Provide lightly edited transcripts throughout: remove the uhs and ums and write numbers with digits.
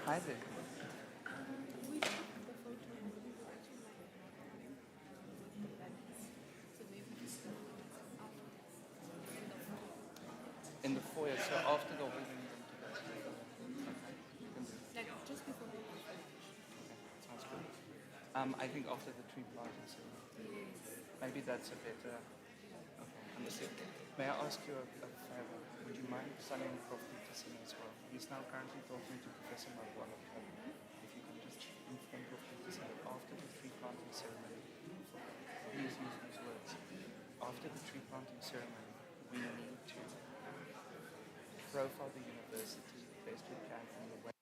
Hi there. We took the photo and we were actually with the banners. So maybe just after In the foyer, so after the wedding, then to go to the foyer. Okay, you can do it. like just before we leave. Sounds good. I think after the tree planting ceremony. Yes. Maybe that's a better. Okay, understood. May I ask you a favor? Would you mind signing Prof. Peterson as well? He's now currently talking to Professor Magwala. If you can just inform Prof. Peterson that after the tree planting ceremony, please use these words. After the tree planting ceremony, we need to profile the university best we can in the way.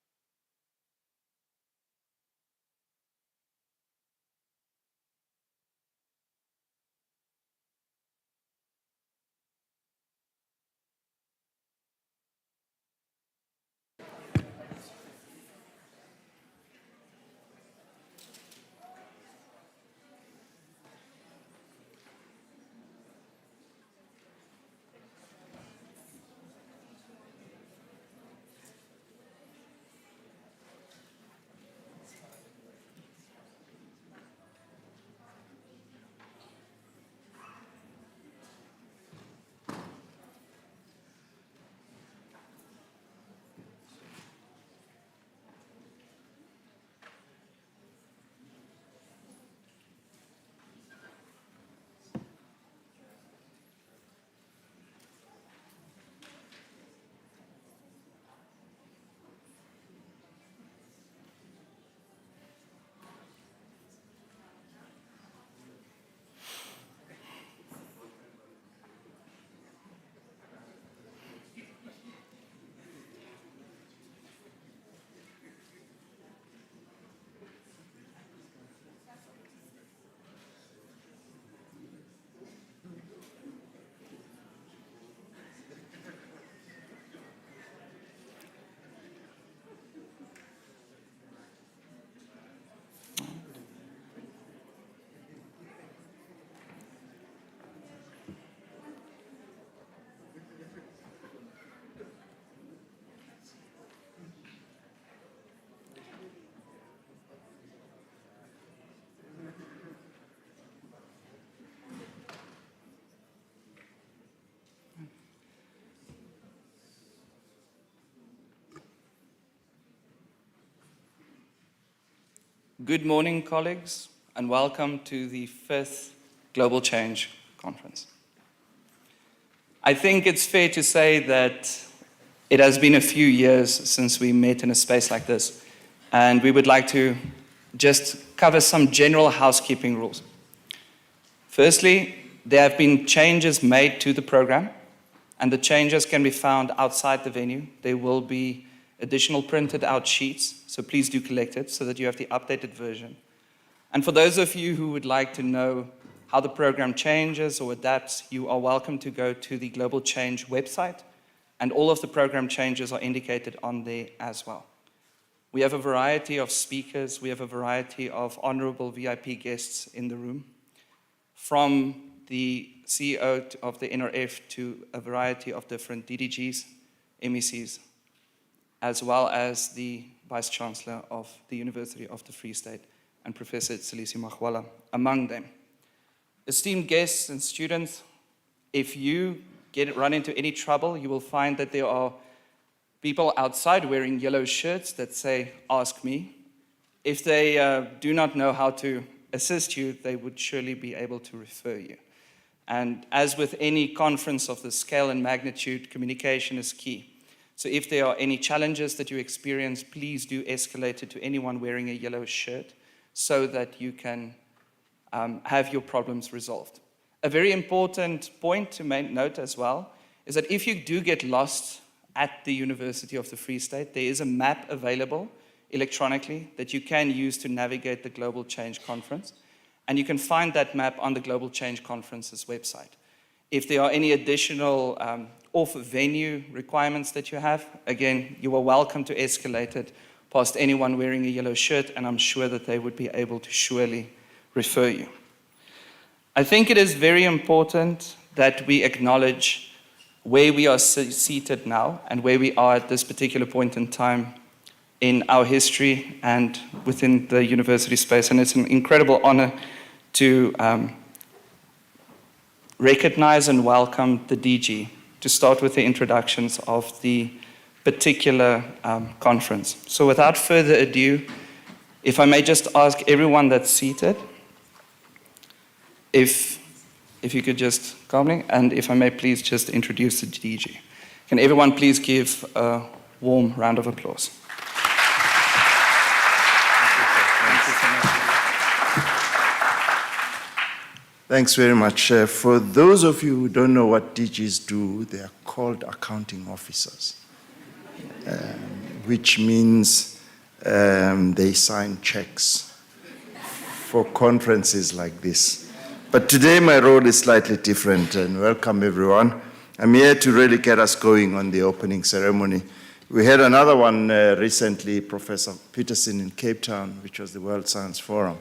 Good morning, colleagues, and welcome to the 5th Global Change Conference. I think it's fair to say that it has been a few years since we met in a space like this, and we would like to just cover some general housekeeping rules. Firstly, there have been changes made to the program, and the changes can be found outside the venue. There will be additional printed out sheets, so please do collect it so that you have the updated version. And for those of you who would like to know how the program changes or adapts, you are welcome to go to the Global Change website, and all of the program changes are indicated on there as well. We have a variety of speakers, we have a variety of honorable VIP guests in the room, from the CEO of the NRF to a variety of different DDGs, MECs, as well as the Vice Chancellor of the University of the Free State and Professor Tsalisi Magwala among them. Esteemed guests and students, if you run into any trouble, you will find that there are people outside wearing yellow shirts that say, "Ask me." If they do not know how to assist you, they would surely be able to refer you. And as with any conference of this scale and magnitude, communication is key. So if there are any challenges that you experience, please do escalate it to anyone wearing a yellow shirt so that you can have your problems resolved. A very important point to note as well is that if you do get lost at the University of the Free State, there is a map available electronically that you can use to navigate the Global Change Conference. And you can find that map on the Global Change Conference's website. If there are any additional off-venue requirements that you have, again, you are welcome to escalate it past anyone wearing a yellow shirt, and I'm sure that they would be able to surely refer you. I think it is very important that we acknowledge where we are seated now and where we are at this particular point in time in our history and within the university space. And it's an incredible honor to recognize and welcome the DG, to start with the introductions of the particular conference. So without further ado, if I may just ask everyone that's seated, if you could just calmly, and if I may please just introduce the DG. Can everyone please give a warm round of applause? Thanks very much. For those of you who don't know what DGs do, they are called accounting officers, which means they sign checks for conferences like this. But today my role is slightly different, and welcome everyone. I'm here to really get us going on the opening ceremony. We had another one recently, Professor Peterson in Cape Town, which was the World Science Forum.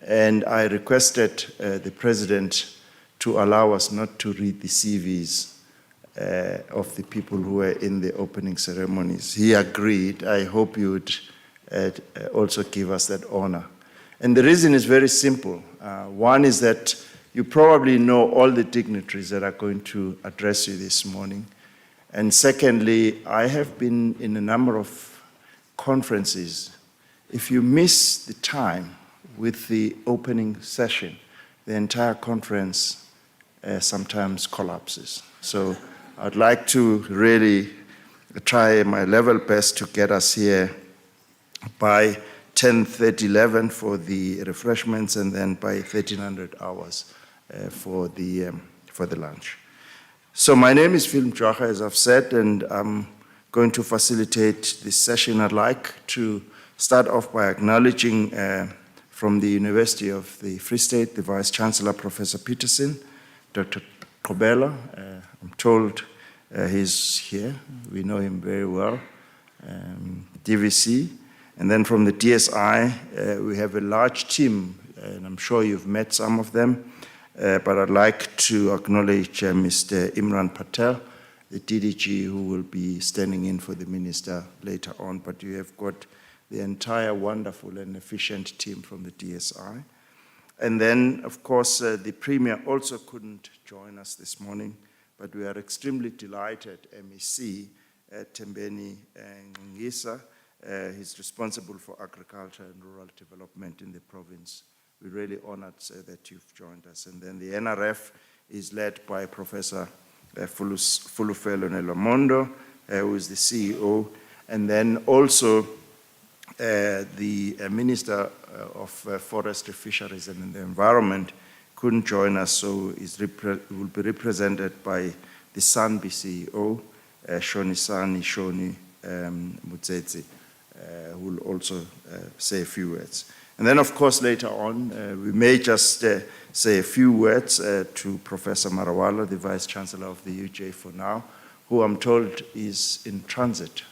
And I requested the president to allow us not to read the CVs of the people who were in the opening ceremonies. He agreed. I hope you would also give us that honor. And the reason is very simple. One is that you probably know all the dignitaries that are going to address you this morning. And secondly, I have been in a number of conferences. If you miss the time with the opening session, the entire conference sometimes collapses. So I'd like to really try my level best to get us here by 10:30, 11 for the refreshments, and then by 1300 hours for the lunch. So my name is Phil Mjwaha, as I've said, and I'm going to facilitate this session. I'd like to start off by acknowledging from the University of the Free State, the Vice-Chancellor, Professor Peterson, Dr. Kobela. I'm told he's here. We know him very well. DVC. And then from the DSI, we have a large team, and I'm sure you've met some of them. But I'd like to acknowledge Mr. Imran Patel, the DDG, who will be standing in for the minister later on. But you have got the entire wonderful and efficient team from the DSI. And then, of course, the Premier also couldn't join us this morning, but we are extremely delighted, MEC Tembeni Ngisa. He's responsible for agriculture and rural development in the province. We're really honored that you've joined us. And then the NRF is led by Professor Fulufelo Nelomondo, who is the CEO, and then also the Minister of Forestry, Fisheries and the Environment couldn't join us, so will be represented by the SANBI CEO, Shoni Mutsetsi, who will also say a few words. And then, of course, later on, we may just say a few words to Professor Marawala, the Vice-Chancellor of the UJ for now, who I'm told is in transit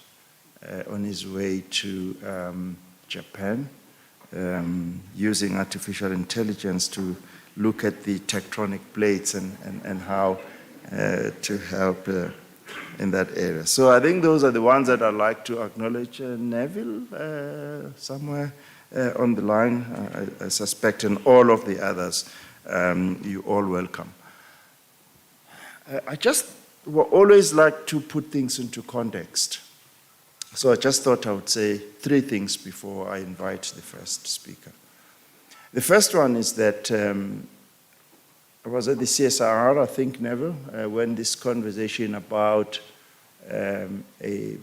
on his way to Japan, using artificial intelligence to look at the tectonic plates and how to help in that area. So I think those are the ones that I'd like to acknowledge. Neville, somewhere on the line, I suspect, and all of the others, you all welcome. I just always like to put things into context. So I just thought I would say three things before I invite the first speaker. The first one is that I was at the CSIR, I think, Neville, when this conversation about a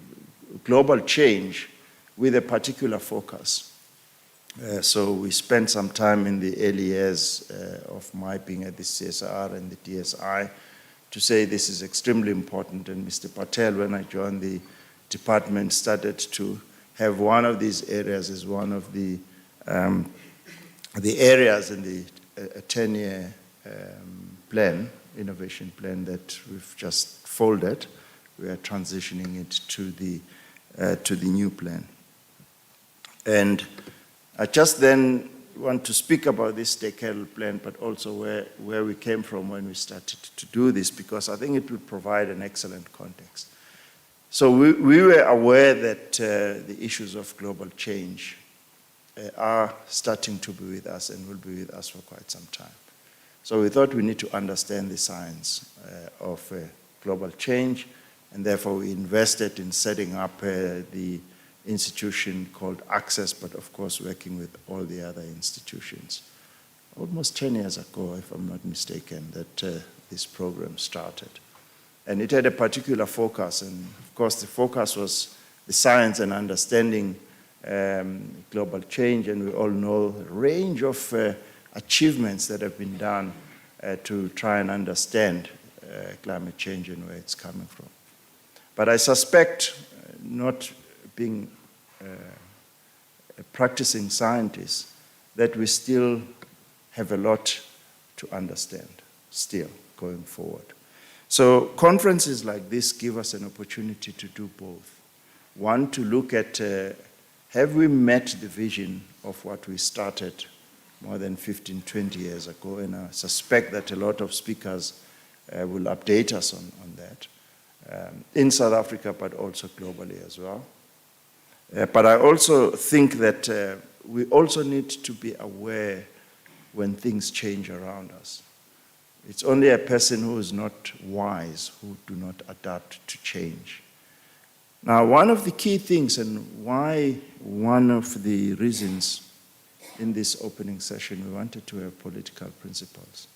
global change with a particular focus. So we spent some time in the early years of my being at the CSIR and the DSI to say this is extremely important. And Mr. Patel, when I joined the department, started to have one of these areas as one of the areas in the 10-year plan, innovation plan that we've just folded. We are transitioning it to the new plan. And I just then want to speak about this decadal plan, but also where we came from when we started to do this, because I think it will provide an excellent context. So we were aware that the issues of global change are starting to be with us and will be with us for quite some time. So we thought we need to understand the science of global change, and therefore we invested in setting up the institution called Access, but of course working with all the other institutions. Almost 10 years ago, if I'm not mistaken, that this program started. And it had a particular focus, and of course the focus was the science and understanding global change, and we all know the range of achievements that have been done to try and understand climate change and where it's coming from. But I suspect, not being a practicing scientist, that we still have a lot to understand, still going forward. So conferences like this give us an opportunity to do both. One, to look at, have we met the vision of what we started more than 15, 20 years ago? And I suspect that a lot of speakers will update us on that, in South Africa, but also globally as well. But I also think that we also need to be aware when things change around us. It's only a person who is not wise who do not adapt to change. Now, one of the key things, and why one of the reasons in this opening session we wanted to have political principles,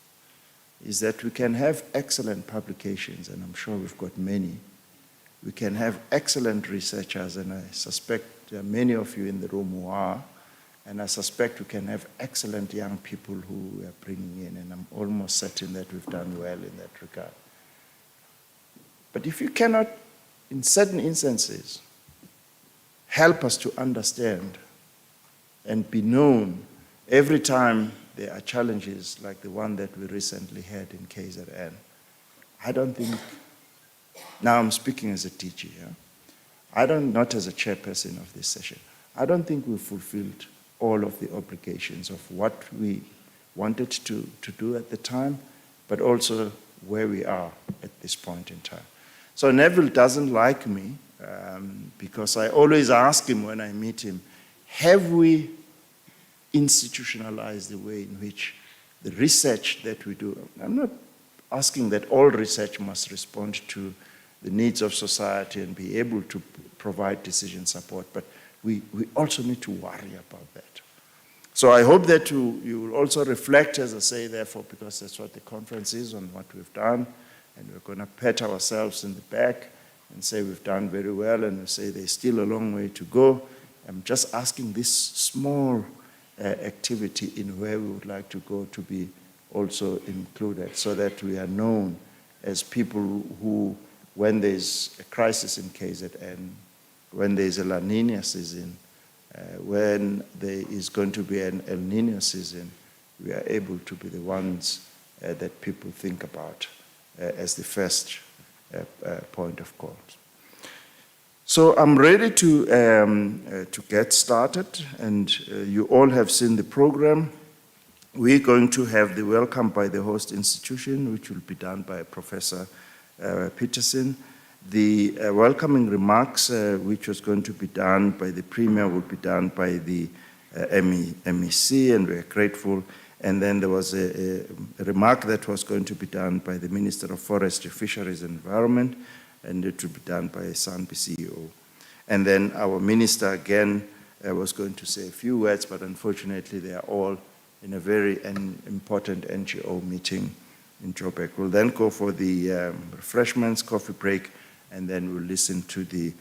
is that we can have excellent publications, and I'm sure we've got many. We can have excellent researchers, and I suspect there are many of you in the room who are, and I suspect we can have excellent young people who we are bringing in, and I'm almost certain that we've done well in that regard. But if you cannot, in certain instances, help us to understand and be known every time there are challenges like the one that we recently had in KZN, I don't think, now I'm speaking as a teacher here, not as a chairperson of this session, I don't think we've fulfilled all of the obligations of what we wanted to do at the time, but also where we are at this point in time. So Neville doesn't like me because I always ask him when I meet him, have we institutionalized the way in which the research that we do, I'm not asking that all research must respond to the needs of society and be able to provide decision support, but we also need to worry about that. So I hope that you will also reflect, as I say, therefore, because that's what the conference is, on what we've done, and we're going to pat ourselves in the back and say we've done very well, and we say there's still a long way to go. I'm just asking this small activity in where we would like to go to be also included, so that we are known as people who, when there's a crisis in KZN, when there's a La Nina season, when there is going to be an El Nino season, we are able to be the ones that people think about as the first point of call. So I'm ready to get started, and you all have seen the program. We're going to have the welcome by the host institution, which will be done by Professor Peterson. The welcoming remarks, which was going to be done by the Premier, will be done by the MEC, and we're grateful. And then there was a remark that was going to be done by the Minister of Forestry, Fisheries and Environment, and it will be done by SANPI CEO. And then our minister, again, was going to say a few words, but unfortunately they are all in a very important NGO meeting in Joburg. We'll then go for the refreshments, coffee break, and then we'll listen to the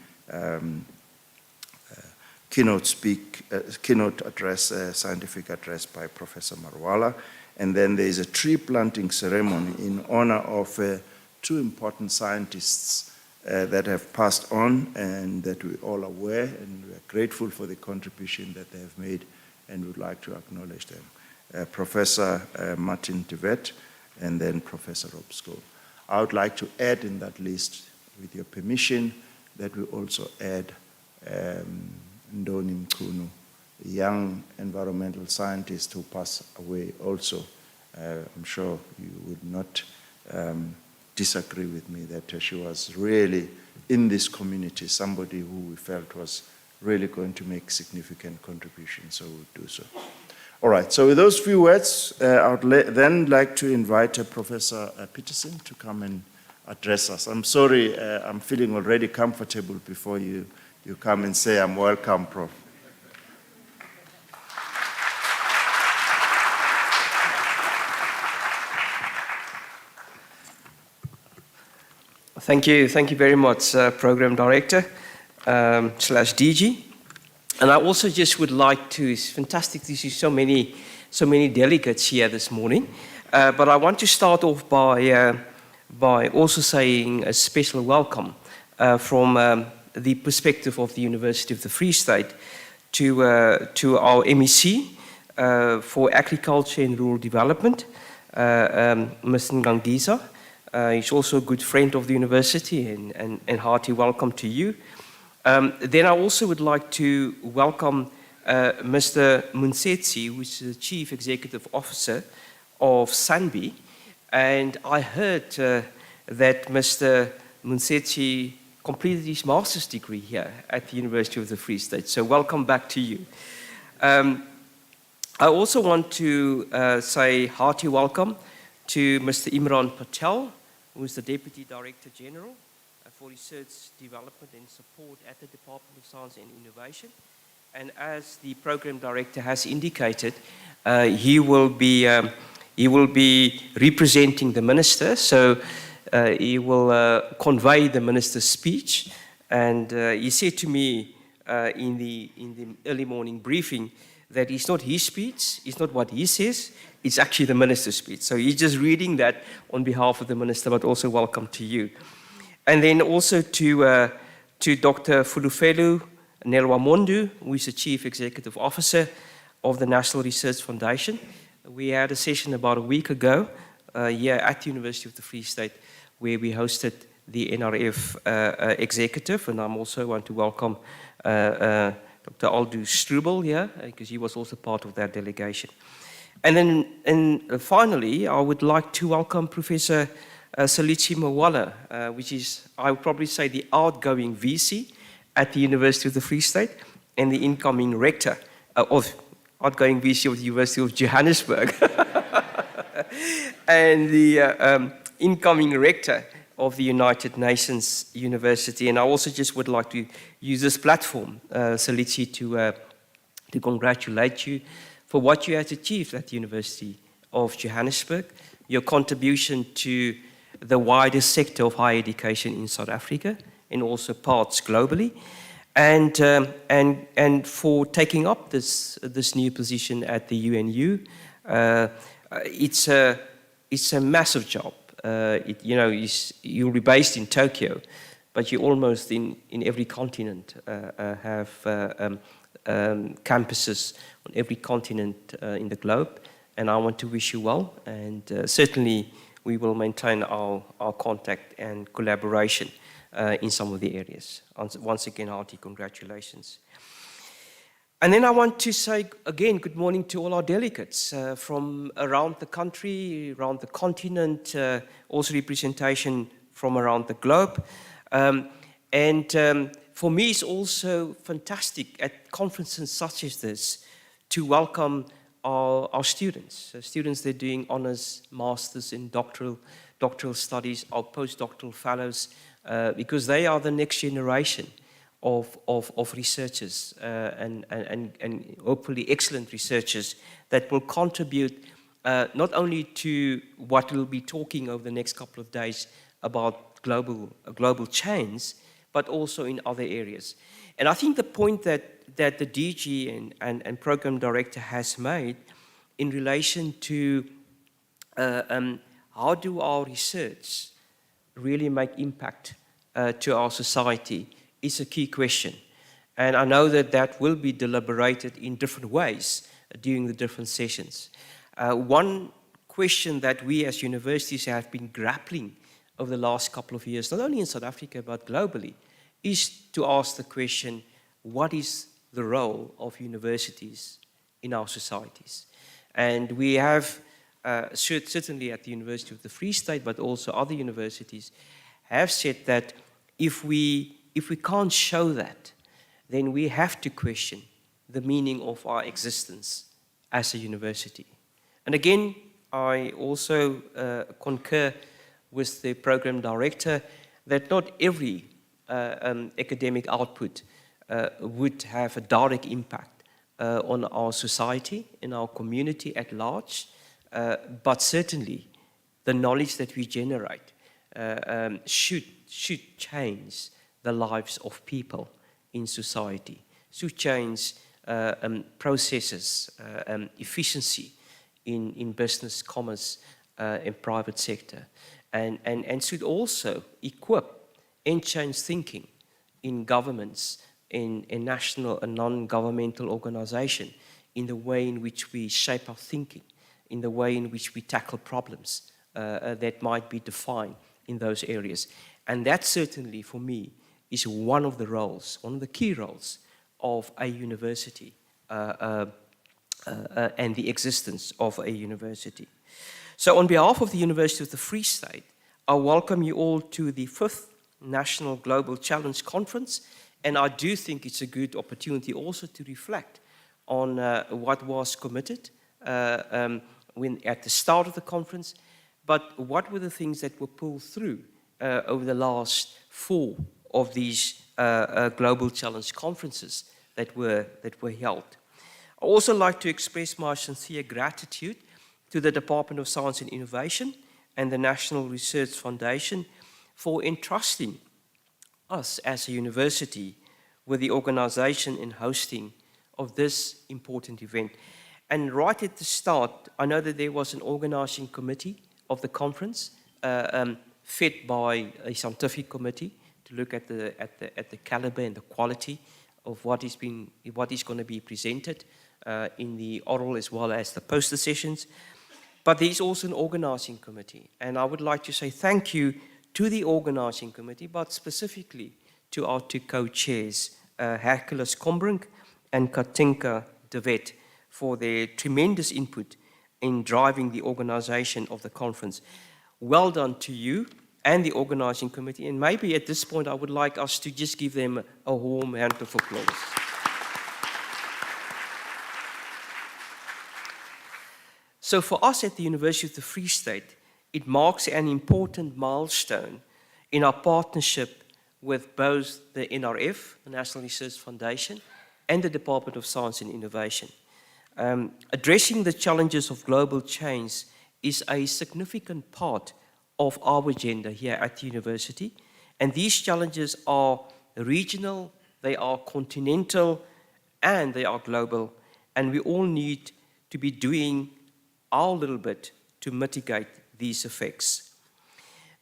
keynote address, scientific address by Professor Marwala. And then there is a tree planting ceremony in honor of two important scientists that have passed on and that we're all aware, and we're grateful for the contribution that they have made and would like to acknowledge them. Professor Martin de Wet and then Professor Rob School. I would like to add in that list, with your permission, that we also add Ndoni Mkunu, a young environmental scientist who passed away also. I'm sure you would not disagree with me that she was really in this community, somebody who we felt was really going to make significant contributions, so we'll do so. All right, so with those few words, I would then like to invite Professor Peterson to come and address us. I'm sorry, I'm feeling already comfortable before you come and say I'm welcome, Prof. Thank you very much, Program Director slash DG. And I also just would like to, it's fantastic to see so many delegates here this morning. But I want to start off by also saying a special welcome from the perspective of the University of the Free State to our MEC for Agriculture and Rural Development, Mr. Ngangiza. He's also a good friend of the university, and hearty welcome to you. Then I also would like to welcome Mr. Munsetsi, who is the Chief Executive Officer of SANBI. And I heard that Mr. Munsetsi completed his master's degree here at the University of the Free State. So welcome back to you. I also want to say hearty welcome to Mr. Imran Patel, who is the Deputy Director General for Research, Development and Support at the Department of Science and Innovation. And as the Program Director has indicated, he will be representing the Minister, so he will convey the Minister's speech. And he said to me in the early morning briefing that it's not his speech, it's not what he says, it's actually the Minister's speech. So he's just reading that on behalf of the Minister, but also welcome to you. And then also to Dr. Fulufelu Nelwamondu, who is the Chief Executive Officer of the National Research Foundation. We had a session about a week ago here at the University of the Free State where we hosted the NRF executive, and I'm also want to welcome Dr. Aldo Strubel here, because he was also part of that delegation. And then finally, I would like to welcome Professor Salichi Mawala, which is, I would probably say, the outgoing VC at the University of the Free State and the incoming rector of outgoing VC of the University of Johannesburg and the incoming rector of the United Nations University. And I also just would like to use this platform, Salichi, to congratulate you for what you have achieved at the University of Johannesburg, your contribution to the wider sector of higher education in South Africa and also parts globally, and for taking up this new position at the UNU. It's a massive job. You'll be based in Tokyo, but you almost in every continent have campuses on every continent in the globe. And I want to wish you well, and certainly we will maintain our contact and collaboration in some of the areas. Once again, hearty congratulations. And then I want to say again, good morning to all our delegates from around the country, around the continent, also representation from around the globe. For me, it's also fantastic at conferences such as this to welcome our students. Students that are doing honors, masters in doctoral studies, our postdoctoral fellows, because they are the next generation of researchers and hopefully excellent researchers that will contribute not only to what we'll be talking over the next couple of days about global change, but also in other areas. And I think the point that the DG and Program Director has made in relation to how do our research really make impact to our society is a key question. And I know that will be deliberated in different ways during the different sessions. One question that we as universities have been grappling over the last couple of years, not only in South Africa but globally, is to ask the question, what is the role of universities in our societies? And we have, certainly at the University of the Free State, but also other universities, have said that if we can't show that, then we have to question the meaning of our existence as a university. And again, I also concur with the program director that not every academic output would have a direct impact on our society, in our community at large, but certainly the knowledge that we generate should change the lives of people in society, should change processes, efficiency in business, commerce, and private sector, and should also equip and change thinking in governments, in national and non-governmental organizations, in the way in which we shape our thinking, in the way in which we tackle problems that might be defined in those areas. And that certainly, for me, is one of the roles, one of the key roles of a university and the existence of a university. So on behalf of the University of the Free State, I welcome you all to the 5th National Global Challenge Conference, and I do think it's a good opportunity also to reflect on what was committed when at the start of the conference, but what were the things that were pulled through over the last 4 of these Global Challenge conferences that were held. I also like to express my sincere gratitude to the Department of Science and Innovation and the National Research Foundation for entrusting us as a university with the organization and hosting of this important event. And right at the start, I know that there was an organizing committee of the conference, fed by a scientific committee to look at the caliber and the quality of what is going to be presented in the oral as well as the poster sessions. But there's also an organizing committee, and I would like to say thank you to the organizing committee, but specifically to our 2 co-chairs, Hercules Combrink and Katinka de Wet, for their tremendous input in driving the organization of the conference. Well done to you and the organizing committee, and maybe at this point I would like us to just give them a warm hand of applause. So for us at the University of the Free State, it marks an important milestone in our partnership with both the NRF, the National Research Foundation, and the Department of Science and Innovation. Addressing the challenges of global change is a significant part of our agenda here at the university, and these challenges are regional, they are continental, and they are global, and we all need to be doing our little bit to mitigate these effects.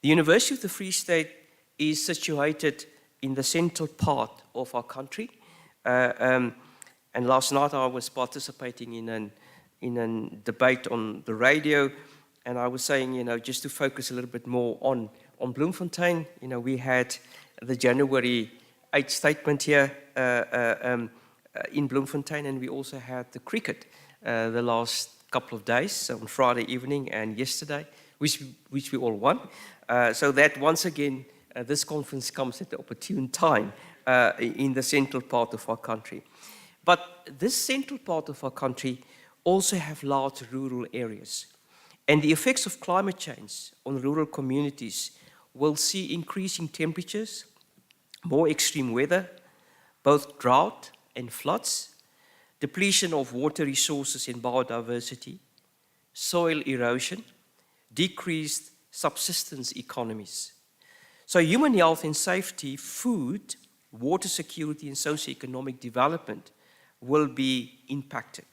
The University of the Free State is situated in the central part of our country, and last night I was participating in a debate on the radio, and I was saying, just to focus a little bit more on Bloemfontein, we had the January 8th statement here in Bloemfontein, and we also had the cricket the last couple of days, on Friday evening and yesterday, which we all won. So that once again, this conference comes at the opportune time in the central part of our country. But this central part of our country also have large rural areas. And the effects of climate change on rural communities will see increasing temperatures, more extreme weather, both drought and floods, depletion of water resources and biodiversity, soil erosion, decreased subsistence economies. So human health and safety, food, water security, and socioeconomic development will be impacted.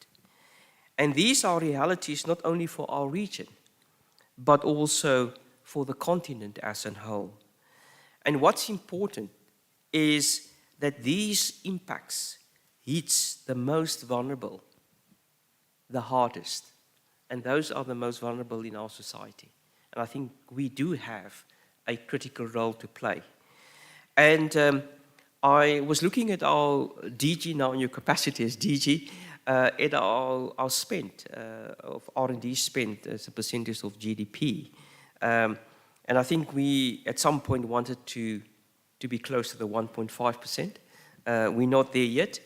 And these are realities not only for our region, but also for the continent as a whole. And what's important is that these impacts hits the most vulnerable the hardest. And those are the most vulnerable in our society. And I think we do have a critical role to play. And I was looking at our DG now in your capacity as DG, at our spend, of R&D spend as a percentage of GDP. And I think we, at some point, wanted to to be close to the 1.5%. We're not there yet,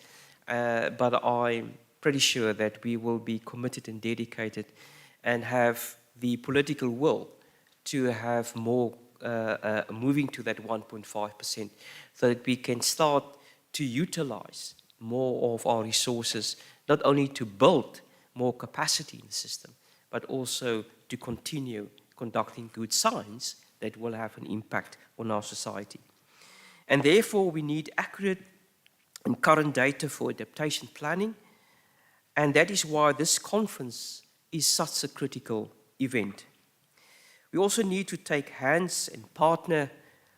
but I'm pretty sure that we will be committed and dedicated and have the political will to have more moving to that 1.5% so that we can start to utilize more of our resources, not only to build more capacity in the system, but also to continue conducting good science that will have an impact on our society. And therefore, we need accurate and current data for adaptation planning, and that is why this conference is such a critical event. We also need to take hands and partner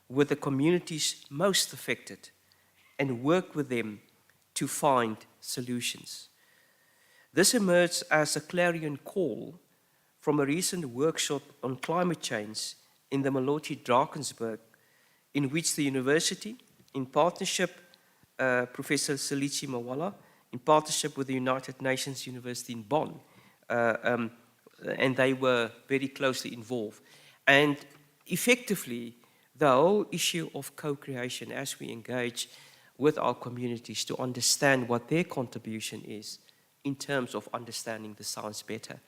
with the communities most affected and work with them to find solutions. This emerged as a clarion call from a recent workshop on climate change in the Maloti Drakensberg, in which the university, in partnership, Professor Selichi Mawala, in partnership with the United Nations University in Bonn, and they were very closely involved. And effectively, the whole issue of co-creation as we engage with our communities to understand what their contribution is in terms of understanding the science better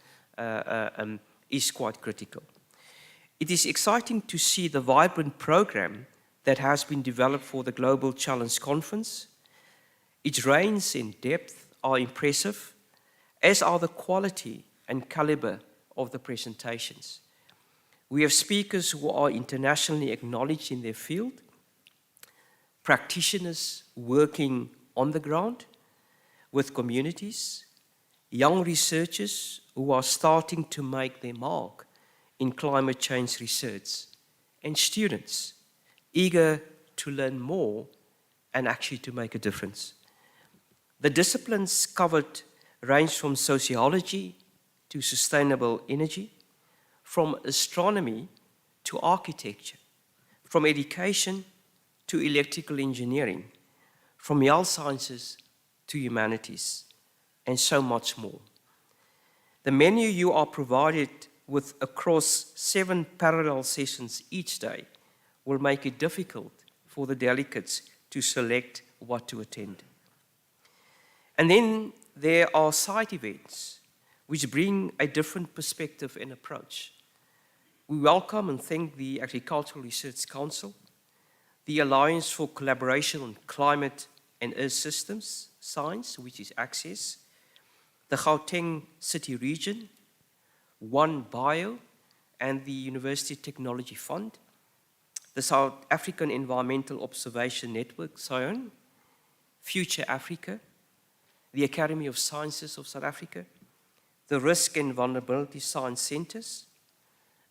is quite critical. It is exciting to see the vibrant program that has been developed for the Global Challenge Conference. Its range and depth are impressive, as are the quality and caliber of the presentations. We have speakers who are internationally acknowledged in their field, practitioners working on the ground with communities, young researchers who are starting to make their mark in climate change research, and students eager to learn more and actually to make a difference. The disciplines covered range from sociology to sustainable energy, from astronomy to architecture, from education to electrical engineering, from health sciences to humanities, and so much more. The menu you are provided with across 7 parallel sessions each day will make it difficult for the delegates to select what to attend. And then there are side events which bring a different perspective and approach. We welcome and thank the Agricultural Research Council, the Alliance for Collaboration on Climate and Earth Systems Science, which is ACCESS, the Gauteng City Region, One Bio, and the University Technology Fund, the South African Environmental Observation Network, SION, Future Africa, the Academy of Sciences of South Africa, the Risk and Vulnerability Science Centers,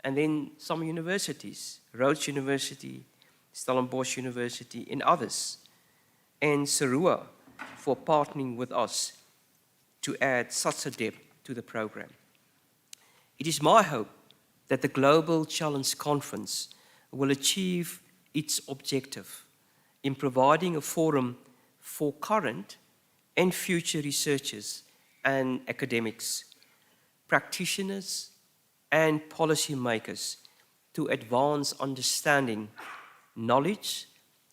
and then some universities, Rhodes University, Stellenbosch University, and others, and Sarua for partnering with us to add such a depth to the program. It is my hope that the Global Challenge Conference will achieve its objective in providing a forum for current and future researchers and academics, practitioners and policymakers to advance understanding, knowledge,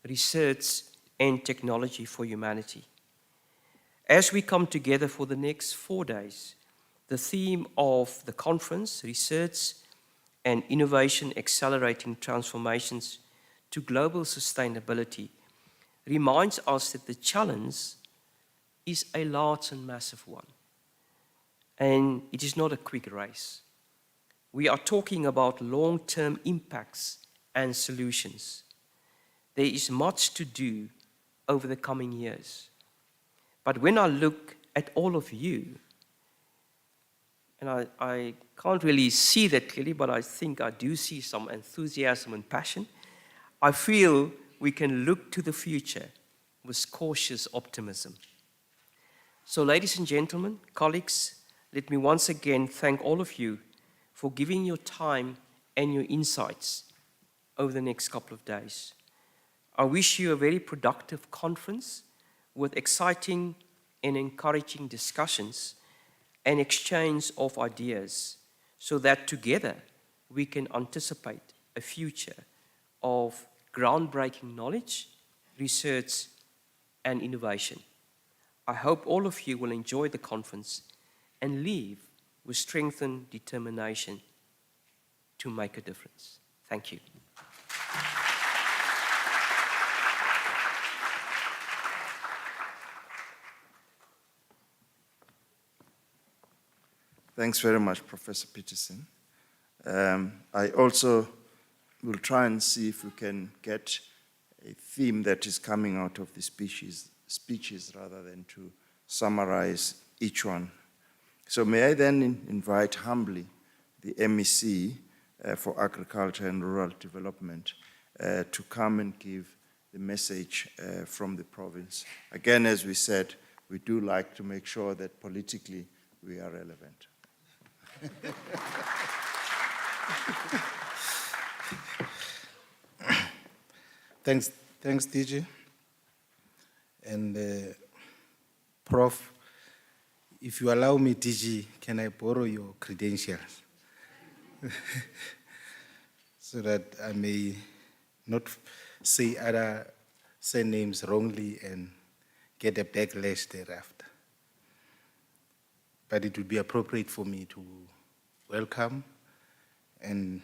research, and technology for humanity. As we come together for the next 4 days, the theme of the conference, Research and Innovation Accelerating Transformations to Global Sustainability, reminds us that the challenge is a large and massive one. And it is not a quick race. We are talking about long-term impacts and solutions. There is much to do over the coming years. But when I look at all of you, and I can't really see that clearly, but I think I do see some enthusiasm and passion, I feel we can look to the future with cautious optimism. So, ladies and gentlemen, colleagues, let me once again thank all of you for giving your time and your insights over the next couple of days. I wish you a very productive conference with exciting and encouraging discussions and exchange of ideas so that together we can anticipate a future of groundbreaking knowledge, research, and innovation. I hope all of you will enjoy the conference and leave with strengthened determination to make a difference. Thank you. Thanks very much, Professor Peterson. I also will try and see if we can get a theme that is coming out of the speeches rather than to summarize each one. So may I then invite humbly the MEC for Agriculture and Rural Development to come and give the message from the province. Again, as we said, we do like to make sure that politically we are relevant. Thanks, DG. And Prof, if you allow me, DG, can I borrow your credentials? So that I may not say other surnames wrongly and get a backlash thereafter. But it would be appropriate for me to welcome and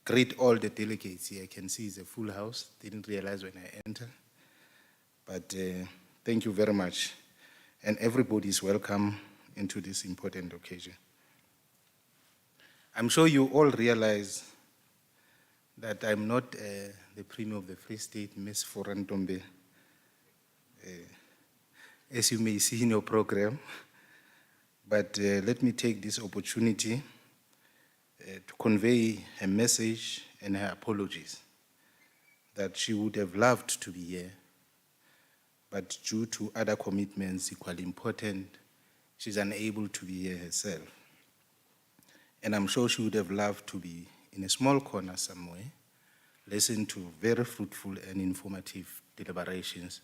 greet all the delegates here. I can see it's a full house. Didn't realize when I entered. But thank you very much. And everybody is welcome into this important occasion. I'm sure you all realize that I'm not the Premier of the Free State, Ms. Forantombe, as you may see in your program. But let me take this opportunity to convey her message and her apologies that she would have loved to be here, but due to other commitments equally important, she's unable to be here herself. And I'm sure she would have loved to be in a small corner somewhere, listen to very fruitful and informative deliberations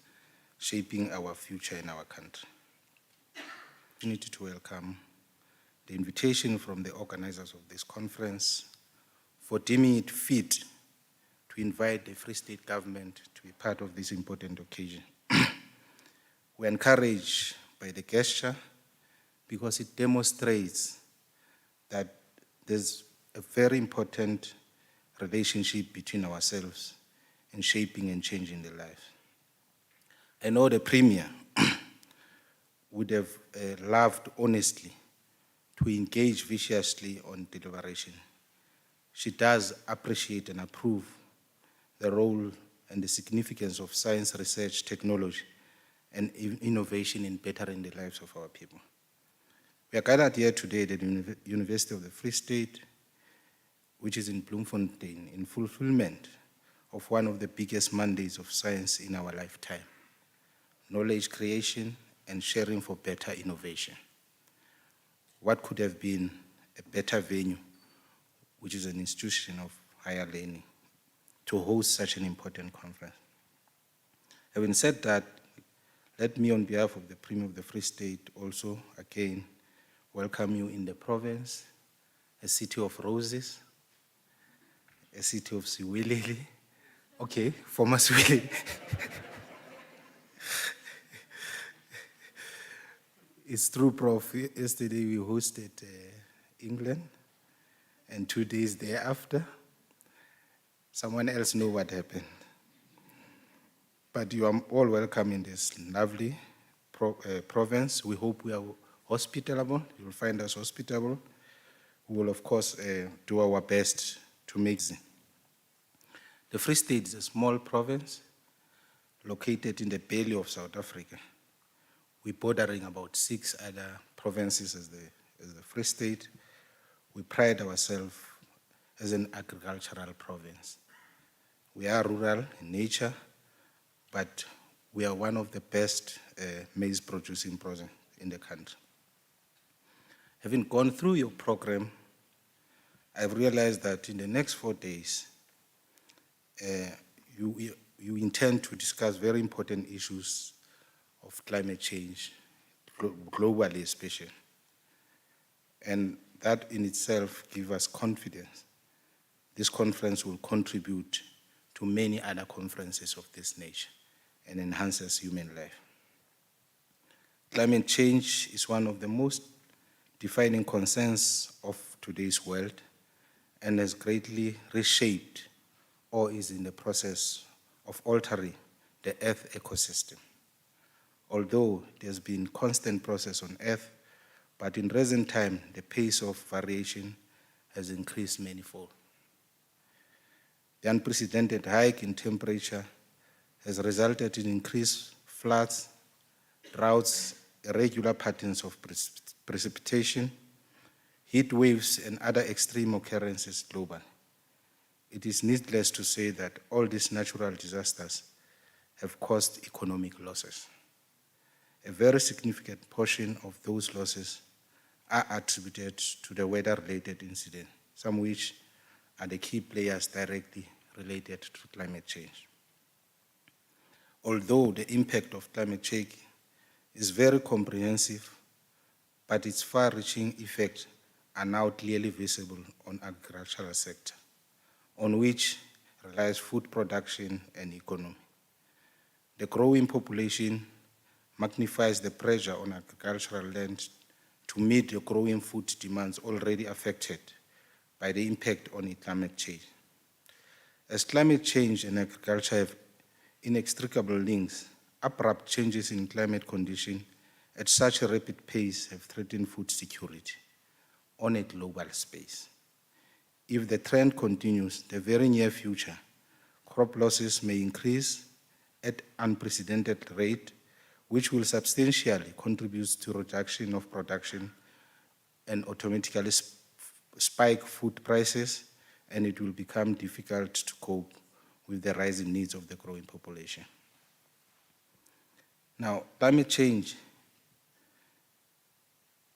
shaping our future in our country. Opportunity to welcome the invitation from the organizers of this conference for deeming it fit to invite the Free State government to be part of this important occasion. We're encouraged by the gesture because it demonstrates that there's a very important relationship between ourselves in shaping and changing the life. I know the Premier would have loved honestly to engage viciously on deliberation. She does appreciate and approve the role and the significance of science, research, technology, and innovation in bettering the lives of our people. We are gathered here today at the University of the Free State, which is in Bloemfontein, in fulfillment of one of the biggest mandates of science in our lifetime: knowledge creation and sharing for better innovation. What could have been a better venue, which is an institution of higher learning, to host such an important conference? Having said that, let me, on behalf of the Premier of the Free State, also again welcome you in the province, a city of roses, a city of Siwilili. Okay, former Siwilili. It's true, Prof. Yesterday we hosted England, and 2 days thereafter, someone else knew what happened. But you are all welcome in this lovely province. We hope we are hospitable. You will find us hospitable. We will, of course, do our best to make it. The Free State is a small province located in the belly of South Africa. We're bordering about 6 other provinces as the Free State. We pride ourselves as an agricultural province. We are rural in nature, but we are one of the best maize-producing provinces in the country. Having gone through your program, I've realized that in the next 4 days, you intend to discuss very important issues of climate change, globally especially. And that in itself gives us confidence. This conference will contribute to many other conferences of this nature and enhances human life. Climate change is one of the most defining concerns of today's world and has greatly reshaped or is in the process of altering the Earth ecosystem. Although there's been constant process on Earth, but in recent time, the pace of variation has increased manifold. The unprecedented hike in temperature has resulted in increased floods, droughts, irregular patterns of precipitation, heat waves, and other extreme occurrences globally. It is needless to say that all these natural disasters have caused economic losses. A very significant portion of those losses are attributed to the weather-related incidents, some which are the key players directly related to climate change. Although the impact of climate change is very comprehensive, but its far-reaching effects are now clearly visible on the agricultural sector, on which relies food production and economy. The growing population magnifies the pressure on agricultural land to meet the growing food demands already affected by the impact on climate change. As climate change and agriculture have inextricable links, abrupt changes in climate conditions at such a rapid pace have threatened food security on a global space. If the trend continues, the very near future, crop losses may increase at unprecedented rate, which will substantially contribute to reduction of production and automatically spike food prices, and it will become difficult to cope with the rising needs of the growing population. Now, climate change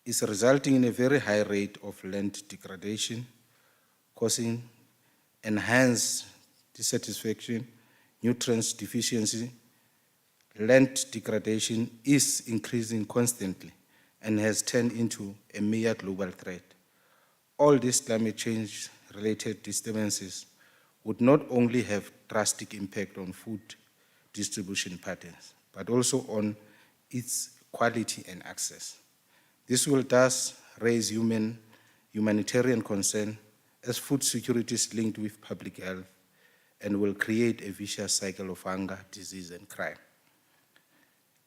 is resulting in a very high rate of land degradation, causing enhanced dissatisfaction, nutrients deficiency. Land degradation is increasing constantly and has turned into a major global threat. All these climate change-related disturbances would not only have drastic impact on food distribution patterns, but also on its quality and access. This will thus raise humanitarian concern as food security is linked with public health and will create a vicious cycle of hunger, disease, and crime.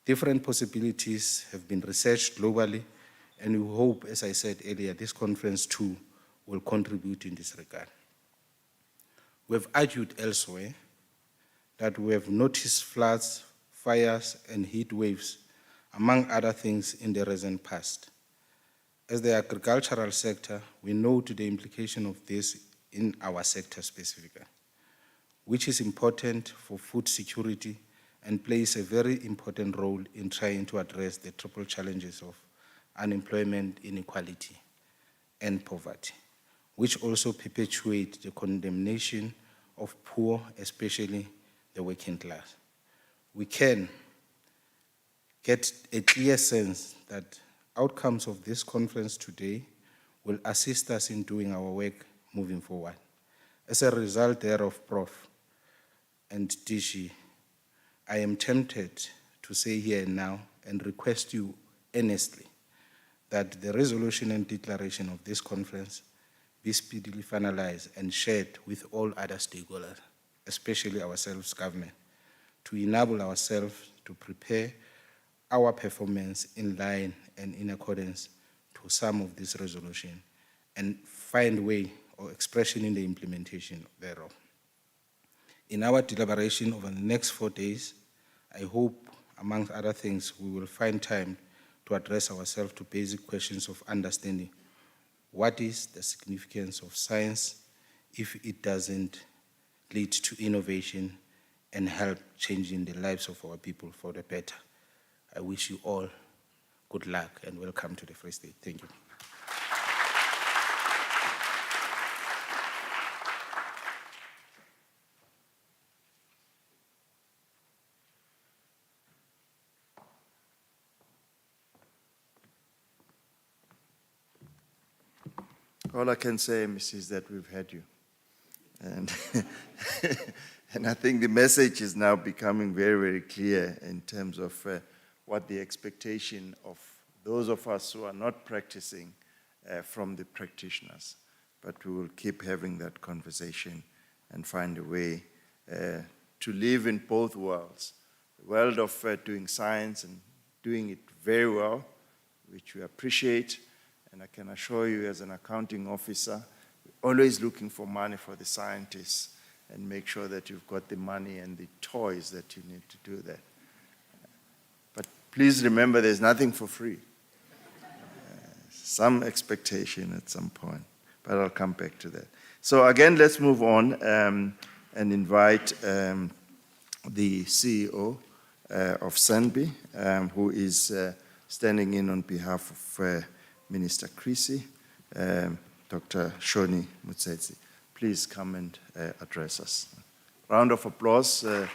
Different possibilities have been researched globally, and we hope, as I said earlier, this conference too will contribute in this regard. We have argued elsewhere that we have noticed floods, fires, and heat waves, among other things, in the recent past. As the agricultural sector, we know the implication of this in our sector specifically, which is important for food security and plays a very important role in trying to address the triple challenges of unemployment, inequality, and poverty, which also perpetuate the condemnation of poor, especially the working class. We can get a clear sense that outcomes of this conference today will assist us in doing our work moving forward. As a result thereof, Prof. and DG, I am tempted to say here and now and request you earnestly that the resolution and declaration of this conference be speedily finalized and shared with all other stakeholders, especially ourselves, government, to enable ourselves to prepare our performance in line and in accordance to some of this resolution and find way or expression in the implementation thereof. In our deliberation over the next 4 days, I hope, amongst other things, we will find time to address ourselves to basic questions of understanding what is the significance of science if it doesn't lead to innovation and help changing the lives of our people for the better. I wish you all good luck and welcome to the Free State. Thank you. All I can say, Miss, is that we've had you. And And I think the message is now becoming very, very clear in terms of what the expectation of those of us who are not practicing from the practitioners. But we will keep having that conversation and find a way to live in both worlds. The world of doing science and doing it very well, which we appreciate. And I can assure you as an accounting officer, we're always looking for money for the scientists and make sure that you've got the money and the toys that you need to do that. But please remember, there's nothing for free. Some expectation at some point, but I'll come back to that. So again, let's move on and invite the CEO of SANBI, who is standing in on behalf of Minister Creasy, Dr. Shoni Mutsetsi. Please come and address us. Round of applause. You're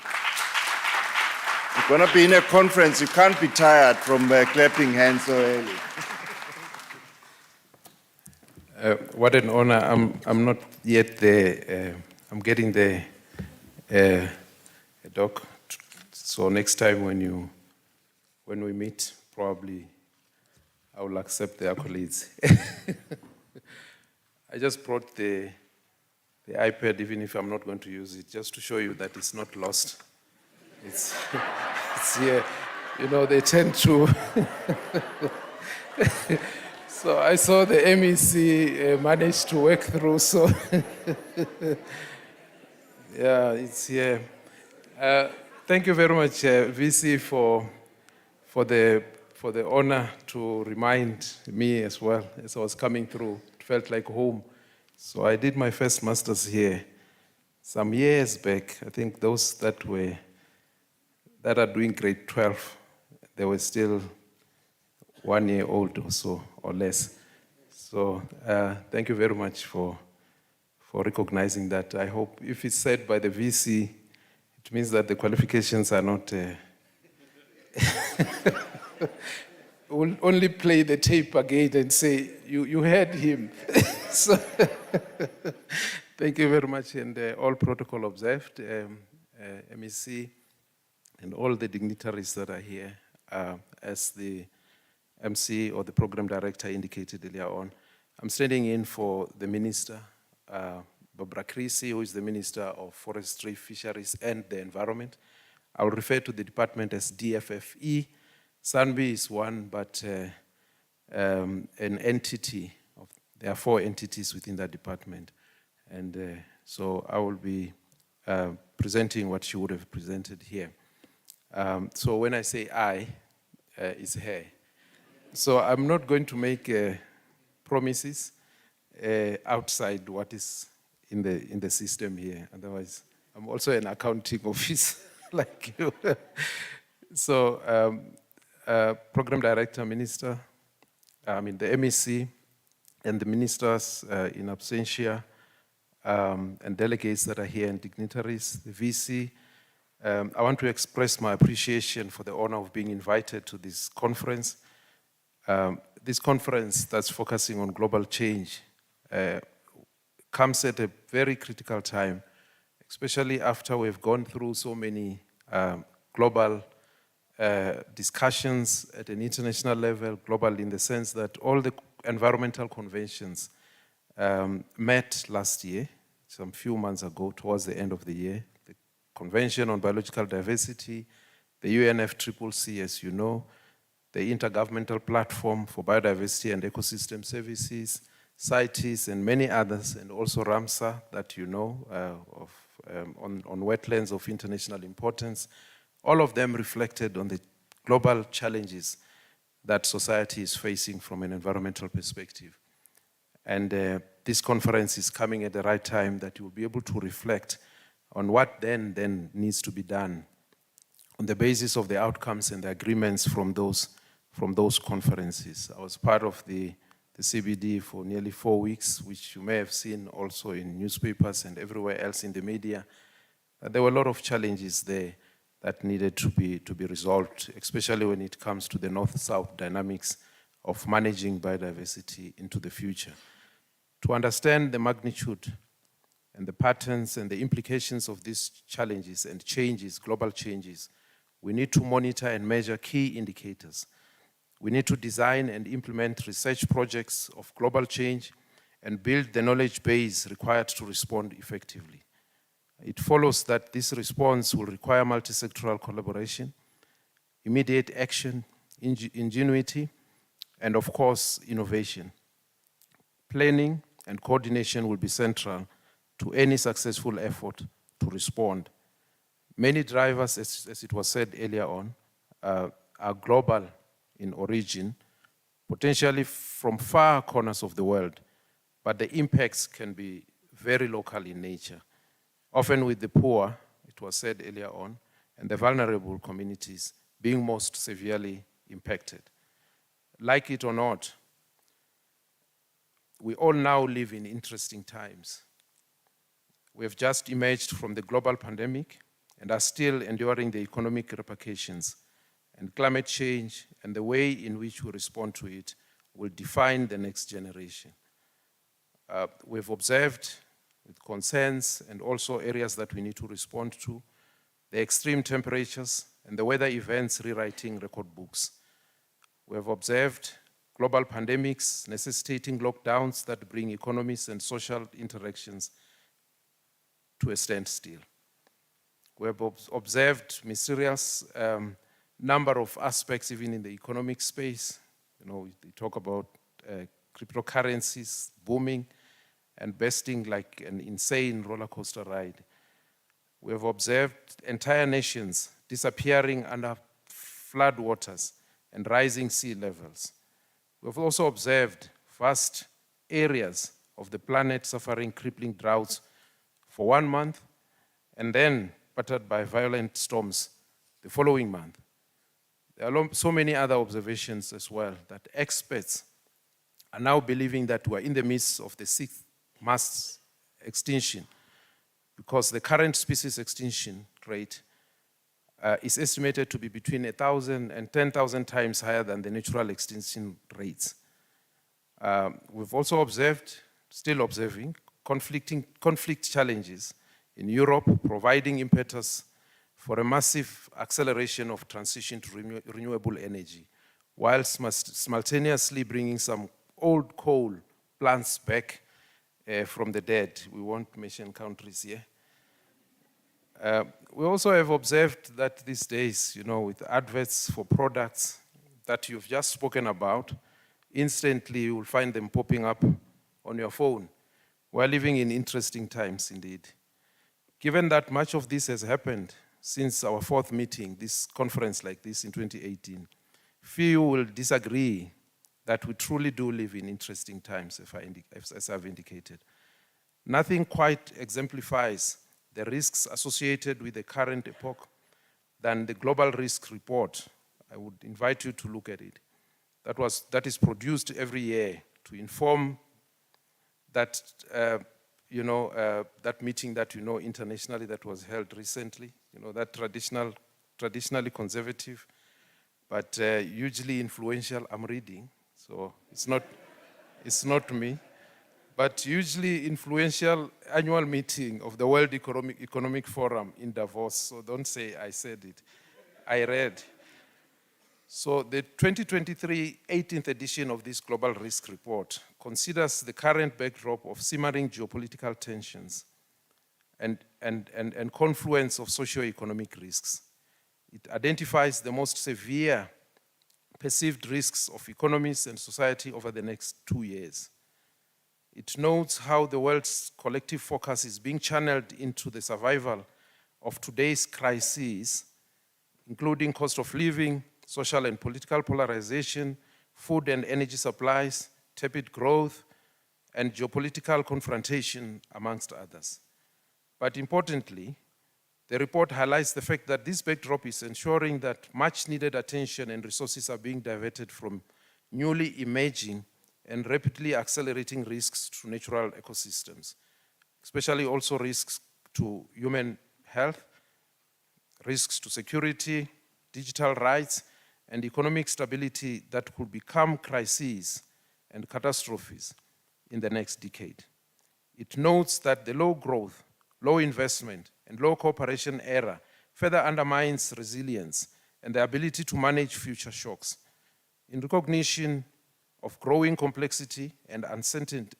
going to be in a conference. You can't be tired from clapping hands so early. What an honor. I'm not yet there. I'm getting there, Doc. So next time when we meet, probably I will accept the accolades. I just brought the iPad, even if I'm not going to use it, just to show you that it's not lost. It's here. You know, they tend to. So I saw the MEC managed to work through, so yeah, it's here. Thank you very much, VC, for the honor to remind me as well as I was coming through. It felt like home. So I did my first master's here some years back. I think those that are doing grade 12, they were still 1 year old or so, or less. So thank you very much for recognizing that. I hope if it's said by the VC, it means that the qualifications are not... We'll only play the tape again and say, you heard him. So thank you very much, and all protocol observed, MEC, and all the dignitaries that are here, as the MC or the program director indicated earlier on. I'm standing in for the minister, Barbara Creasy, who is the Minister of Forestry, Fisheries, and the Environment. I will refer to the department as DFFE. SANBI is one, but an entity. There are 4 entities within that department. And so I will be presenting what she would have presented here. So when I say I, it's her. So I'm not going to make promises outside what is in the system here. Otherwise, I'm also an accounting officer like you. So, Program Director, Minister, the MEC, and the ministers in absentia, and delegates that are here and dignitaries, the VC. I want to express my appreciation for the honor of being invited to this conference. This conference that's focusing on global change comes at a very critical time, especially after we've gone through so many global discussions at an international level, global in the sense that all the environmental conventions met last year, some few months ago, towards the end of the year. The Convention on Biological Diversity, the UNFCCC, as you know, the Intergovernmental Platform for Biodiversity and Ecosystem Services, CITES, and many others, and also RAMSA that you know, on wetlands of international importance. All of them reflected on the global challenges that society is facing from an environmental perspective. And this conference is coming at the right time that you will be able to reflect on what then needs to be done on the basis of the outcomes and the agreements from those conferences. I was part of the CBD for nearly 4 weeks, which you may have seen also in newspapers and everywhere else in the media. There were a lot of challenges there that needed to be resolved, especially when it comes to the north-south dynamics of managing biodiversity into the future. To understand the magnitude and the patterns and the implications of these challenges and changes, global changes, we need to monitor and measure key indicators. We need to design and implement research projects of global change and build the knowledge base required to respond effectively. It follows that this response will require multi-sectoral collaboration, immediate action, ingenuity, and of course, innovation. Planning and coordination will be central to any successful effort to respond. Many drivers, as it was said earlier on, are global in origin, potentially from far corners of the world, but the impacts can be very local in nature. Often with the poor, it was said earlier on, and the vulnerable communities being most severely impacted. Like it or not, we all now live in interesting times. We have just emerged from the global pandemic and are still enduring the economic repercussions. And climate change and the way in which we respond to it will define the next generation. We've observed with concerns and also areas that we need to respond to, the extreme temperatures and the weather events rewriting record books. We have observed global pandemics necessitating lockdowns that bring economies and social interactions to a standstill. We have observed mysterious number of aspects even in the economic space. You know, we talk about cryptocurrencies booming and bursting like an insane roller coaster ride. We have observed entire nations disappearing under flood waters and rising sea levels. We have also observed vast areas of the planet suffering crippling droughts for 1 month and then battered by violent storms the following month. There are so many other observations as well that experts are now believing that we're in the midst of the 6th mass extinction because the current species extinction rate is estimated to be between 1,000 and 10,000 times higher than the natural extinction rates. We've also observed, still observing, conflict challenges in Europe, providing impetus for a massive acceleration of transition to renewable energy, whilst simultaneously bringing some old coal plants back from the dead. We won't mention countries here. We also have observed that these days, you know, with adverts for products that you've just spoken about, instantly you will find them popping up on your phone. We're living in interesting times indeed. Given that much of this has happened since our 4th meeting, this conference like this in 2018, few will disagree that we truly do live in interesting times, as I've indicated. Nothing quite exemplifies the risks associated with the current epoch than the Global Risk Report. I would invite you to look at it. That is produced every year to inform that, that meeting that you know internationally that was held recently, you know, that traditionally conservative, but hugely influential. I'm reading, so it's not me, but hugely influential annual meeting of the World Economic Forum in Davos. So don't say I said it. I read. So the 2023 18th edition of this Global Risk Report considers the current backdrop of simmering geopolitical tensions and confluence of socio-economic risks. It identifies the most severe perceived risks of economies and society over the next 2 years. It notes how the world's collective focus is being channeled into the survival of today's crises, including cost of living, social and political polarization, food and energy supplies, tepid growth, and geopolitical confrontation, amongst others. But importantly, the report highlights the fact that this backdrop is ensuring that much needed attention and resources are being diverted from newly emerging and rapidly accelerating risks to natural ecosystems, especially also risks to human health, risks to security, digital rights, and economic stability that could become crises and catastrophes in the next decade. It notes that the low growth, low investment, and low cooperation era further undermines resilience and the ability to manage future shocks. In recognition of growing complexity and uncertainty,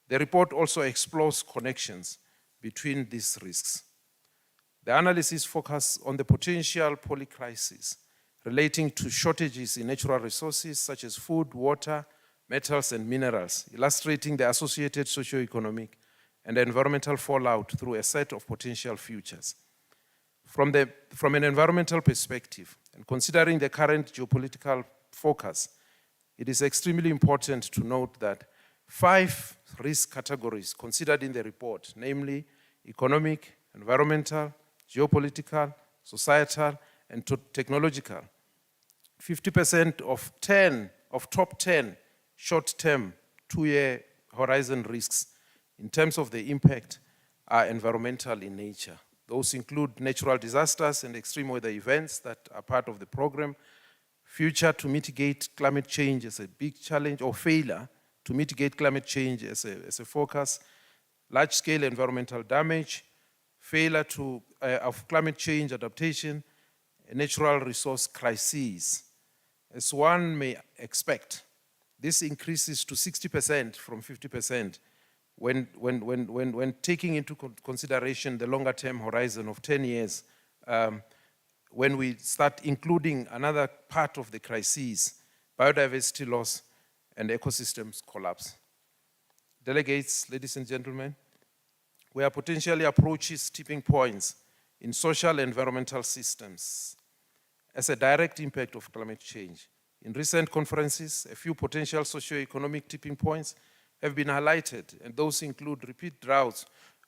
the report also explores connections between these risks. The analysis focuses on the potential polycrisis relating to shortages in natural resources such as food, water, metals, and minerals, illustrating the associated socioeconomic and environmental fallout through a set of potential futures. From an environmental perspective, and considering the current geopolitical focus, it is extremely important to note that 5 risk categories considered in the report, namely economic, environmental, geopolitical, societal, and technological, 50% of top 10 short-term 2-year horizon risks in terms of the impact are environmental in nature. Those include natural disasters and extreme weather events that are part of the program, future to mitigate climate change as a big challenge, or failure to mitigate climate change as a focus, large-scale environmental damage, failure of climate change adaptation, and natural resource crises. As one may expect, this increases to 60% from 50% when taking into consideration the longer-term horizon of 10 years, when we start including another part of the crises, biodiversity loss and ecosystems collapse. Delegates, ladies and gentlemen, we are potentially approaching tipping points in social and environmental systems as a direct impact of climate change. In recent conferences, a few potential socio-economic tipping points have been highlighted, and those include repeat droughts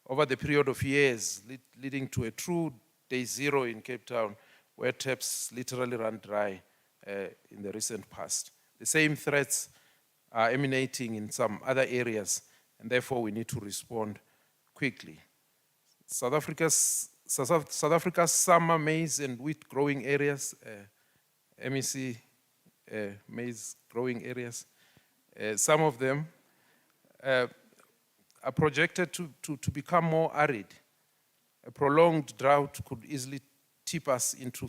over the period of years, leading to a true day zero in Cape Town, where taps literally ran dry in the recent past. The same threats are emanating in some other areas, and therefore we need to respond quickly. South Africa's summer maize and wheat growing areas, MEC maize growing areas, some of them are projected to become more arid. A prolonged drought could easily tip us into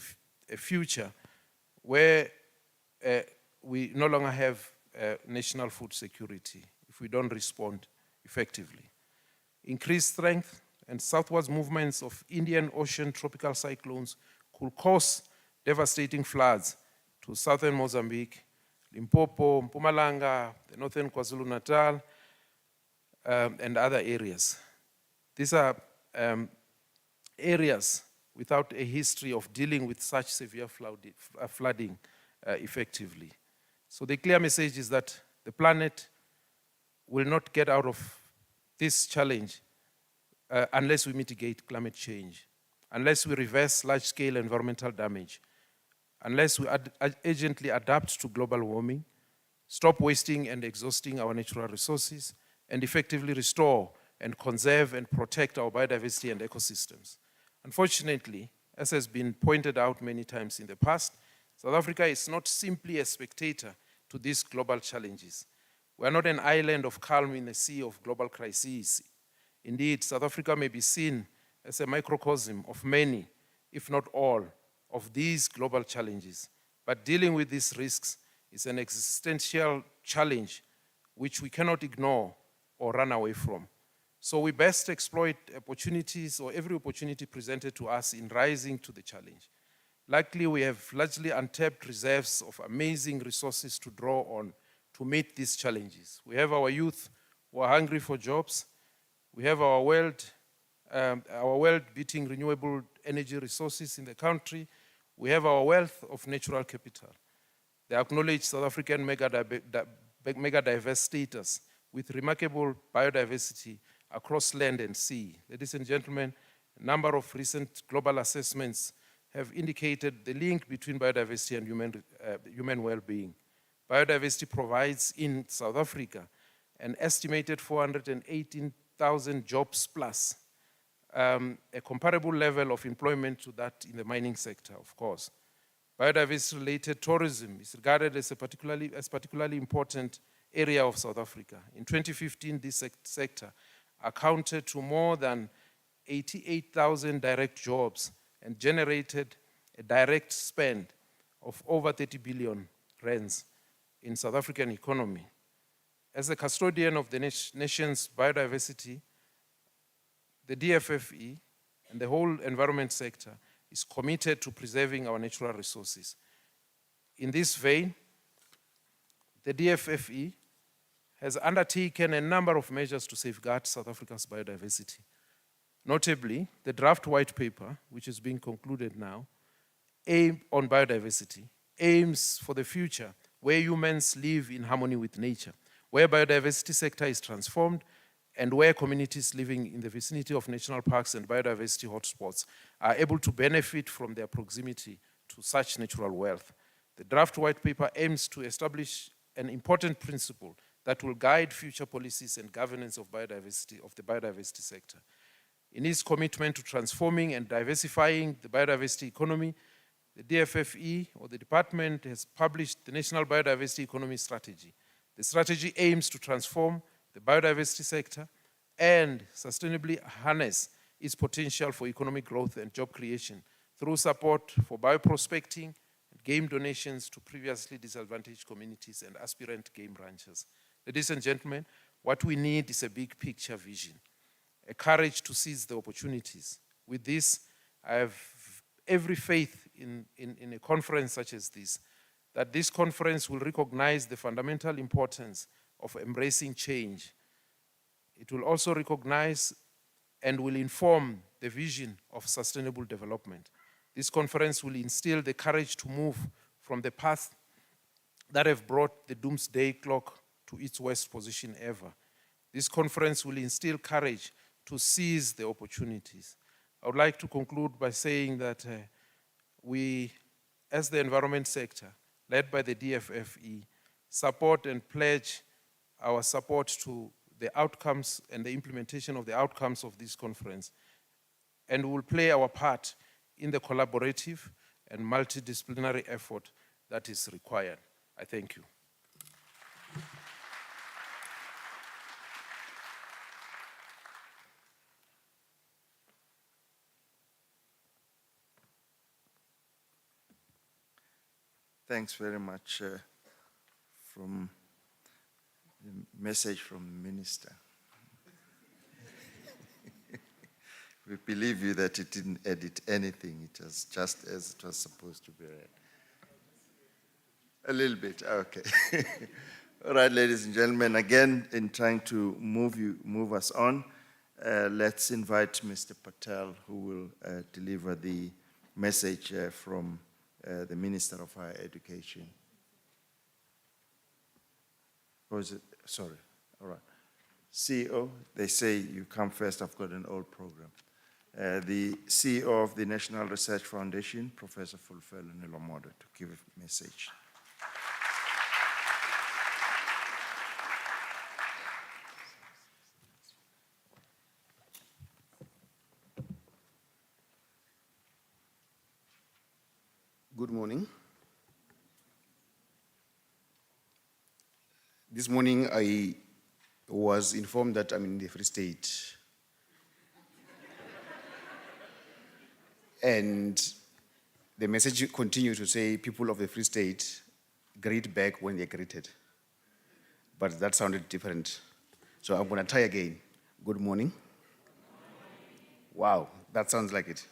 a future where we no longer have national food security if we don't respond effectively. Increased strength and southwards movements of Indian Ocean tropical cyclones could cause devastating floods to southern Mozambique, Limpopo, Mpumalanga, the northern KwaZulu-Natal, and other areas. These are areas without a history of dealing with such severe flooding effectively. So the clear message is that the planet will not get out of this challenge unless we mitigate climate change, unless we reverse large-scale environmental damage, unless we urgently adapt to global warming, stop wasting and exhausting our natural resources, and effectively restore and conserve and protect our biodiversity and ecosystems. Unfortunately, as has been pointed out many times in the past, South Africa is not simply a spectator to these global challenges. We are not an island of calm in a sea of global crises. Indeed, South Africa may be seen as a microcosm of many, if not all, of these global challenges. But dealing with these risks is an existential challenge which we cannot ignore or run away from. So we best exploit opportunities or every opportunity presented to us in rising to the challenge. Luckily, we have largely untapped reserves of amazing resources to draw on to meet these challenges. We have our youth who are hungry for jobs. We have our world-beating renewable energy resources in the country. We have our wealth of natural capital. The acknowledged South African mega-diverse status with remarkable biodiversity across land and sea. Ladies and gentlemen, a number of recent global assessments have indicated the link between biodiversity and human well-being. Biodiversity provides in South Africa an estimated 418,000 jobs plus, a comparable level of employment to that in the mining sector, of course. Biodiversity-related tourism is regarded as particularly important area of South Africa. In 2015, this sector accounted to more than 88,000 direct jobs and generated a direct spend of over 30 billion rands in South African economy. As a custodian of the nation's biodiversity, the DFFE and the whole environment sector is committed to preserving our natural resources. In this vein, the DFFE has undertaken a number of measures to safeguard South Africa's biodiversity. Notably, the draft white paper, which is being concluded now, on biodiversity, aims for the future where humans live in harmony with nature, where biodiversity sector is transformed, and where communities living in the vicinity of national parks and biodiversity hotspots are able to benefit from their proximity to such natural wealth. The draft white paper aims to establish an important principle that will guide future policies and governance of the biodiversity sector. In its commitment to transforming and diversifying the biodiversity economy, the DFFE, or the department, has published the National Biodiversity Economy Strategy. The strategy aims to transform the biodiversity sector and sustainably harness its potential for economic growth and job creation through support for bioprospecting and game donations to previously disadvantaged communities and aspirant game ranchers. Ladies and gentlemen, what we need is a big picture vision, a courage to seize the opportunities. With this, I have every faith in a conference such as this, that this conference will recognize the fundamental importance of embracing change. It will also recognize and will inform the vision of sustainable development. This conference will instill the courage to move from the path that have brought the doomsday clock to its worst position ever. This conference will instill courage to seize the opportunities. I would like to conclude by saying that we, as the environment sector, led by the DFFE, support and pledge our support to the outcomes and the implementation of the outcomes of this conference, and will play our part in the collaborative and multidisciplinary effort that is required. I thank you. Thanks very much from the message from the Minister. We believe you that it didn't edit anything. It was just as it was supposed to be read. A little bit, okay. All right, ladies and gentlemen, again, in trying to move us on, let's invite Mr. Patel, who will deliver the message from the Minister of Higher Education. Or is it, sorry, all right. CEO, they say you come first, I've got an old program. The CEO of the National Research Foundation, Professor Fulfelo Nilomodo, to give a message. Good morning. This morning I was informed that I'm in the Free State. And the message continues to say, people of the Free State greet back when they're greeted. But that sounded different. So I'm going to try again. Good morning. Wow, that sounds like it.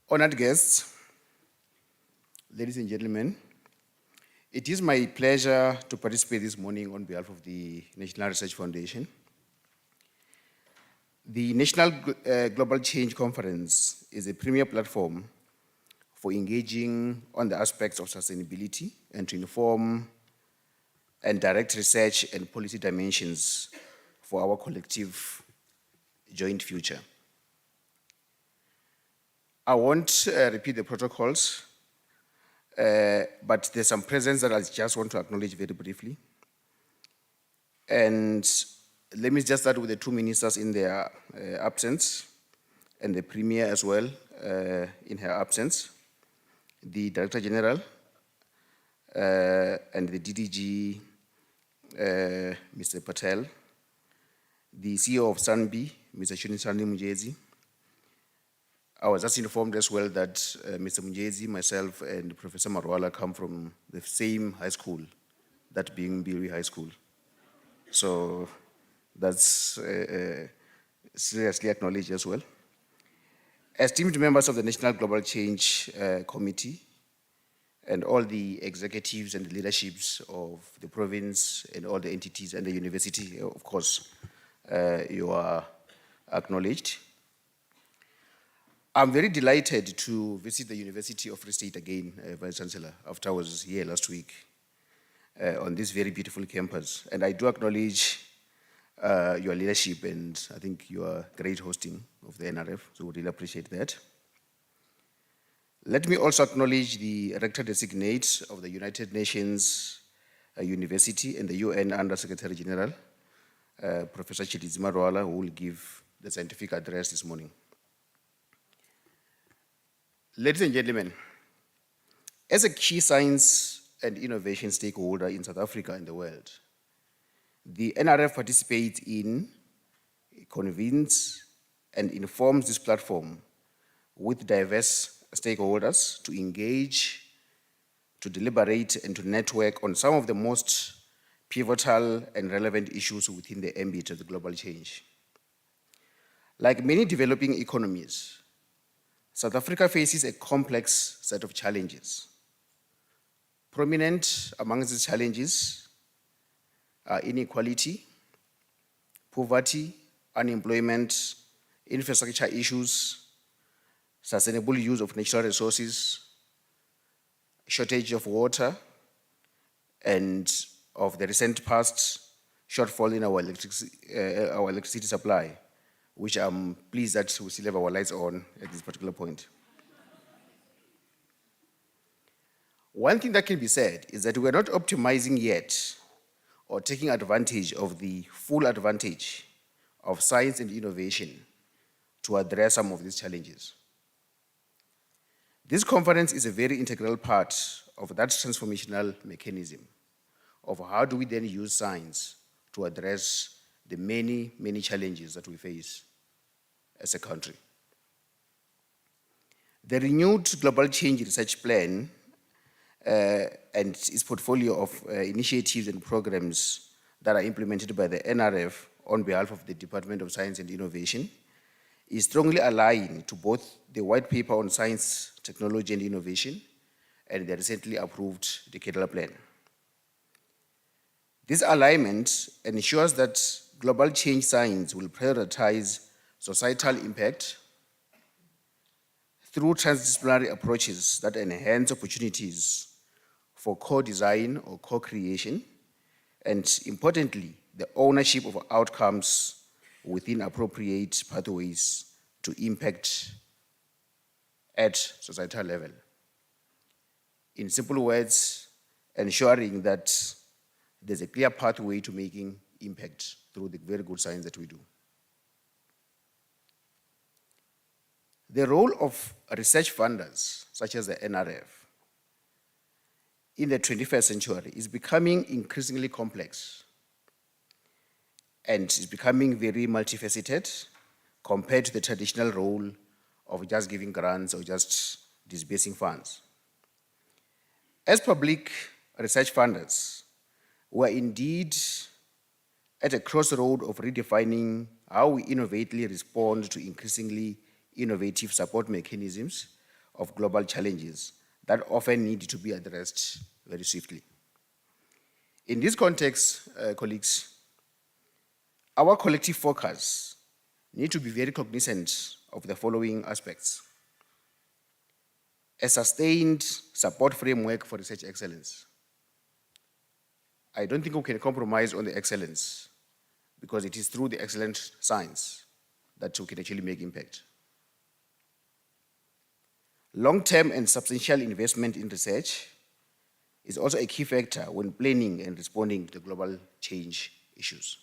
Honored guests, ladies and gentlemen, it is my pleasure to participate this morning on behalf of the National Research Foundation. The National Global Change Conference is a premier platform for engaging on the aspects of sustainability and to inform and direct research and policy dimensions for our collective joint future. I won't repeat the protocols, but there's some presence that I just want to acknowledge very briefly. And let me just start with the two ministers in their absence, and the Premier as well in her absence, the Director General, and the DDG, Mr. Patel, the CEO of Sanbi, Mr. Chunisani Mujezi. I was just informed as well that Mr. Mujezi, myself, and Professor Marwala come from the same high school, that being Biri High School. So that's seriously acknowledged as well. Esteemed members of the National Global Change Committee and all the executives and the leaderships of the province and all the entities and the university, of course, you are acknowledged. I'm very delighted to visit the University of Free State again, Vice Chancellor, after I was here last week on this very beautiful campus. And I do acknowledge your leadership and I think your great hosting of the NRF, so we really appreciate that. Let me also acknowledge the Rector-Designate of the United Nations University and the UN Under-Secretary General, Professor Chidizima Rwala, who will give the scientific address this morning. Ladies and gentlemen, as a key science and innovation stakeholder in South Africa and the world, the NRF participates in, convenes, and informs this platform with diverse stakeholders to engage, to deliberate, and to network on some of the most pivotal and relevant issues within the ambit of the global change. Like many developing economies, South Africa faces a complex set of challenges. Prominent amongst these challenges are inequality, poverty, unemployment, infrastructure issues, sustainable use of natural resources, shortage of water, and of the recent past shortfall in our electricity supply, which I'm pleased that we still have our lights on at this particular point. One thing that can be said is that we're not optimizing yet or taking advantage of the full advantage of science and innovation to address some of these challenges. This conference is a very integral part of that transformational mechanism of how do we then use science to address the many, many challenges that we face as a country. The renewed Global Change Research Plan and its portfolio of initiatives and programs that are implemented by the NRF on behalf of the Department of Science and Innovation is strongly aligned to both the White Paper on Science, Technology and Innovation and the recently approved Decadal Plan. This alignment ensures that global change science will prioritize societal impact through transdisciplinary approaches that enhance opportunities for co-design or co-creation, and importantly, the ownership of outcomes within appropriate pathways to impact at societal level. In simple words, ensuring that there's a clear pathway to making impact through the very good science that we do. The role of research funders, such as the NRF, in the 21st century is becoming increasingly complex and is becoming very multifaceted compared to the traditional role of just giving grants or just disbursing funds. As public research funders, we are indeed at a crossroad of redefining how we innovatively respond to increasingly innovative support mechanisms of global challenges that often need to be addressed very swiftly. In this context, colleagues, our collective focus needs to be very cognizant of the following aspects. A sustained support framework for research excellence. I don't think we can compromise on the excellence because it is through the excellent science that we can actually make impact. Long-term and substantial investment in research is also a key factor when planning and responding to the global change issues.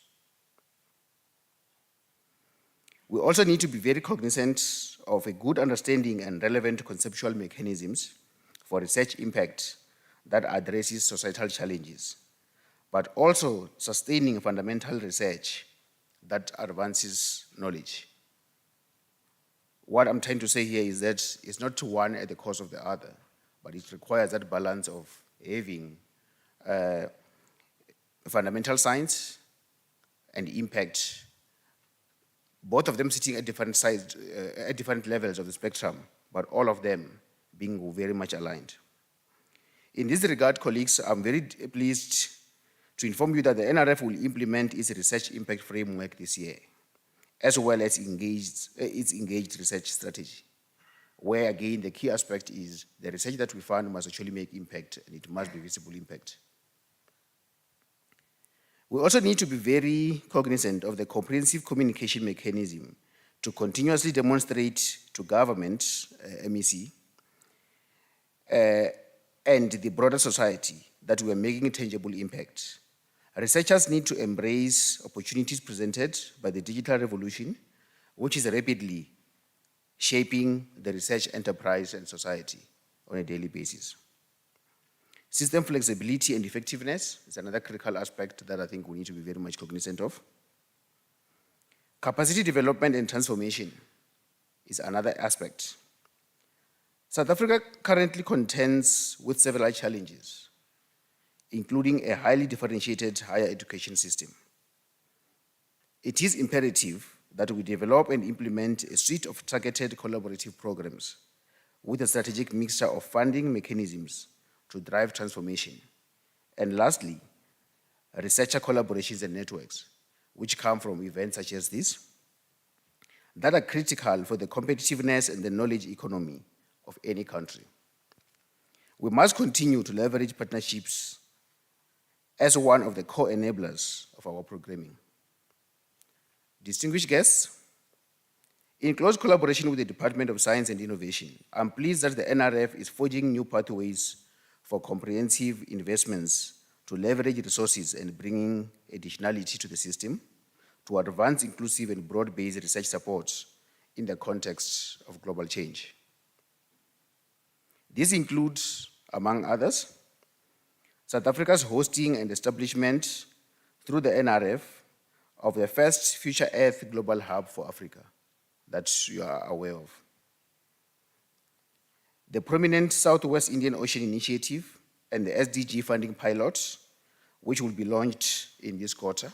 We also need to be very cognizant of a good understanding and relevant conceptual mechanisms for research impact that addresses societal challenges, but also sustaining fundamental research that advances knowledge. What I'm trying to say here is that it's not one at the cost of the other, but it requires that balance of having fundamental science and impact, both of them sitting at different sides, at different levels of the spectrum, but all of them being very much aligned. In this regard, colleagues, I'm very pleased to inform you that the NRF will implement its research impact framework this year, as well as its engaged research strategy, where again the key aspect is the research that we fund must actually make impact, and it must be visible impact. We also need to be very cognizant of the comprehensive communication mechanism to continuously demonstrate to government, MEC, and the broader society that we are making a tangible impact. Researchers need to embrace opportunities presented by the digital revolution, which is rapidly shaping the research enterprise and society on a daily basis. System flexibility and effectiveness is another critical aspect that I think we need to be very much cognizant of. Capacity development and transformation is another aspect. South Africa currently contends with several challenges, including a highly differentiated higher education system. It is imperative that we develop and implement a suite of targeted collaborative programs with a strategic mixture of funding mechanisms to drive transformation. And lastly, researcher collaborations and networks, which come from events such as this, that are critical for the competitiveness and the knowledge economy of any country. We must continue to leverage partnerships as one of the core enablers of our programming. Distinguished guests, in close collaboration with the Department of Science and Innovation, I'm pleased that the NRF is forging new pathways for comprehensive investments to leverage resources and bringing additionality to the system to advance inclusive and broad-based research support in the context of global change. This includes, among others, South Africa's hosting and establishment through the NRF of the first Future Earth Global Hub for Africa that you are aware of. The prominent Southwest Indian Ocean Initiative and the SDG funding pilot, which will be launched in this quarter.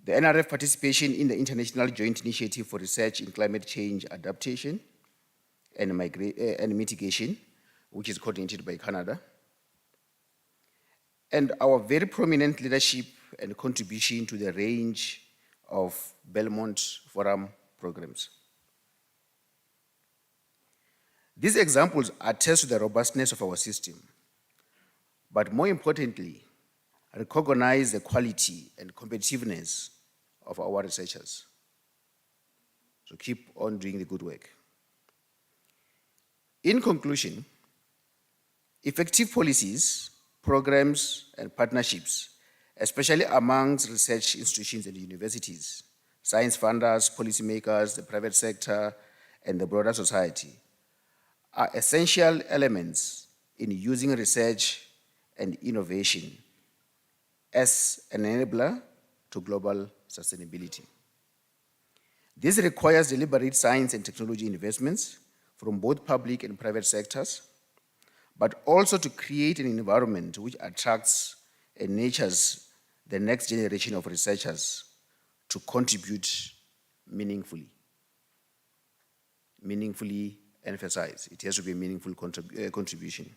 The NRF participation in the International Joint Initiative for Research in Climate Change Adaptation and Mitigation, which is coordinated by Canada. And our very prominent leadership and contribution to the range of Belmont Forum programs. These examples attest to the robustness of our system, but more importantly, recognize the quality and competitiveness of our researchers. So keep on doing the good work. In conclusion, effective policies, programs, and partnerships, especially amongst research institutions and universities, science funders, policymakers, the private sector, and the broader society, are essential elements in using research and innovation as an enabler to global sustainability. This requires deliberate science and technology investments from both public and private sectors, but also to create an environment which attracts and nurtures the next generation of researchers to contribute meaningfully. Meaningfully emphasize, it has to be a meaningful contribution.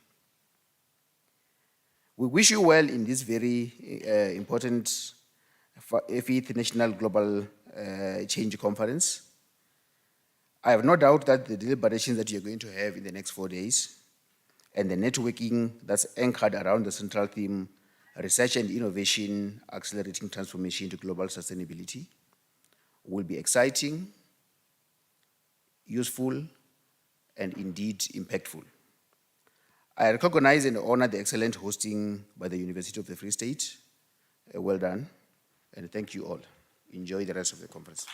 We wish you well in this very important 5th National Global Change Conference. I have no doubt that the deliberations that you're going to have in the next 4 days and the networking that's anchored around the central theme, research and innovation, accelerating transformation to global sustainability, will be exciting, useful, and indeed impactful. I recognize and honor the excellent hosting by the University of the Free State. Well done, and thank you all. Enjoy the rest of the conference.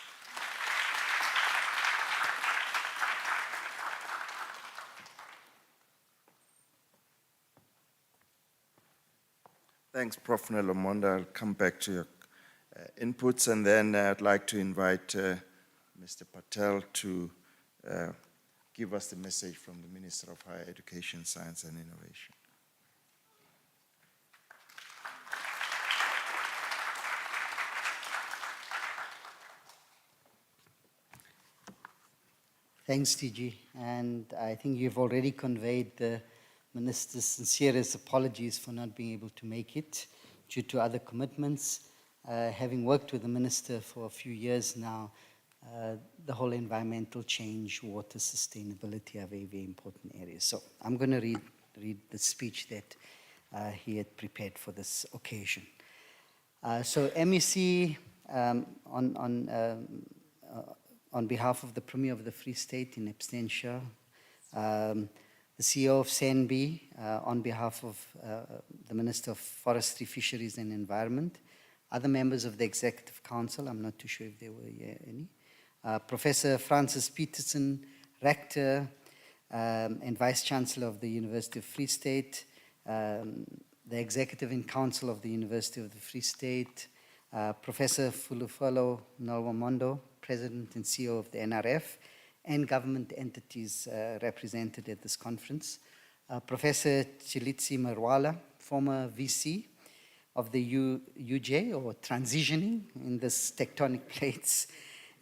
Thanks, Prof. Nelomonda. I'll come back to your inputs, and then I'd like to invite Mr. Patel to give us the message from the Minister of Higher Education, Science and Innovation. Thanks, TG. And I think you've already conveyed the Minister's sincerest apologies for not being able to make it due to other commitments. Having worked with the Minister for a few years now, the whole environmental change, water sustainability are very, very important areas. So I'm going to read the speech that he had prepared for this occasion. So MEC, on behalf of the Premier of the Free State in absentia, the CEO of SENB, on behalf of the Minister of Forestry, Fisheries and Environment, other members of the Executive Council, I'm not too sure if there were any, Professor Francis Peterson, Rector and Vice Chancellor of the University of Free State, the Executive and Council of the University of the Free State, Professor Fulufalo Nolwamondo, President and CEO of the NRF, and government entities represented at this conference. Professor Chilitsi Marwala, former VC of the UJ, or transitioning in this tectonic plates,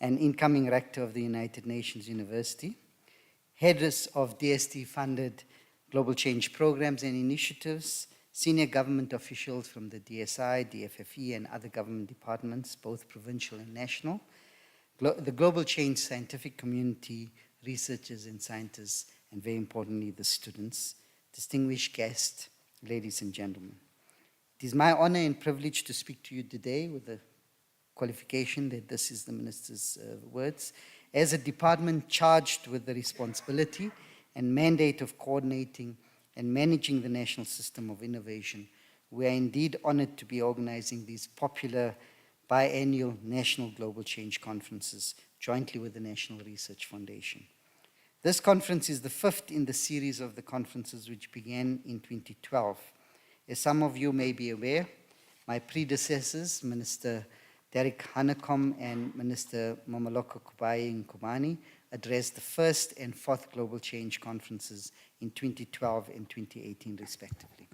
and incoming rector of the United Nations University. Heads of DST-funded global change programs and initiatives, senior government officials from the DSI, DFFE, and other government departments, both provincial and national, the global change scientific community, researchers and scientists, and very importantly, the students, distinguished guests, ladies and gentlemen. It is my honor and privilege to speak to you today with the qualification that this is the Minister's words. As a department charged with the responsibility and mandate of coordinating and managing the national system of innovation, we are indeed honored to be organizing these popular biennial national global change conferences jointly with the National Research Foundation. This conference is the fifth in the series of the conferences which began in 2012. As some of you may be aware, my predecessors, Minister Derek Hanekom and Minister Momoloko Kubai Nkumani, addressed the first and fourth global change conferences in 2012 and 2018 respectively.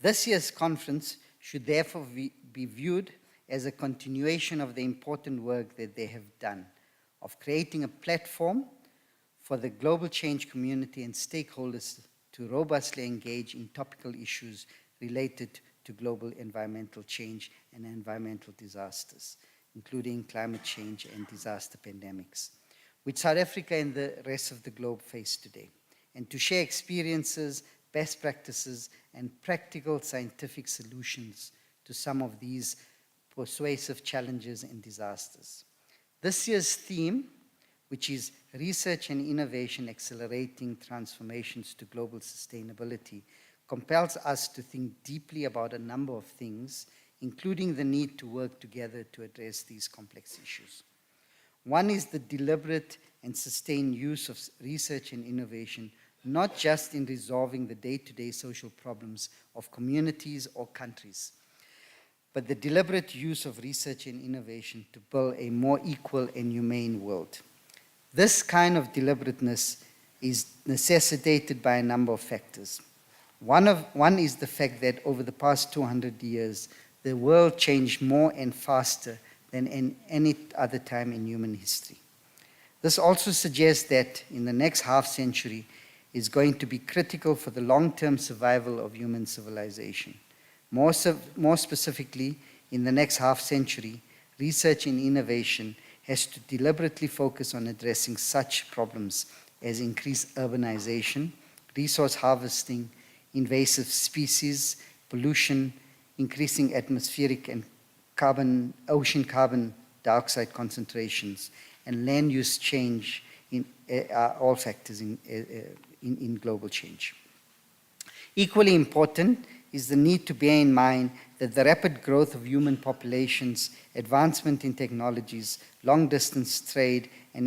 This year's conference should therefore be viewed as a continuation of the important work that they have done of creating a platform for the global change community and stakeholders to robustly engage in topical issues related to global environmental change and environmental disasters, including climate change and disaster pandemics, which South Africa and the rest of the globe face today, and to share experiences, best practices, and practical scientific solutions to some of these persuasive challenges and disasters. This year's theme, which is Research and Innovation Accelerating Transformations to Global Sustainability, compels us to think deeply about a number of things, including the need to work together to address these complex issues. One is the deliberate and sustained use of research and innovation, not just in resolving the day-to-day social problems of communities or countries, but the deliberate use of research and innovation to build a more equal and humane world. This kind of deliberateness is necessitated by a number of factors. One is the fact that over the past 200 years, the world changed more and faster than in any other time in human history. This also suggests that in the next half century is going to be critical for the long-term survival of human civilization. More specifically, in the next half century, research and innovation has to deliberately focus on addressing such problems as increased urbanization, resource harvesting, invasive species, pollution, increasing atmospheric and ocean carbon dioxide concentrations, and land use change are all factors in global change. Equally important is the need to bear in mind that the rapid growth of human populations, advancement in technologies, long-distance trade, and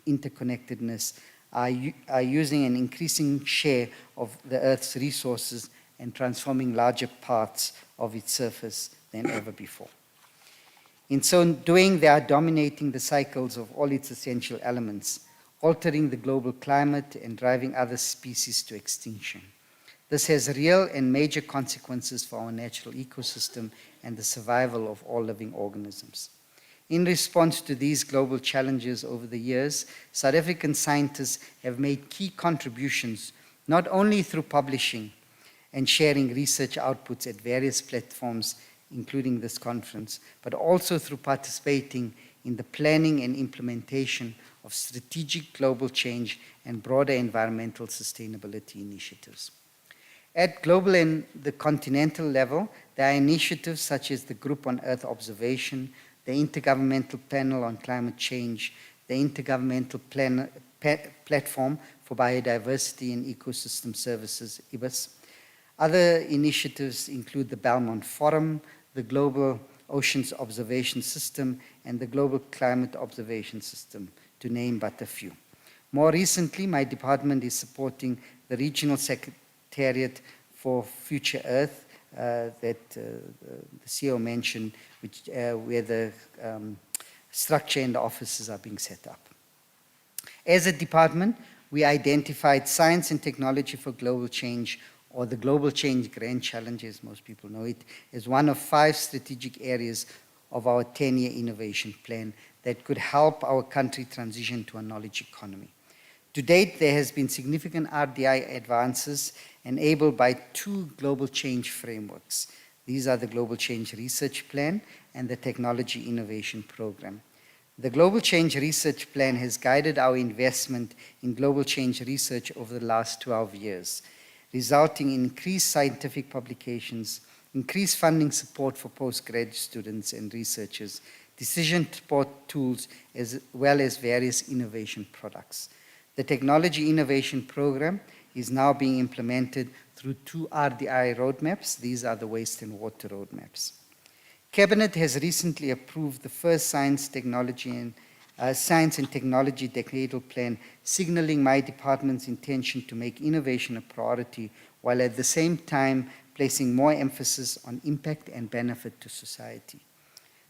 interconnectedness are using an increasing share of the Earth's resources and transforming larger parts of its surface than ever before. In so doing, they are dominating the cycles of all its essential elements, altering the global climate and driving other species to extinction. This has real and major consequences for our natural ecosystem and the survival of all living organisms. In response to these global challenges over the years, South African scientists have made key contributions, not only through publishing and sharing research outputs at various platforms, including this conference, but also through participating in the planning and implementation of strategic global change and broader environmental sustainability initiatives. At global and the continental level, there are initiatives such as the Group on Earth Observation, the Intergovernmental Panel on Climate Change, the Intergovernmental Platform for Biodiversity and Ecosystem Services, IBIS. Other initiatives include the Belmont Forum, the Global Oceans Observation System, and the Global Climate Observation System, to name but a few. More recently, my department is supporting the Regional Secretariat for Future Earth that the CEO mentioned, where the structure and the offices are being set up. As a department, we identified science and technology for global change, or the Global Change Grand Challenge, as most people know it, as one of 5 strategic areas of our 10-year innovation plan that could help our country transition to a knowledge economy. To date, there has been significant RDI advances enabled by 2 global change frameworks. These are the Global Change Research Plan and the Technology Innovation Program. The Global Change Research Plan has guided our investment in global change research over the last 12 years, resulting in increased scientific publications, increased funding support for postgraduate students and researchers, decision support tools, as well as various innovation products. The Technology Innovation Program is now being implemented through 2 RDI roadmaps. These are the waste and water roadmaps. Cabinet has recently approved the first Science and Technology Decadal Plan, signaling my department's intention to make innovation a priority, while at the same time placing more emphasis on impact and benefit to society.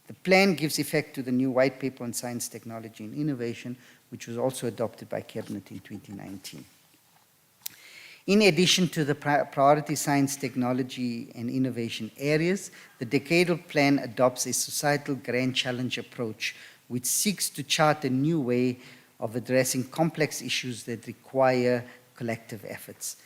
The plan gives effect to the new White Paper on Science, Technology and Innovation, which was also adopted by Cabinet in 2019. In addition to the priority science, technology, and innovation areas, the Decadal Plan adopts a societal grand challenge approach, which seeks to chart a new way of addressing complex issues that require collective efforts.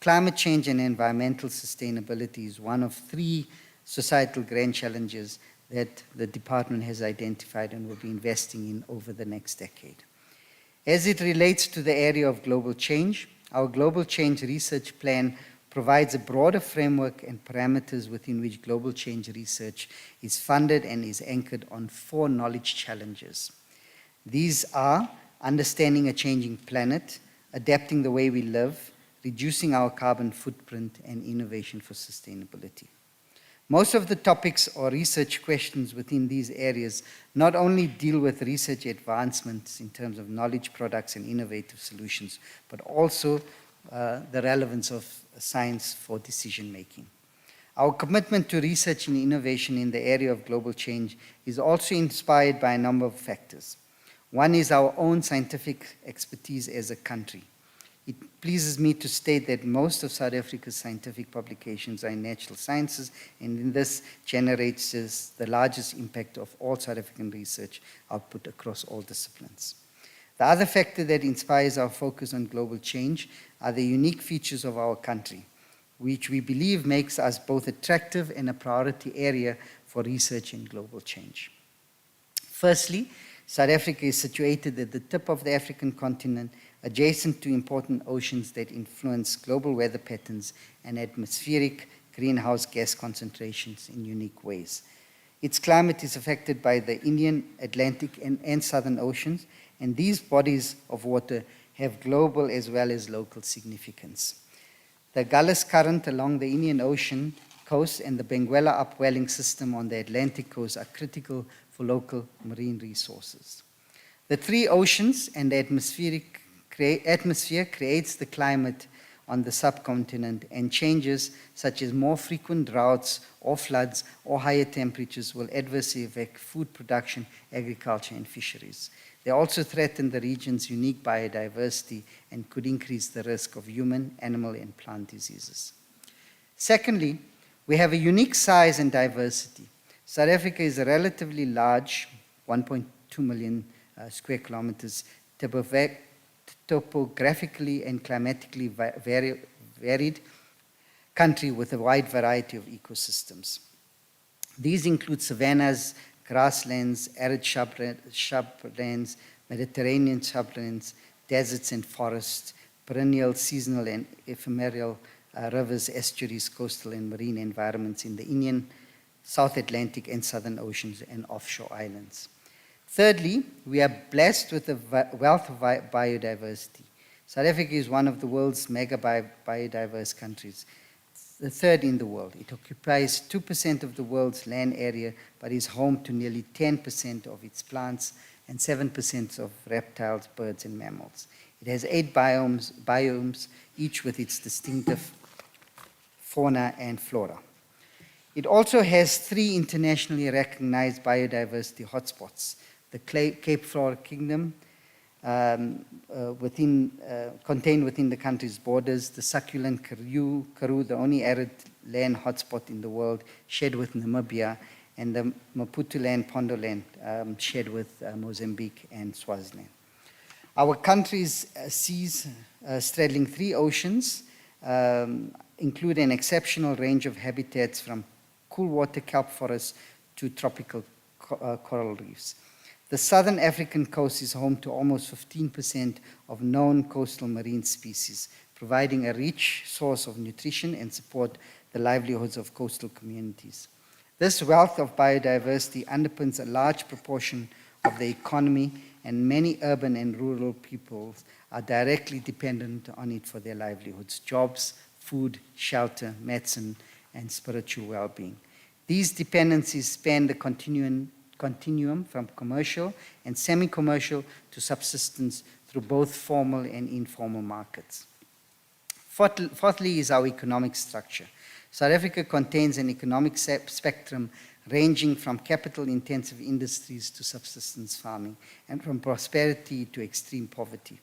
Climate change and environmental sustainability is one of 3 societal grand challenges that the department has identified and will be investing in over the next decade. As it relates to the area of global change, our Global Change Research Plan provides a broader framework and parameters within which global change research is funded and is anchored on 4 knowledge challenges. These are understanding a changing planet, adapting the way we live, reducing our carbon footprint, and innovation for sustainability. Most of the topics or research questions within these areas not only deal with research advancements in terms of knowledge products and innovative solutions, but also the relevance of science for decision making. Our commitment to research and innovation in the area of global change is also inspired by a number of factors. One is our own scientific expertise as a country. It pleases me to state that most of South Africa's scientific publications are in natural sciences, and in this generates the largest impact of all South African research output across all disciplines. The other factor that inspires our focus on global change are the unique features of our country, which we believe makes us both attractive and a priority area for research in global change. Firstly, South Africa is situated at the tip of the African continent, adjacent to important oceans that influence global weather patterns and atmospheric greenhouse gas concentrations in unique ways. Its climate is affected by the Indian, Atlantic, and Southern Oceans, and these bodies of water have global as well as local significance. The Gullis Current along the Indian Ocean coast and the Benguela upwelling system on the Atlantic coast are critical for local marine resources. The 3 oceans and the atmosphere creates the climate on the subcontinent, and changes such as more frequent droughts or floods or higher temperatures will adversely affect food production, agriculture, and fisheries. They also threaten the region's unique biodiversity and could increase the risk of human, animal, and plant diseases. Secondly, we have a unique size and diversity. South Africa is a relatively large, 1.2 million square kilometers, topographically and climatically varied country with a wide variety of ecosystems. These include savannas, grasslands, arid shrublands, Mediterranean shrublands, deserts and forests, perennial, seasonal, and ephemeral rivers, estuaries, coastal and marine environments in the Indian, South Atlantic and Southern Oceans, and offshore islands. Thirdly, we are blessed with a wealth of biodiversity. South Africa is one of the world's mega biodiverse countries, the third in the world. It occupies 2% of the world's land area, but is home to nearly 10% of its plants and 7% of reptiles, birds, and mammals. It has 8 biomes, each with its distinctive fauna and flora. It also has 3 internationally recognized biodiversity hotspots: the Cape Flora Kingdom, contained within the country's borders, the succulent Karoo, the only arid land hotspot in the world, shared with Namibia, and the Maputo-land, Pondoland, shared with Mozambique and Swaziland. Our country's seas, straddling 3 oceans, include an exceptional range of habitats from cool water kelp forests to tropical coral reefs. The southern African coast is home to almost 15% of known coastal marine species, providing a rich source of nutrition and support the livelihoods of coastal communities. This wealth of biodiversity underpins a large proportion of the economy, and many urban and rural peoples are directly dependent on it for their livelihoods, jobs, food, shelter, medicine, and spiritual well-being. These dependencies span the continuum from commercial and semi-commercial to subsistence through both formal and informal markets. Fourthly is our economic structure. South Africa contains an economic spectrum ranging from capital-intensive industries to subsistence farming, and from prosperity to extreme poverty.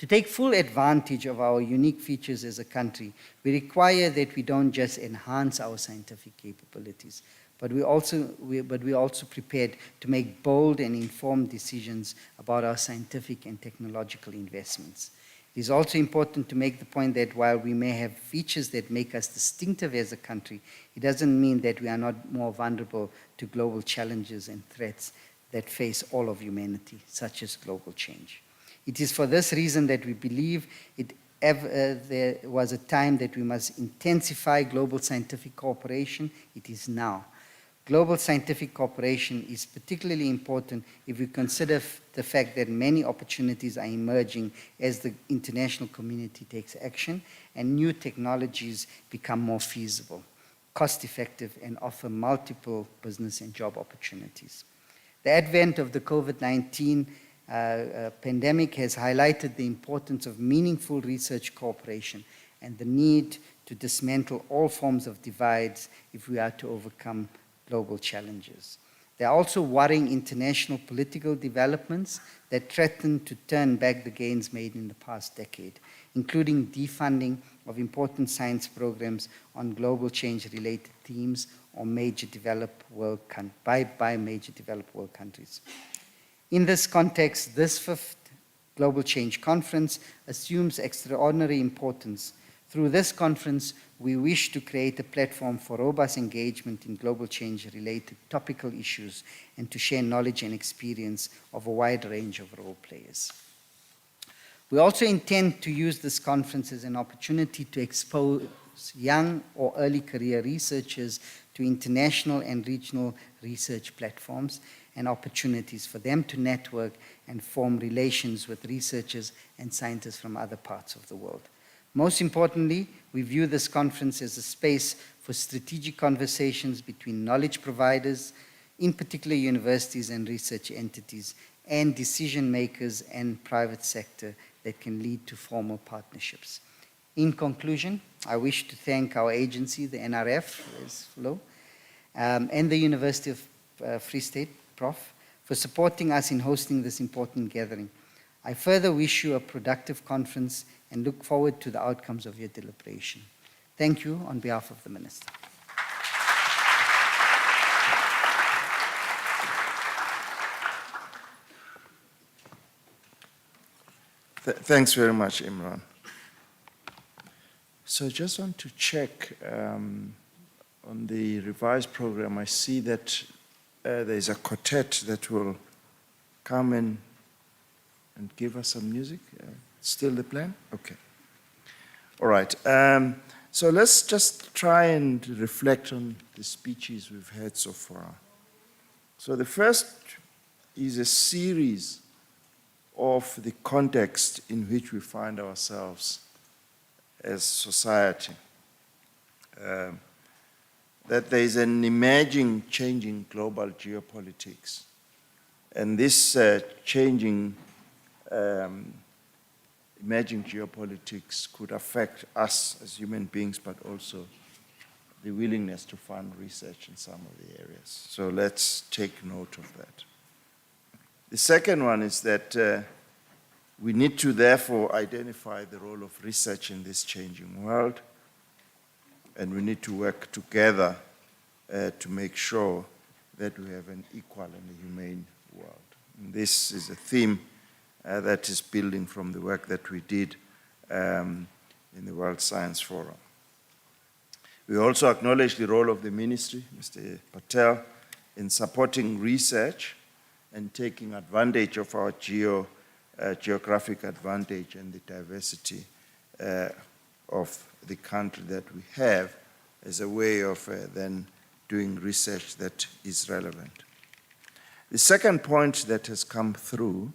To take full advantage of our unique features as a country, we require that we don't just enhance our scientific capabilities, but we also prepared to make bold and informed decisions about our scientific and technological investments. It is also important to make the point that while we may have features that make us distinctive as a country, it doesn't mean that we are not more vulnerable to global challenges and threats that face all of humanity, such as global change. It is for this reason that we believe there was a time that we must intensify global scientific cooperation. It is now. Global scientific cooperation is particularly important if we consider the fact that many opportunities are emerging as the international community takes action and new technologies become more feasible, cost-effective, and offer multiple business and job opportunities. The advent of the COVID-19 pandemic has highlighted the importance of meaningful research cooperation and the need to dismantle all forms of divides if we are to overcome global challenges. There are also worrying international political developments that threaten to turn back the gains made in the past decade, including defunding of important science programs on global change-related themes or major developed world by major developed world countries. In this context, this 5th Global Change Conference assumes extraordinary importance. Through this conference, we wish to create a platform for robust engagement in global change-related topical issues and to share knowledge and experience of a wide range of role players. We also intend to use this conference as an opportunity to expose young or early career researchers to international and regional research platforms and opportunities for them to network and form relations with researchers and scientists from other parts of the world. Most importantly, we view this conference as a space for strategic conversations between knowledge providers, in particular universities and research entities, and decision makers and private sector that can lead to formal partnerships. In conclusion, I wish to thank our agency, the NRF, as Flo, and the University of Free State, Prof, for supporting us in hosting this important gathering. I further wish you a productive conference and look forward to the outcomes of your deliberation. Thank you on behalf of the Minister. Thanks very much, Imran. So I just want to check on the revised program. I see that there's a quartet that will come in and give us some music. Still the plan? Okay. All right. So let's just try and reflect on the speeches we've had so far. So the first is a series of the context in which we find ourselves as society. That there is an emerging, changing global geopolitics. And this changing, emerging geopolitics could affect us as human beings, but also the willingness to fund research in some of the areas. So let's take note of that. The second one is that we need to therefore identify the role of research in this changing world, and we need to work together to make sure that we have an equal and a humane world. And this is a theme that is building from the work that we did in the World Science Forum. We also acknowledge the role of the ministry, Mr. Patel, in supporting research and taking advantage of our geographic advantage and the diversity of the country that we have as a way of then doing research that is relevant. The second point that has come through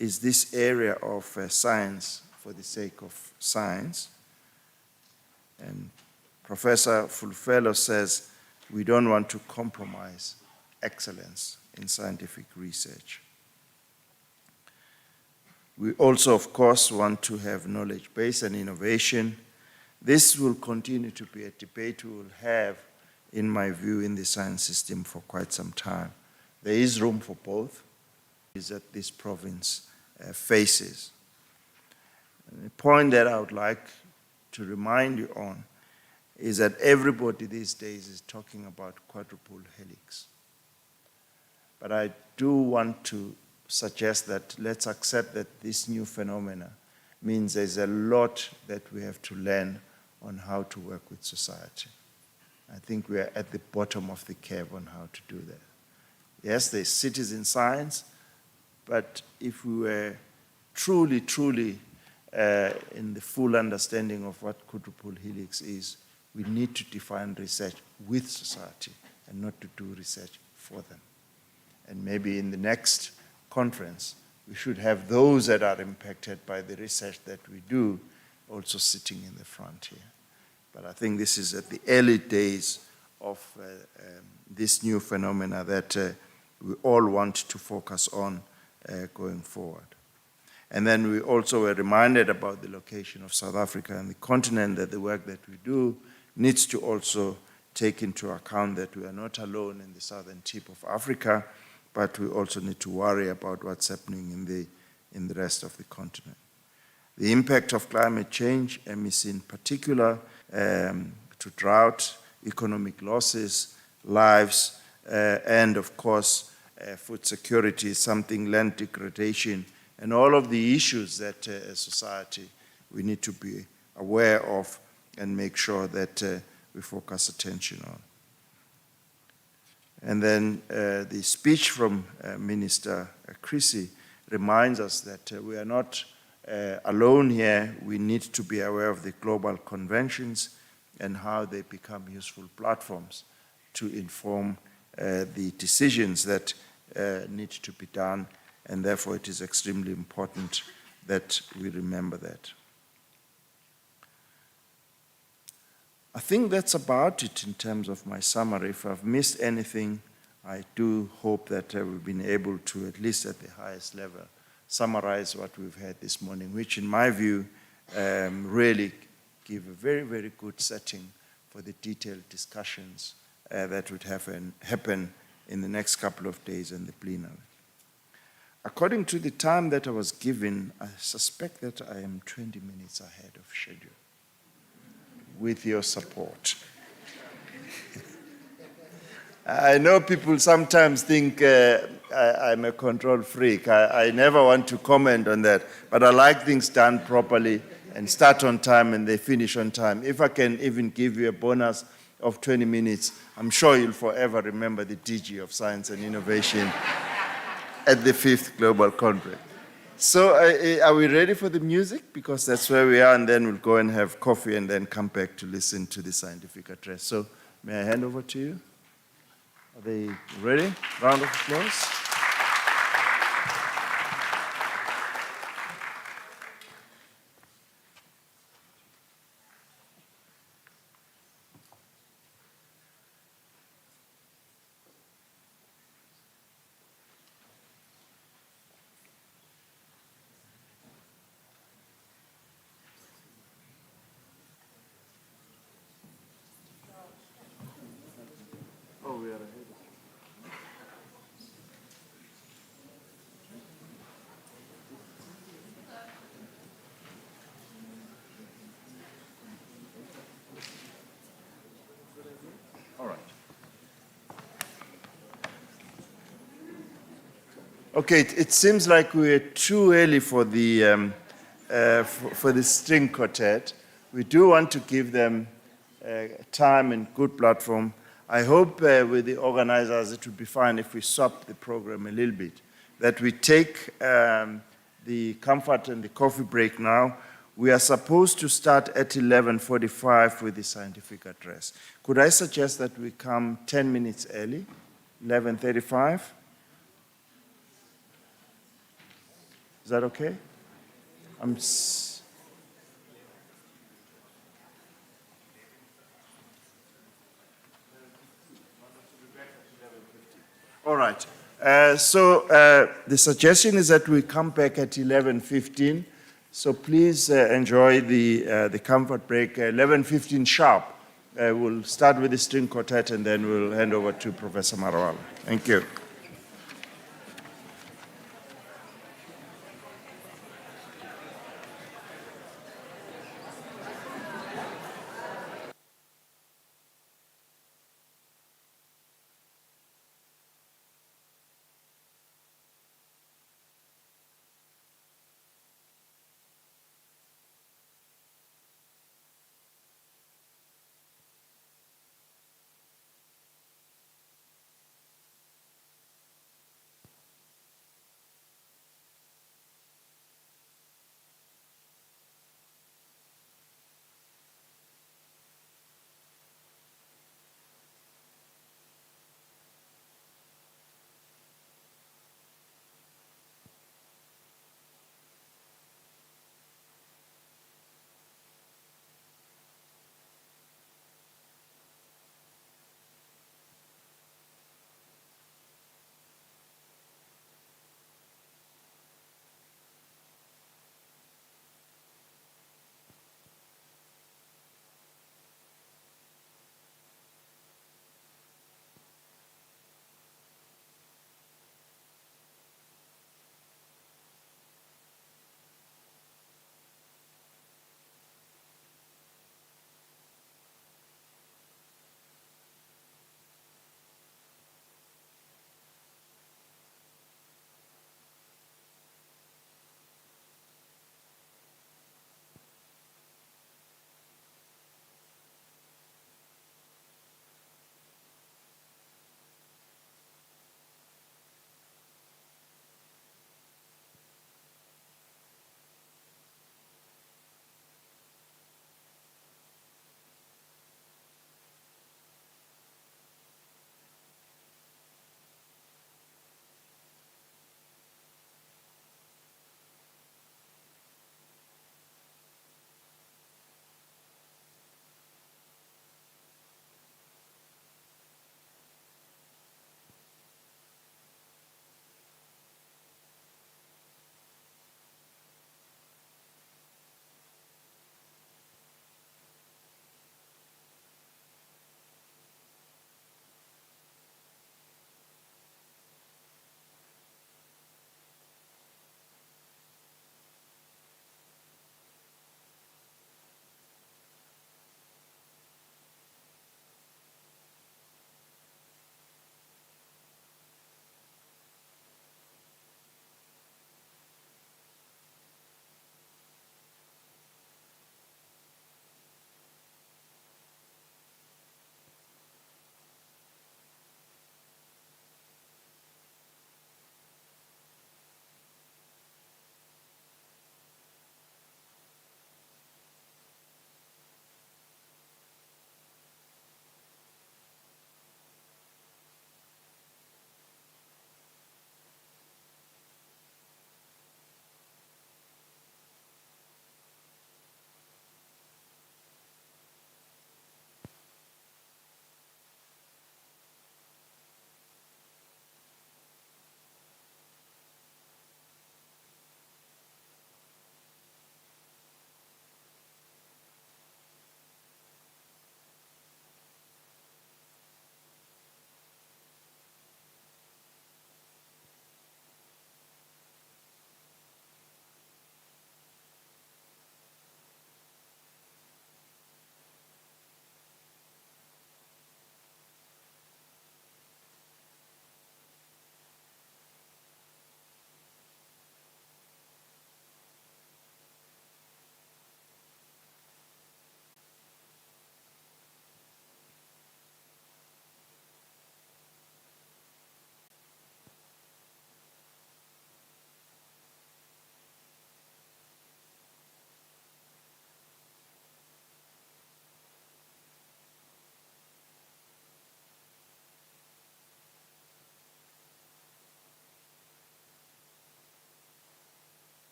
is this area of science for the sake of science. And Professor Fulfelo says we don't want to compromise excellence in scientific research. We also, of course, want to have knowledge base and innovation. This will continue to be a debate we will have, in my view, in the science system for quite some time. There is room for both, is that this province faces. And the point that I would like to remind you on is that everybody these days is talking about quadruple helix. But I do want to suggest that let's accept that this new phenomena means there's a lot that we have to learn on how to work with society. I think we are at the bottom of the curve on how to do that. Yes, there's citizen science, but if we were truly in the full understanding of what quadruple helix is, we need to define research with society and not to do research for them. And maybe in the next conference, we should have those that are impacted by the research that we do also sitting in the front here. But I think this is at the early days of this new phenomena that we all want to focus on going forward. And then we also were reminded about the location of South Africa and the continent, that the work that we do needs to also take into account that we are not alone in the southern tip of Africa, but we also need to worry about what's happening in the rest of the continent. The impact of climate change, MEC in particular, to drought, economic losses, lives, and of course, food security, something, land degradation, and all of the issues that as society we need to be aware of and make sure that we focus attention on. And then the speech from Minister Chrissy reminds us that we are not alone here. We need to be aware of the global conventions and how they become useful platforms to inform the decisions that need to be done, and therefore it is extremely important that we remember that. I think that's about it in terms of my summary. If I've missed anything, I do hope that we've been able to, at least at the highest level, summarize what we've had this morning, which in my view really give a very, very good setting for the detailed discussions that would happen in the next couple of days in the plenary. According to the time that I was given, I suspect that I am 20 minutes ahead of schedule, with your support. I know people sometimes think I'm a control freak. I never want to comment on that, but I like things done properly and start on time and they finish on time. If I can even give you a bonus of 20 minutes, I'm sure you'll forever remember the DG of Science and Innovation at the 5th Global Conference. So are we ready for the music? Because that's where we are, and then we'll go and have coffee and then come back to listen to the scientific address. So may I hand over to you? Are they ready? Round of applause. Oh, we are ahead. All right. Okay, it seems like we're too early for the string quartet. We do want to give them time and good platform. I hope with the organizers it would be fine if we swap the program a little bit, that we take the comfort and the coffee break now. We are supposed to start at 11:45 with the scientific address. Could I suggest that we come 10 minutes early, 11:35? Is that okay? All right. So the suggestion is that we come back at 11:15. So please enjoy the comfort break. 11:15 sharp. We'll start with the string quartet and then we'll hand over to Professor Marwala. Thank you.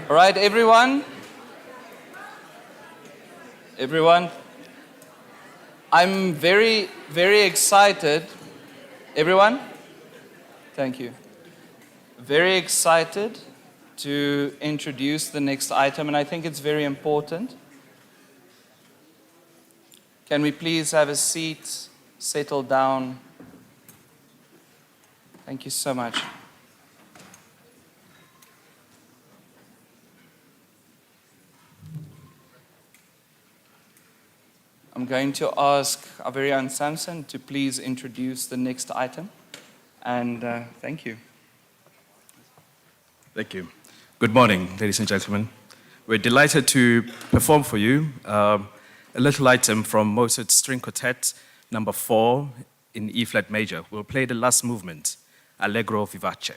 All right, everyone. Everyone. I'm very, very excited. Everyone? Thank you. Very excited to introduce the next item, and I think it's very important. Can we please have a seat, settle down? Thank you so much. I'm going to ask our very own Samson to please introduce the next item. And thank you. Thank you. Good morning, ladies and gentlemen. We're delighted to perform for you a little item from Mozart's String Quartet number 4 in E-flat major. We'll play the last movement, Allegro Vivace.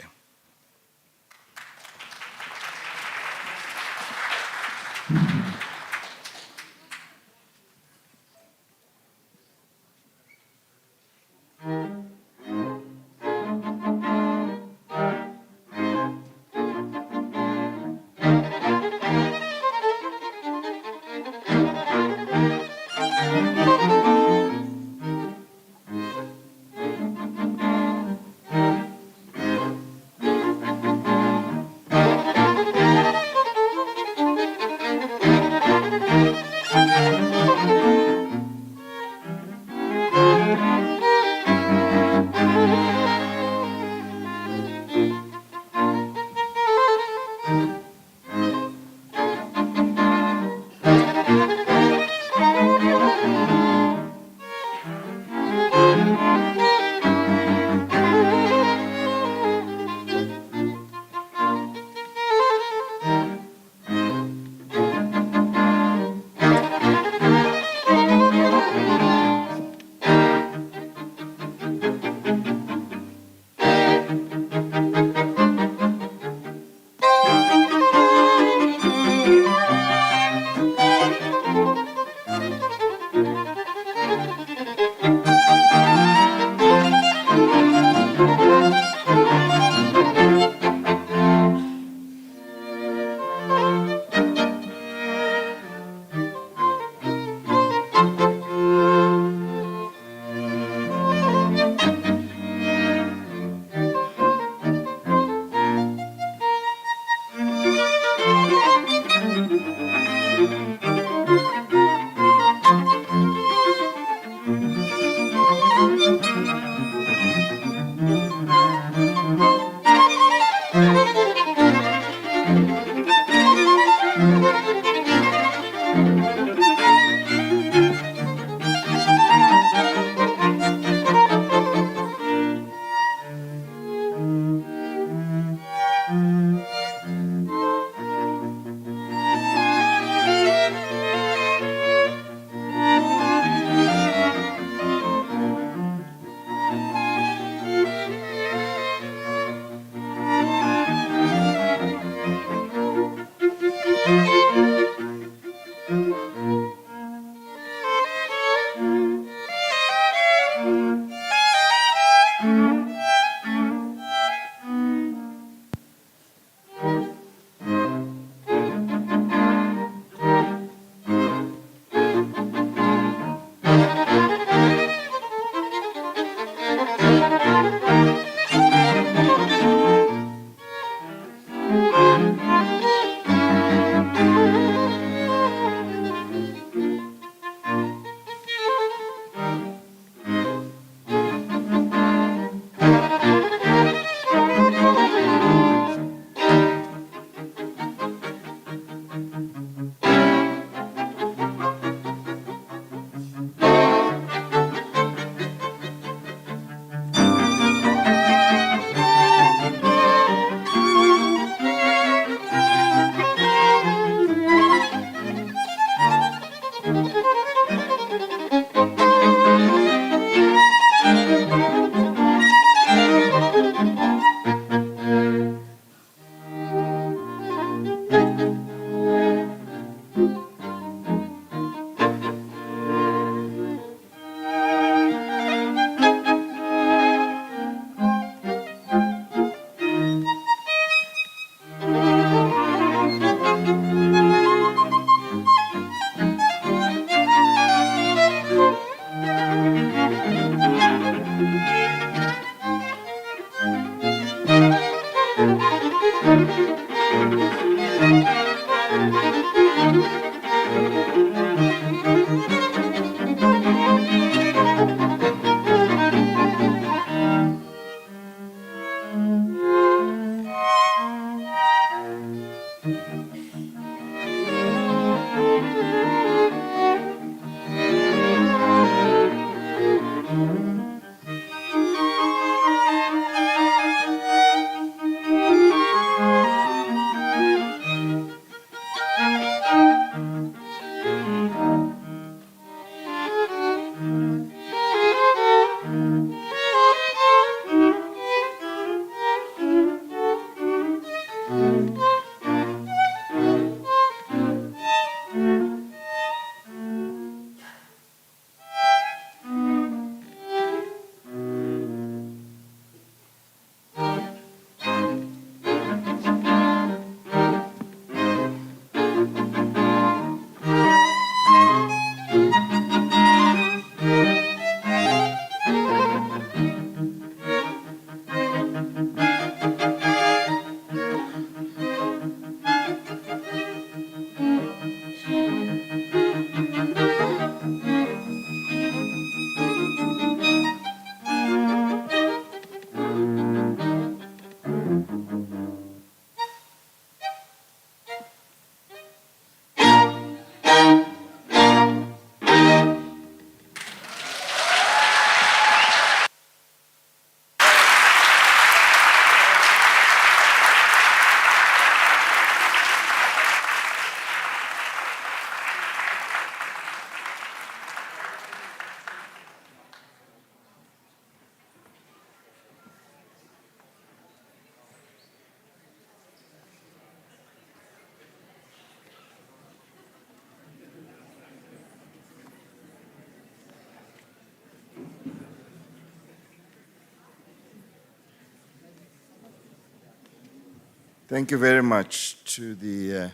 Thank you very much to the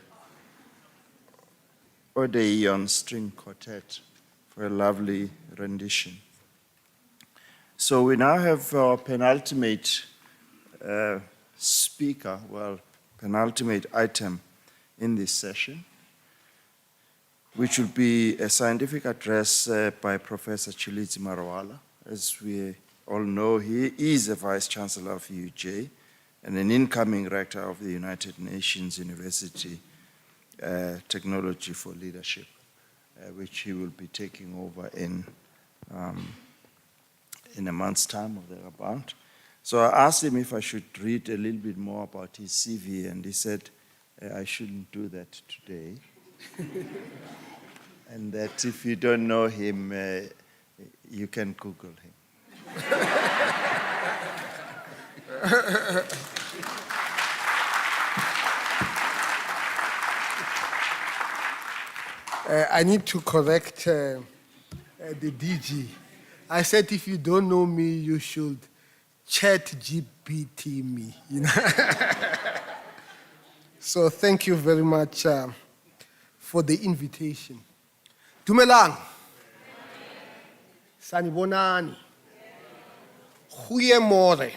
Odeon String Quartet for a lovely rendition. So we now have our penultimate speaker, well, penultimate item in this session, which will be a scientific address by Professor Chilidzi Marwala. As we all know, he is a Vice Chancellor of UJ and an incoming Rector of the United Nations University Technology for Leadership, which he will be taking over in a month's time or thereabout. So I asked him if I should read a little bit more about his CV, and he said I shouldn't do that today. And that if you don't know him, you can Google him. I need to correct the DG. I said if you don't know me, you should chat GPT me. You know? So thank you very much for the invitation. Dumelang. Sanibonani. Goeiemorgen.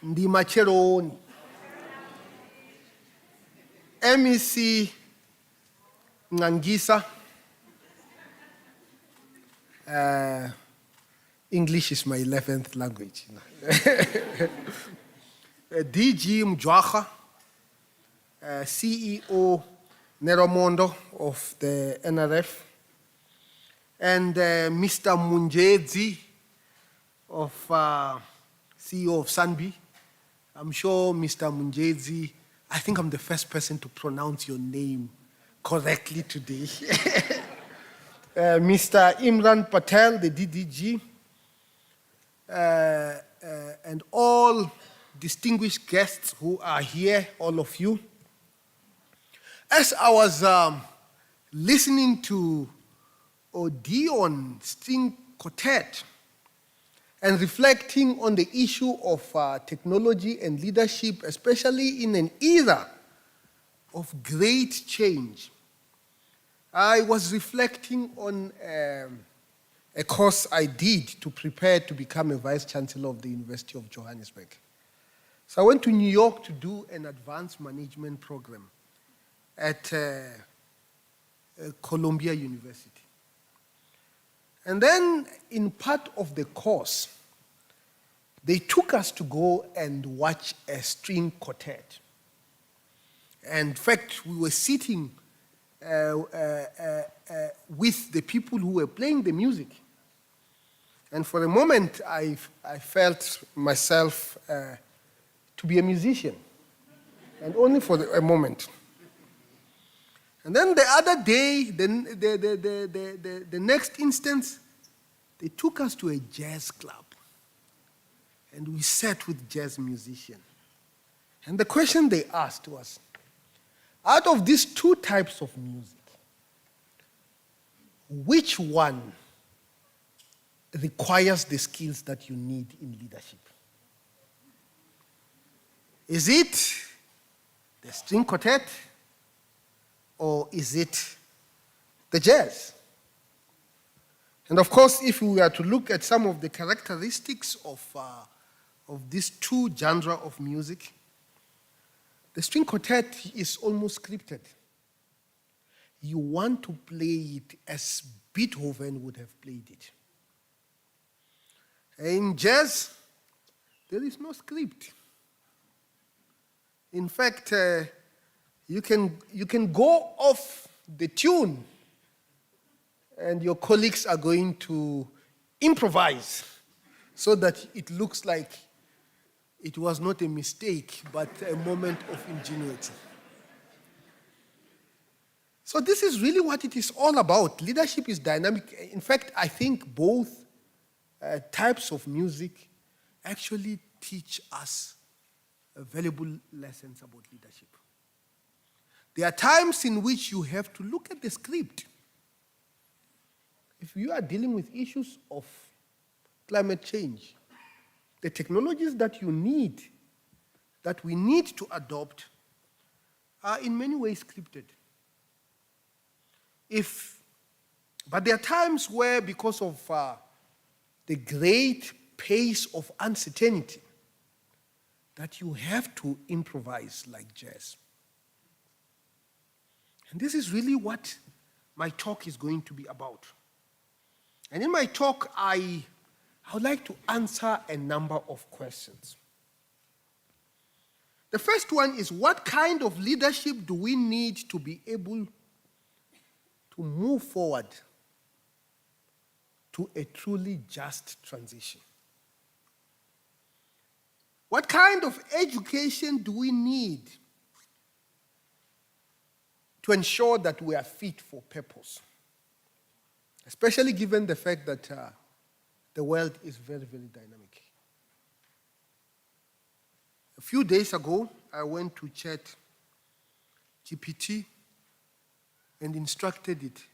Ndimacheroni. MEC Ngangisa. English is my 11th language. DG Mjwacha, CEO Neromondo of the NRF, and Mr. Munjezi, CEO of Sanbi. I'm sure Mr. Munjezi, I think I'm the first person to pronounce your name correctly today. Mr. Imran Patel, the DDG, and all distinguished guests who are here, all of you. As I was listening to Odeon String Quartet and reflecting on the issue of technology and leadership, especially in an era of great change, I was reflecting on a course I did to prepare to become a Vice Chancellor of the University of Johannesburg. So I went to New York to do an advanced management program at Columbia University. And then in part of the course, they took us to go and watch a string quartet. And in fact, we were sitting with the people who were playing the music. And for a moment, I felt myself to be a musician, and only for a moment. And then the other day, the next instance, they took us to a jazz club, and we sat with jazz musicians. And the question they asked was, out of these two types of music, which one requires the skills that you need in leadership? Is it the string quartet, or is it the jazz? And of course, if we were to look at some of the characteristics of these two genres of music, the string quartet is almost scripted. You want to play it as Beethoven would have played it. In jazz, there is no script. In fact, you can go off the tune, and your colleagues are going to improvise so that it looks like it was not a mistake, but a moment of ingenuity. So this is really what it is all about. Leadership is dynamic. In fact, I think both types of music actually teach us valuable lessons about leadership. There are times in which you have to look at the script. If you are dealing with issues of climate change, the technologies that you need, that we need to adopt are in many ways scripted. But there are times where, because of the great pace of uncertainty, that you have to improvise like jazz. And this is really what my talk is going to be about. And in my talk, I would like to answer a number of questions. The first one is, what kind of leadership do we need to be able to move forward to a truly just transition? What kind of education do we need to ensure that we are fit for purpose? Especially given the fact that the world is very, very dynamic. A few days ago, I went to ChatGPT and instructed it,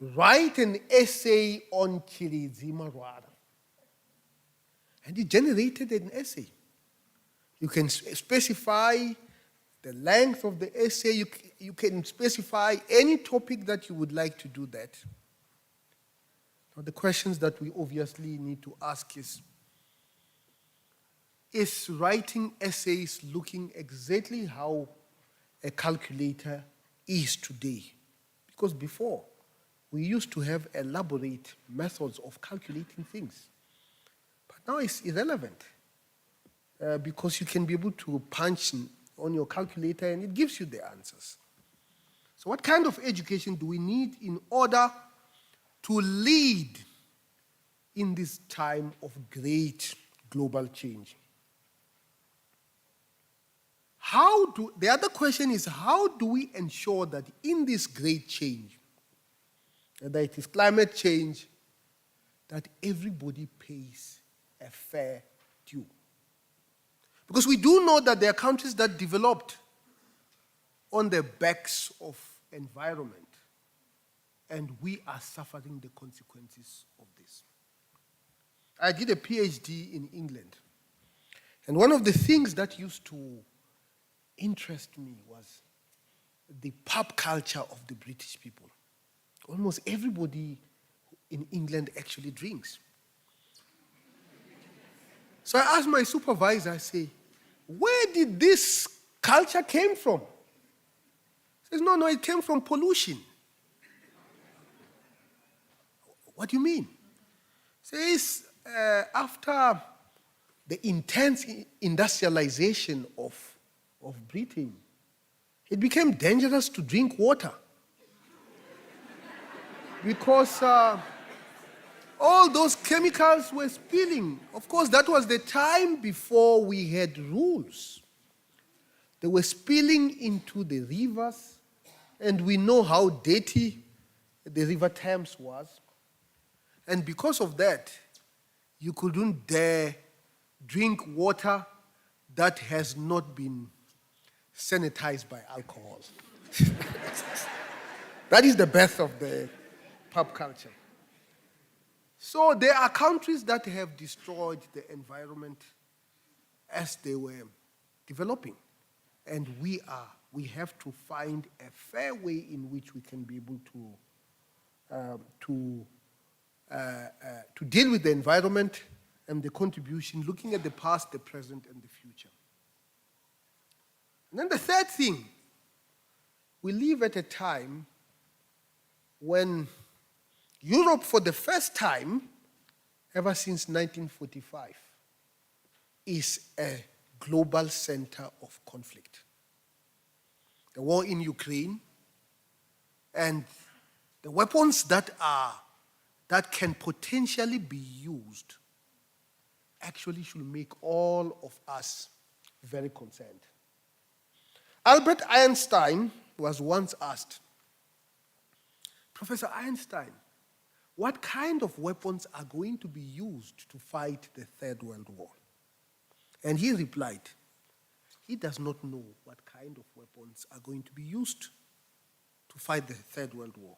write an essay on Chirizima-Rwara. And it generated an essay. You can specify the length of the essay. You can specify any topic that you would like to do that. Now, the questions that we obviously need to ask is writing essays looking exactly how a calculator is today? Because before, we used to have elaborate methods of calculating things. But now it's irrelevant because you can be able to punch on your calculator and it gives you the answers. So what kind of education do we need in order to lead in this time of great global change? The other question is, how do we ensure that in this great change, whether it is climate change, that everybody pays a fair due? Because we do know that there are countries that developed on the backs of environment, and we are suffering the consequences of this. I did a PhD in England, and one of the things that used to interest me was the pub culture of the British people. Almost everybody in England actually drinks. So I asked my supervisor, I say, where did this culture came from? He says, no, it came from pollution. What do you mean? He says, after the intense industrialization of Britain, it became dangerous to drink water. Because all those chemicals were spilling. Of course, that was the time before we had rules. They were spilling into the rivers, and we know how dirty the River Thames was. And because of that, you couldn't dare drink water that has not been sanitized by alcohol. That is the birth of the pub culture. So there are countries that have destroyed the environment as they were developing. And we have to find a fair way in which we can be able to deal with the environment and the contribution, looking at the past, the present, and the future. And then the third thing, we live at a time when Europe, for the first time, ever since 1945, is a global center of conflict. The war in Ukraine and the weapons that can potentially be used actually should make all of us very concerned. Albert Einstein was once asked, Professor Einstein, what kind of weapons are going to be used to fight the Third World War? And he replied, he does not know what kind of weapons are going to be used to fight the Third World War.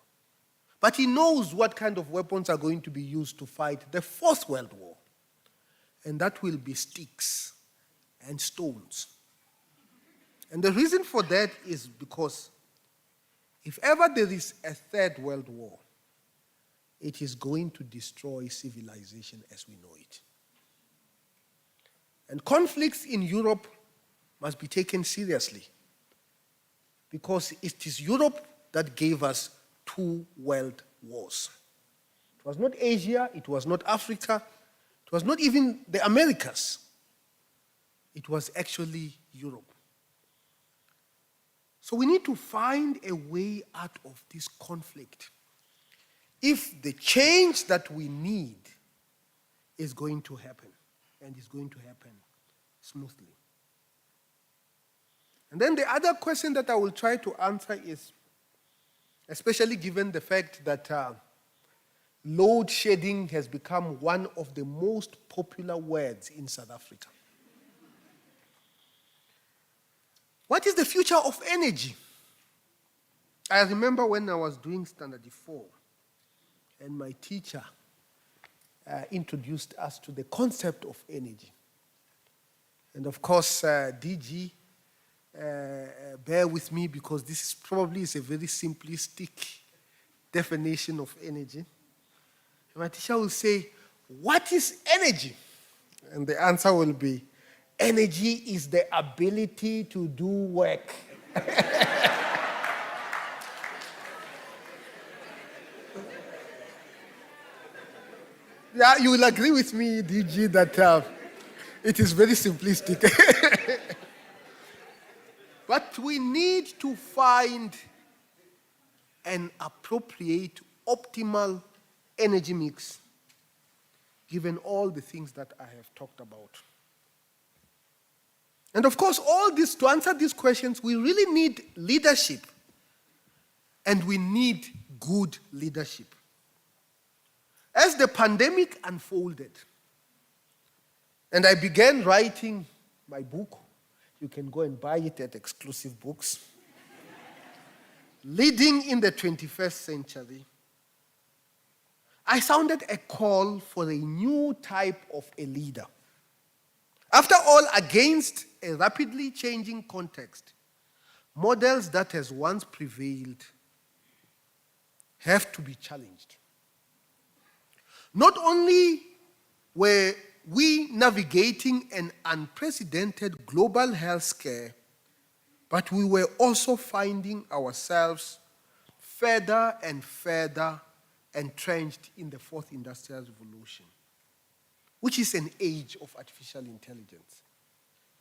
But he knows what kind of weapons are going to be used to fight the Fourth World War. And that will be sticks and stones And the reason for that is because if ever there is a third world war, it is going to destroy civilization as we know it. And conflicts in Europe must be taken seriously because it is Europe that gave us 2 world wars. It was not Asia, it was not Africa, it was not even the Americas. It was actually Europe. So we need to find a way out of this conflict if the change that we need is going to happen, and is going to happen smoothly. And then the other question that I will try to answer is, especially given the fact that load shedding has become one of the most popular words in South Africa. What is the future of energy? I remember when I was doing Standard 4, and my teacher introduced us to the concept of energy. And of course, DG, bear with me because this probably is a very simplistic definition of energy. My teacher will say, what is energy? And the answer will be, energy is the ability to do work. Yeah, you will agree with me, DG, that it is very simplistic. But we need to find an appropriate, optimal energy mix, given all the things that I have talked about. And of course, all this, to answer these questions, we really need leadership. And we need good leadership. As the pandemic unfolded, and I began writing my book, you can go and buy it at Exclusive Books, Leading in the 21st Century, I sounded a call for a new type of a leader. After all, against a rapidly changing context, models that has once prevailed have to be challenged. Not only were we navigating an unprecedented global health scare, but we were also finding ourselves further and further entrenched in the 4th Industrial Revolution, which is an age of artificial intelligence,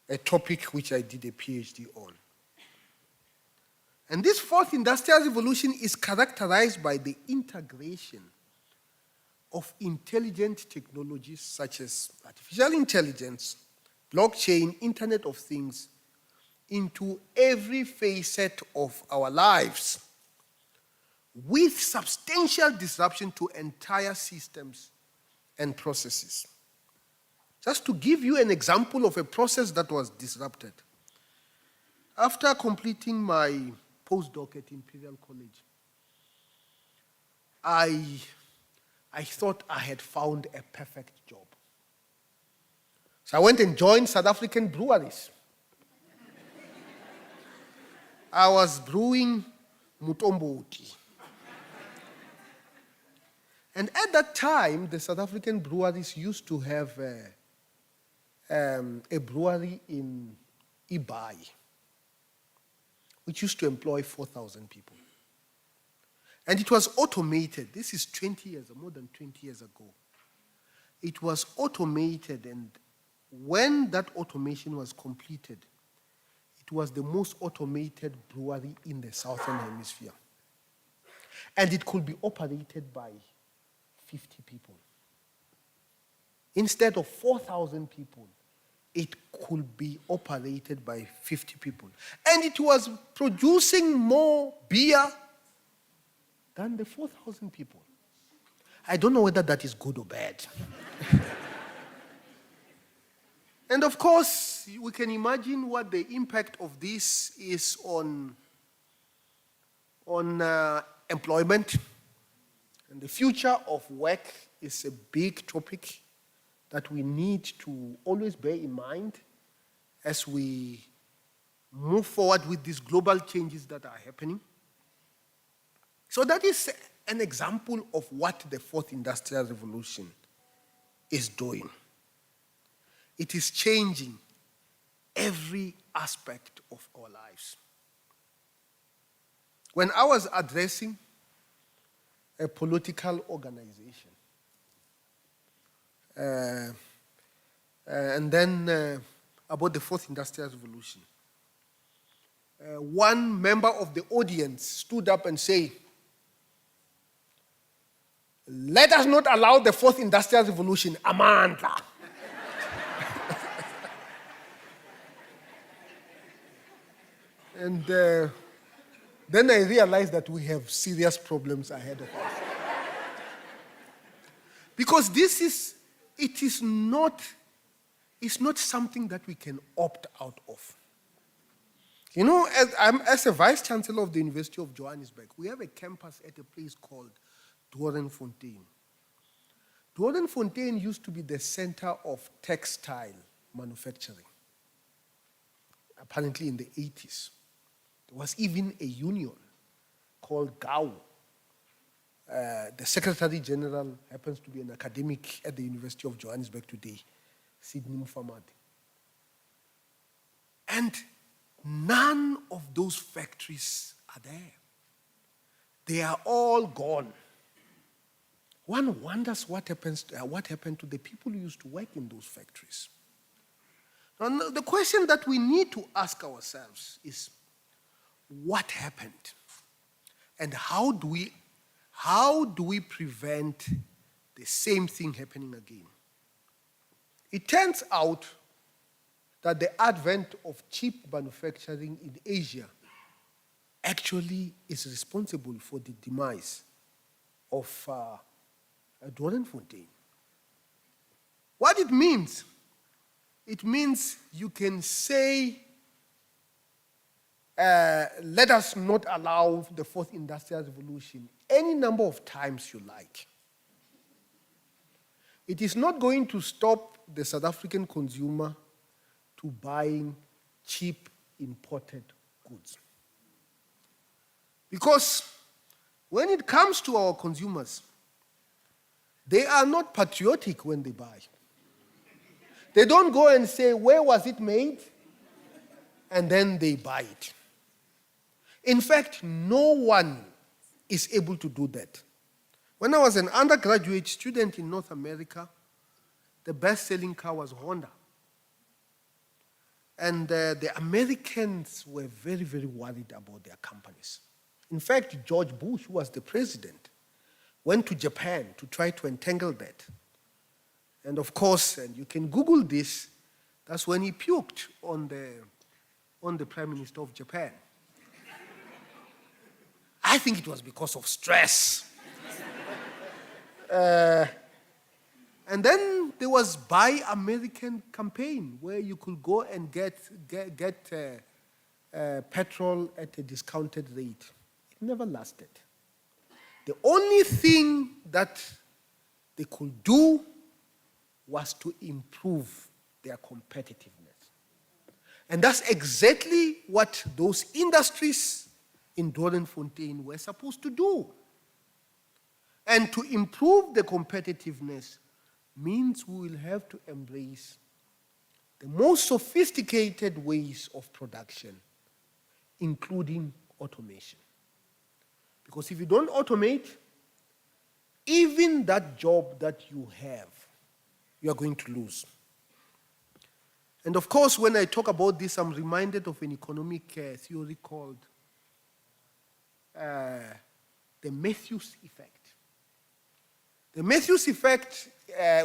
a topic which I did a PhD on. And this 4th Industrial Revolution is characterized by the integration of intelligent technologies such as artificial intelligence, blockchain, Internet of Things, into every facet of our lives, with substantial disruption to entire systems and processes. Just to give you an example of a process that was disrupted. After completing my postdoc at Imperial College, I thought I had found a perfect job. So I went and joined South African breweries. I was brewing Mutomboti. And at that time, the South African breweries used to have a brewery in Ibai, which used to employ 4,000 people. And it was automated. This is 20 years, more than 20 years ago. It was automated, and when that automation was completed, it was the most automated brewery in the Southern Hemisphere. And it could be operated by 50 people. Instead of 4,000 people, it could be operated by 50 people. And it was producing more beer than the 4,000 people. I don't know whether that is good or bad. And of course, we can imagine what the impact of this is on employment. And the future of work is a big topic that we need to always bear in mind as we move forward with these global changes that are happening. So that is an example of what the fourth industrial revolution is doing. It is changing every aspect of our lives. When I was addressing a political organization, and then about the fourth industrial revolution, one member of the audience stood up and said, "Let us not allow the fourth industrial revolution, amandla." And then I realized that we have serious problems ahead of us. Because it's not something that we can opt out of. You know, as a vice chancellor of the University of Johannesburg, we have a campus at a place called Bloemfontein. Bloemfontein used to be the center of textile manufacturing, apparently in the 80s. There was even a union called GAU. The Secretary General happens to be an academic at the University of Johannesburg today, Sidney Mufamadi. And none of those factories are there. They are all gone. One wonders what happened to the people who used to work in those factories. Now, the question that we need to ask ourselves is, what happened? And how do we prevent the same thing happening again? It turns out that the advent of cheap manufacturing in Asia actually is responsible for the demise of Bloemfontein. What it means you can say, let us not allow the fourth industrial revolution any number of times you like. It is not going to stop the South African consumer to buying cheap imported goods. Because when it comes to our consumers, they are not patriotic when they buy. They don't go and say, where was it made? And then they buy it. In fact, no one is able to do that. When I was an undergraduate student in North America, the best-selling car was Honda. And the Americans were very, very worried about their companies. In fact, George Bush, who was the president, went to Japan to try to entangle that. And of course, and you can Google this, that's when he puked on the Prime Minister of Japan. I think it was because of stress. And then there was Buy American campaign, where you could go and get petrol at a discounted rate. It never lasted. The only thing that they could do was to improve their competitiveness. And that's exactly what those industries in Bloemfontein were supposed to do. And to improve the competitiveness means we will have to embrace the most sophisticated ways of production, including automation. Because if you don't automate, even that job that you have, you are going to lose. And of course, when I talk about this, I'm reminded of an economic theory called the Matthews effect. The Matthews effect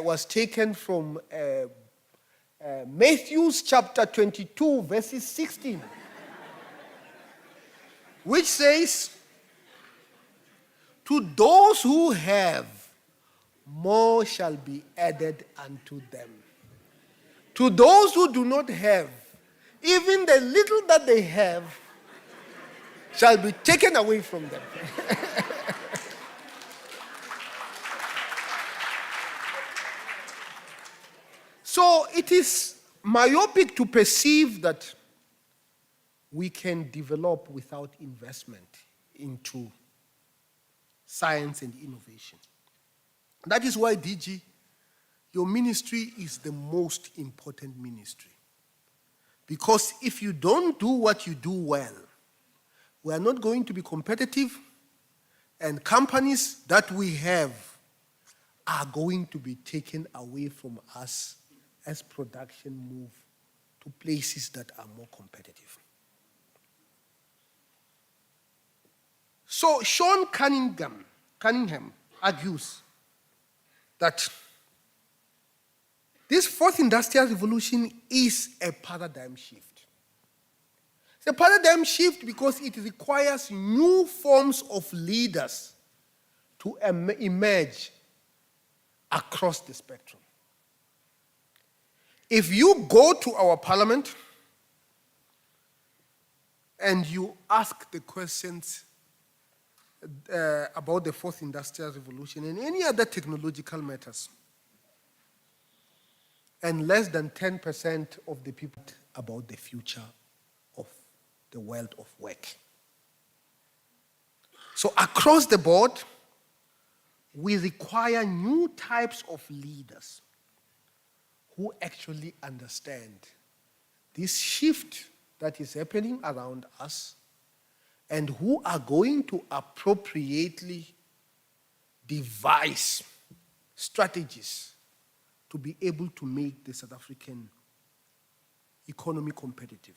was taken from Matthews chapter 22, verses 16, which says, to those who have, more shall be added unto them. To those who do not have, even the little that they have shall be taken away from them. So it is myopic to perceive that we can develop without investment into science and innovation. That is why, DG, your ministry is the most important ministry. Because if you don't do what you do well, we are not going to be competitive, and companies that we have are going to be taken away from us as production move to places that are more competitive. So Sean Cunningham argues that this fourth industrial revolution is a paradigm shift. It's a paradigm shift because it requires new forms of leaders to emerge across the spectrum. If you go to our parliament and you ask the questions about the fourth industrial revolution and any other technological matters, and less than 10% of the people about the future of the world of work. So across the board, we require new types of leaders who actually understand this shift that is happening around us and who are going to appropriately devise strategies to be able to make the South African economy competitive.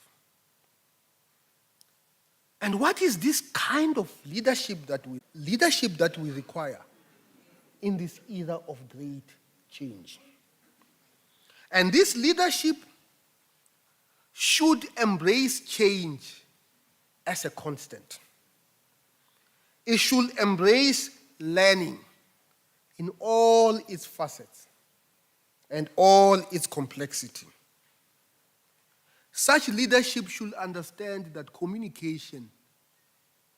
And what is this kind of leadership that we require in this era of great change? And this leadership should embrace change as a constant. It should embrace learning in all its facets and all its complexity. Such leadership should understand that communication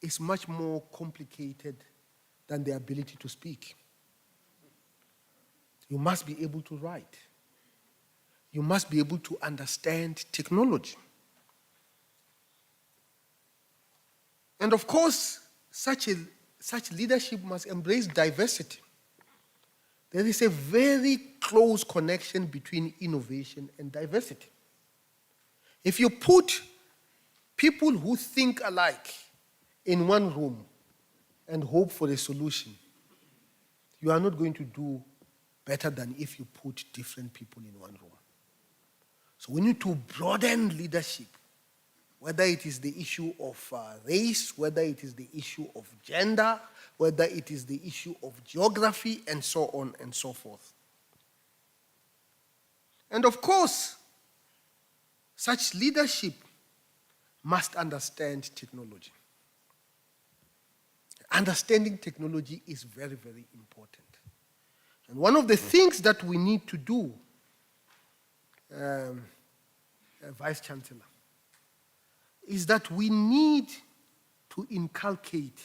is much more complicated than the ability to speak. You must be able to write. You must be able to understand technology. And of course, such leadership must embrace diversity. There is a very close connection between innovation and diversity. If you put people who think alike in one room and hope for a solution, you are not going to do better than if you put different people in one room. So we need to broaden leadership, whether it is the issue of race, whether it is the issue of gender, whether it is the issue of geography, and so on and so forth. And of course, such leadership must understand technology. Understanding technology is very, very important. And one of the things that we need to do, Vice Chancellor, is that we need to inculcate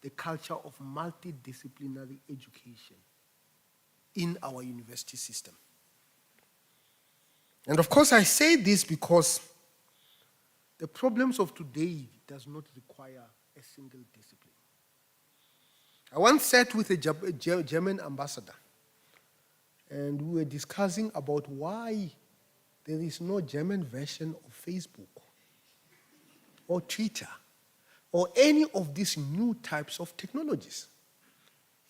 the culture of multidisciplinary education in our university system. And of course, I say this because the problems of today does not require a single discipline. I once sat with a German ambassador, and we were discussing about why there is no German version of Facebook or Twitter or any of these new types of technologies,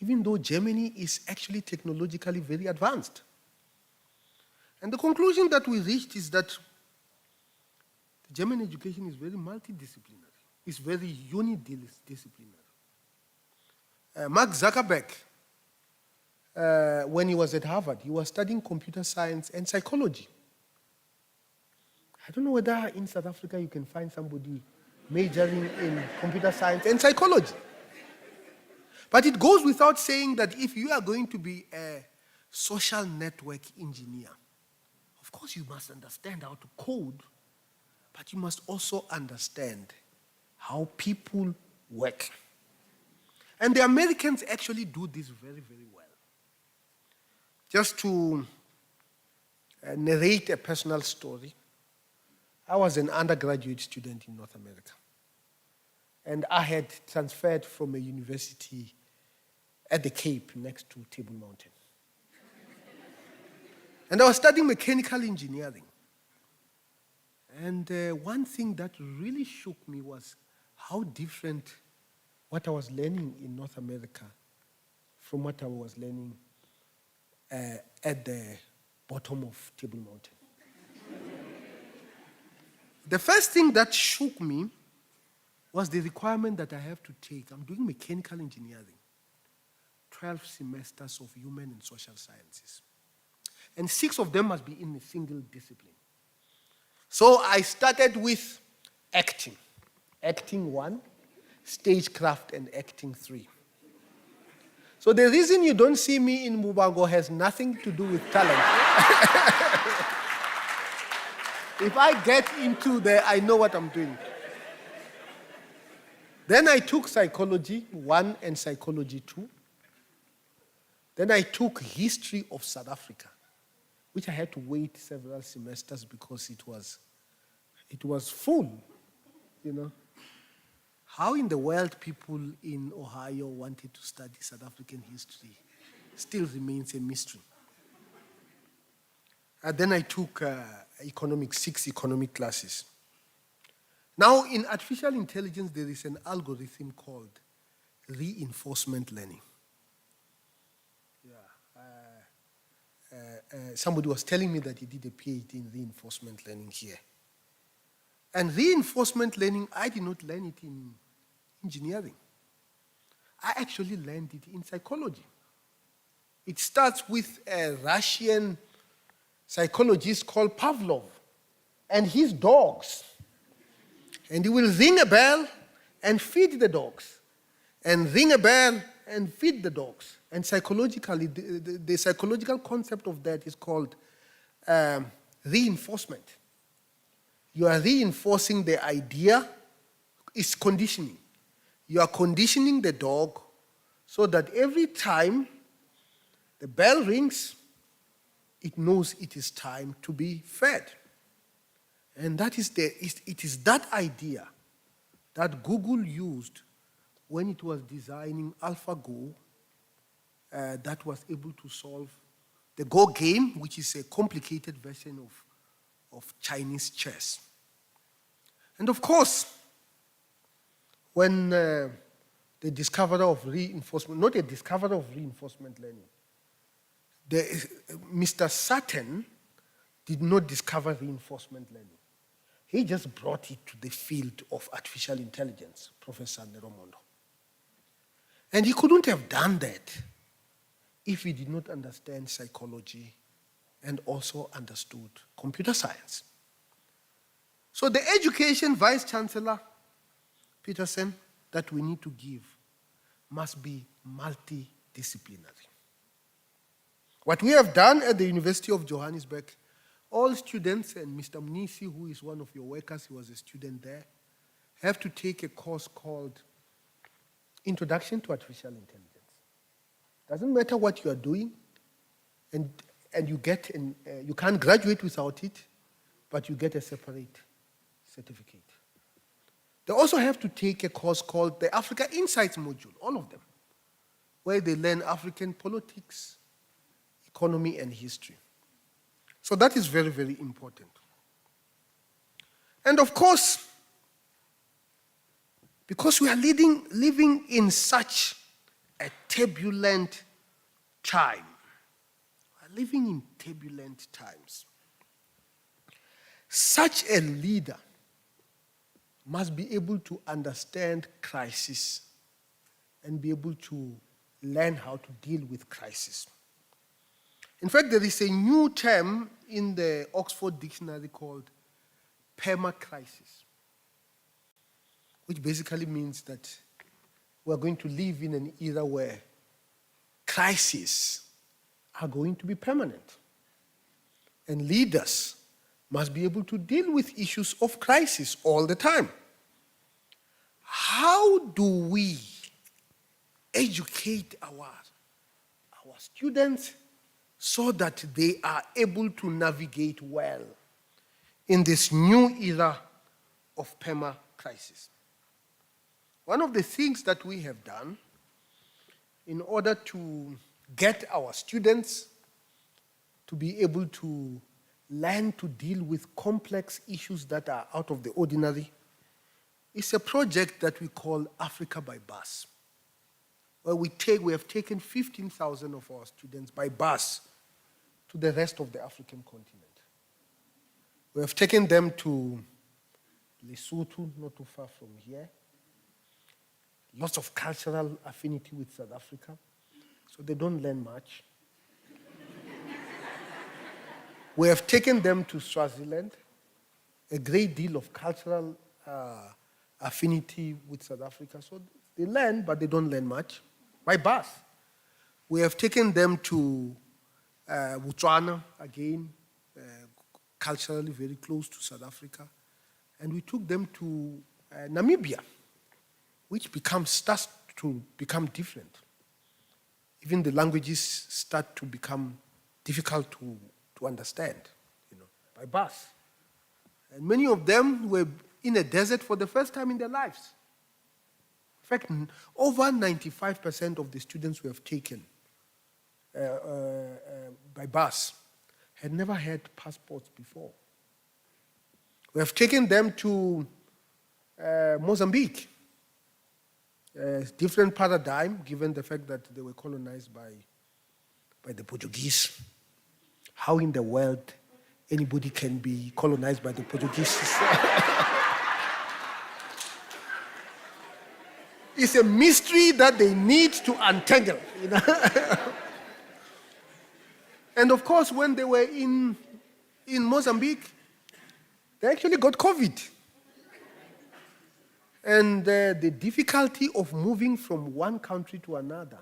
even though Germany is actually technologically very advanced. And the conclusion that we reached is that the German education is very multidisciplinary. It's very unidisciplinary. Mark Zuckerberg, when he was at Harvard, he was studying computer science and psychology. I don't know whether in South Africa you can find somebody majoring in computer science and psychology. But it goes without saying that if you are going to be a social network engineer, of course you must understand how to code, but you must also understand how people work. And the Americans actually do this very, very well. Just to narrate a personal story, I was an undergraduate student in North America. And I had transferred from a university at the Cape next to Table Mountain. And I was studying mechanical engineering. And one thing that really shook me was how different what I was learning in North America from what I was learning at the bottom of Table Mountain. The first thing that shook me was the requirement that I have to take. I'm doing mechanical engineering, 12 semesters of human and social sciences. And 6 of them must be in a single discipline. So I started with acting. Acting 1, stagecraft, and acting 3. So the reason you don't see me in Mubango has nothing to do with talent. If I get into there, I know what I'm doing. Then I took psychology 1 and psychology 2. Then I took history of South Africa, which I had to wait several semesters because it was full, you know. How in the world people in Ohio wanted to study South African history still remains a mystery. Then I took economics, 6 economic classes. Now, in artificial intelligence, there is an algorithm called reinforcement learning. Somebody was telling me that he did a PhD in reinforcement learning here. And reinforcement learning, I did not learn it in engineering. I actually learned it in psychology. It starts with a Russian psychologist called Pavlov and his dogs. And he will ring a bell and feed the dogs, and ring a bell and feed the dogs. And psychologically, the psychological concept of that is called reinforcement. You are reinforcing the idea, it's conditioning. You are conditioning the dog so that every time the bell rings, it knows it is time to be fed. And that is it is that idea that Google used when it was designing AlphaGo that was able to solve the Go game, which is a complicated version of Chinese chess. And of course, when the discoverer of reinforcement, not a discoverer of reinforcement learning, Mr. Sutton did not discover reinforcement learning. He just brought it to the field of artificial intelligence, Professor Neromondo. And he couldn't have done that if he did not understand psychology and also understood computer science. So the education Vice Chancellor Peterson that we need to give must be multidisciplinary. What we have done at the University of Johannesburg, all students, and Mr. Mnisi, who is one of your workers, he was a student there, have to take a course called Introduction to Artificial Intelligence. Doesn't matter what you are doing, and you you can't graduate without it, but you get a separate certificate. They also have to take a course called the Africa Insights module, all of them, where they learn African politics, economy, and history. So that is very, very important. And of course, because we are living in such a turbulent time, we are living in turbulent times, such a leader must be able to understand crisis and be able to learn how to deal with crisis. In fact, there is a new term in the Oxford Dictionary called permacrisis, which basically means that we're going to live in an era where crises are going to be permanent. And leaders must be able to deal with issues of crisis all the time. How do we educate our students so that they are able to navigate well in this new era of perma-crisis. One of the things that we have done in order to get our students to be able to learn to deal with complex issues that are out of the ordinary is a project that we call Africa by Bus, where we have taken 15,000 of our students by bus to the rest of the African continent. We have taken them to Lesotho, not too far from here. Lots of cultural affinity with South Africa, so they don't learn much. We have taken them to Swaziland, a great deal of cultural affinity with South Africa, so they learn, but they don't learn much, by bus. We have taken them to Botswana, again, culturally very close to South Africa, and we took them to Namibia, which starts to become different. Even the languages start to become difficult to understand, by bus. And many of them were in a desert for the first time in their lives. In fact, over 95% of the students we have taken by bus had never had passports before. We have taken them to Mozambique. Different paradigm, given the fact that they were colonized by the Portuguese. How in the world anybody can be colonized by the Portuguese? It's a mystery that they need to untangle. And of course, when they were in Mozambique, they actually got COVID. And the difficulty of moving from one country to another,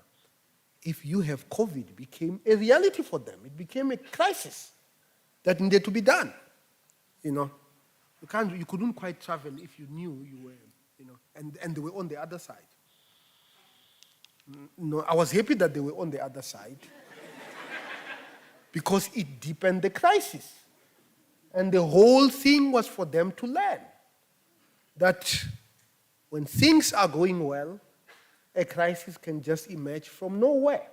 if you have COVID, became a reality for them. It became a crisis that needed to be done. You couldn't quite travel if you knew you were, and they were on the other side. I was happy that they were on the other side because it deepened the crisis. And the whole thing was for them to learn that when things are going well, a crisis can just emerge from nowhere,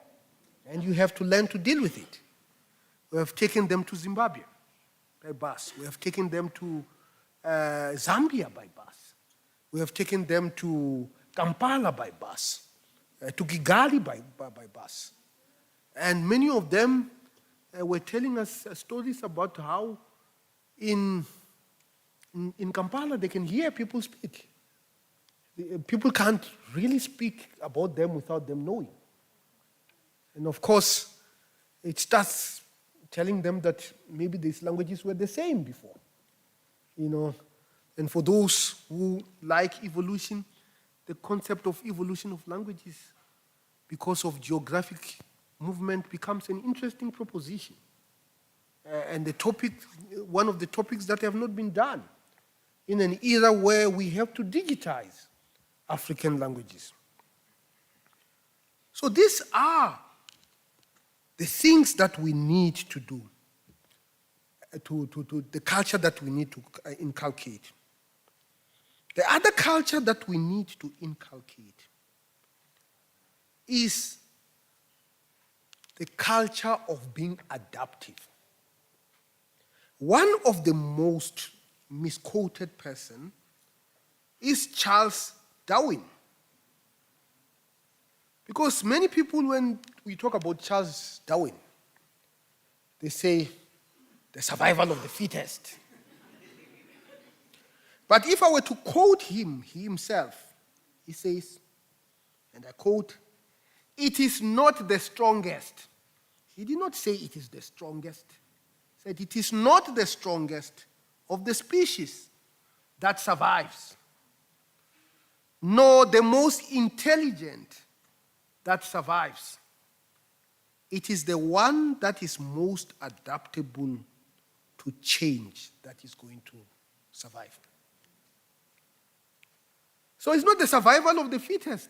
and you have to learn to deal with it. We have taken them to Zimbabwe by bus. We have taken them to Zambia by bus. We have taken them to Kampala by bus, to Kigali by bus. And many of them were telling us stories about how in Kampala they can hear people speak. People can't really speak about them without them knowing. And of course, it starts telling them that maybe these languages were the same before. And for those who like evolution, the concept of evolution of languages, because of geographic movement, becomes an interesting proposition. And one of the topics that have not been done in an era where we have to digitize African languages. So these are the things that we need to do, to the culture that we need to inculcate. The other culture that we need to inculcate is the culture of being adaptive. One of the most misquoted person is Charles Darwin. Because many people, when we talk about Charles Darwin, they say the survival of the fittest. But if I were to quote him, he himself, he says, and I quote, "It is not the strongest." He did not say it is the strongest. He said it is not the strongest of the species that survives, nor the most intelligent that survives. It is the one that is most adaptable to change that is going to survive. So it's not the survival of the fittest.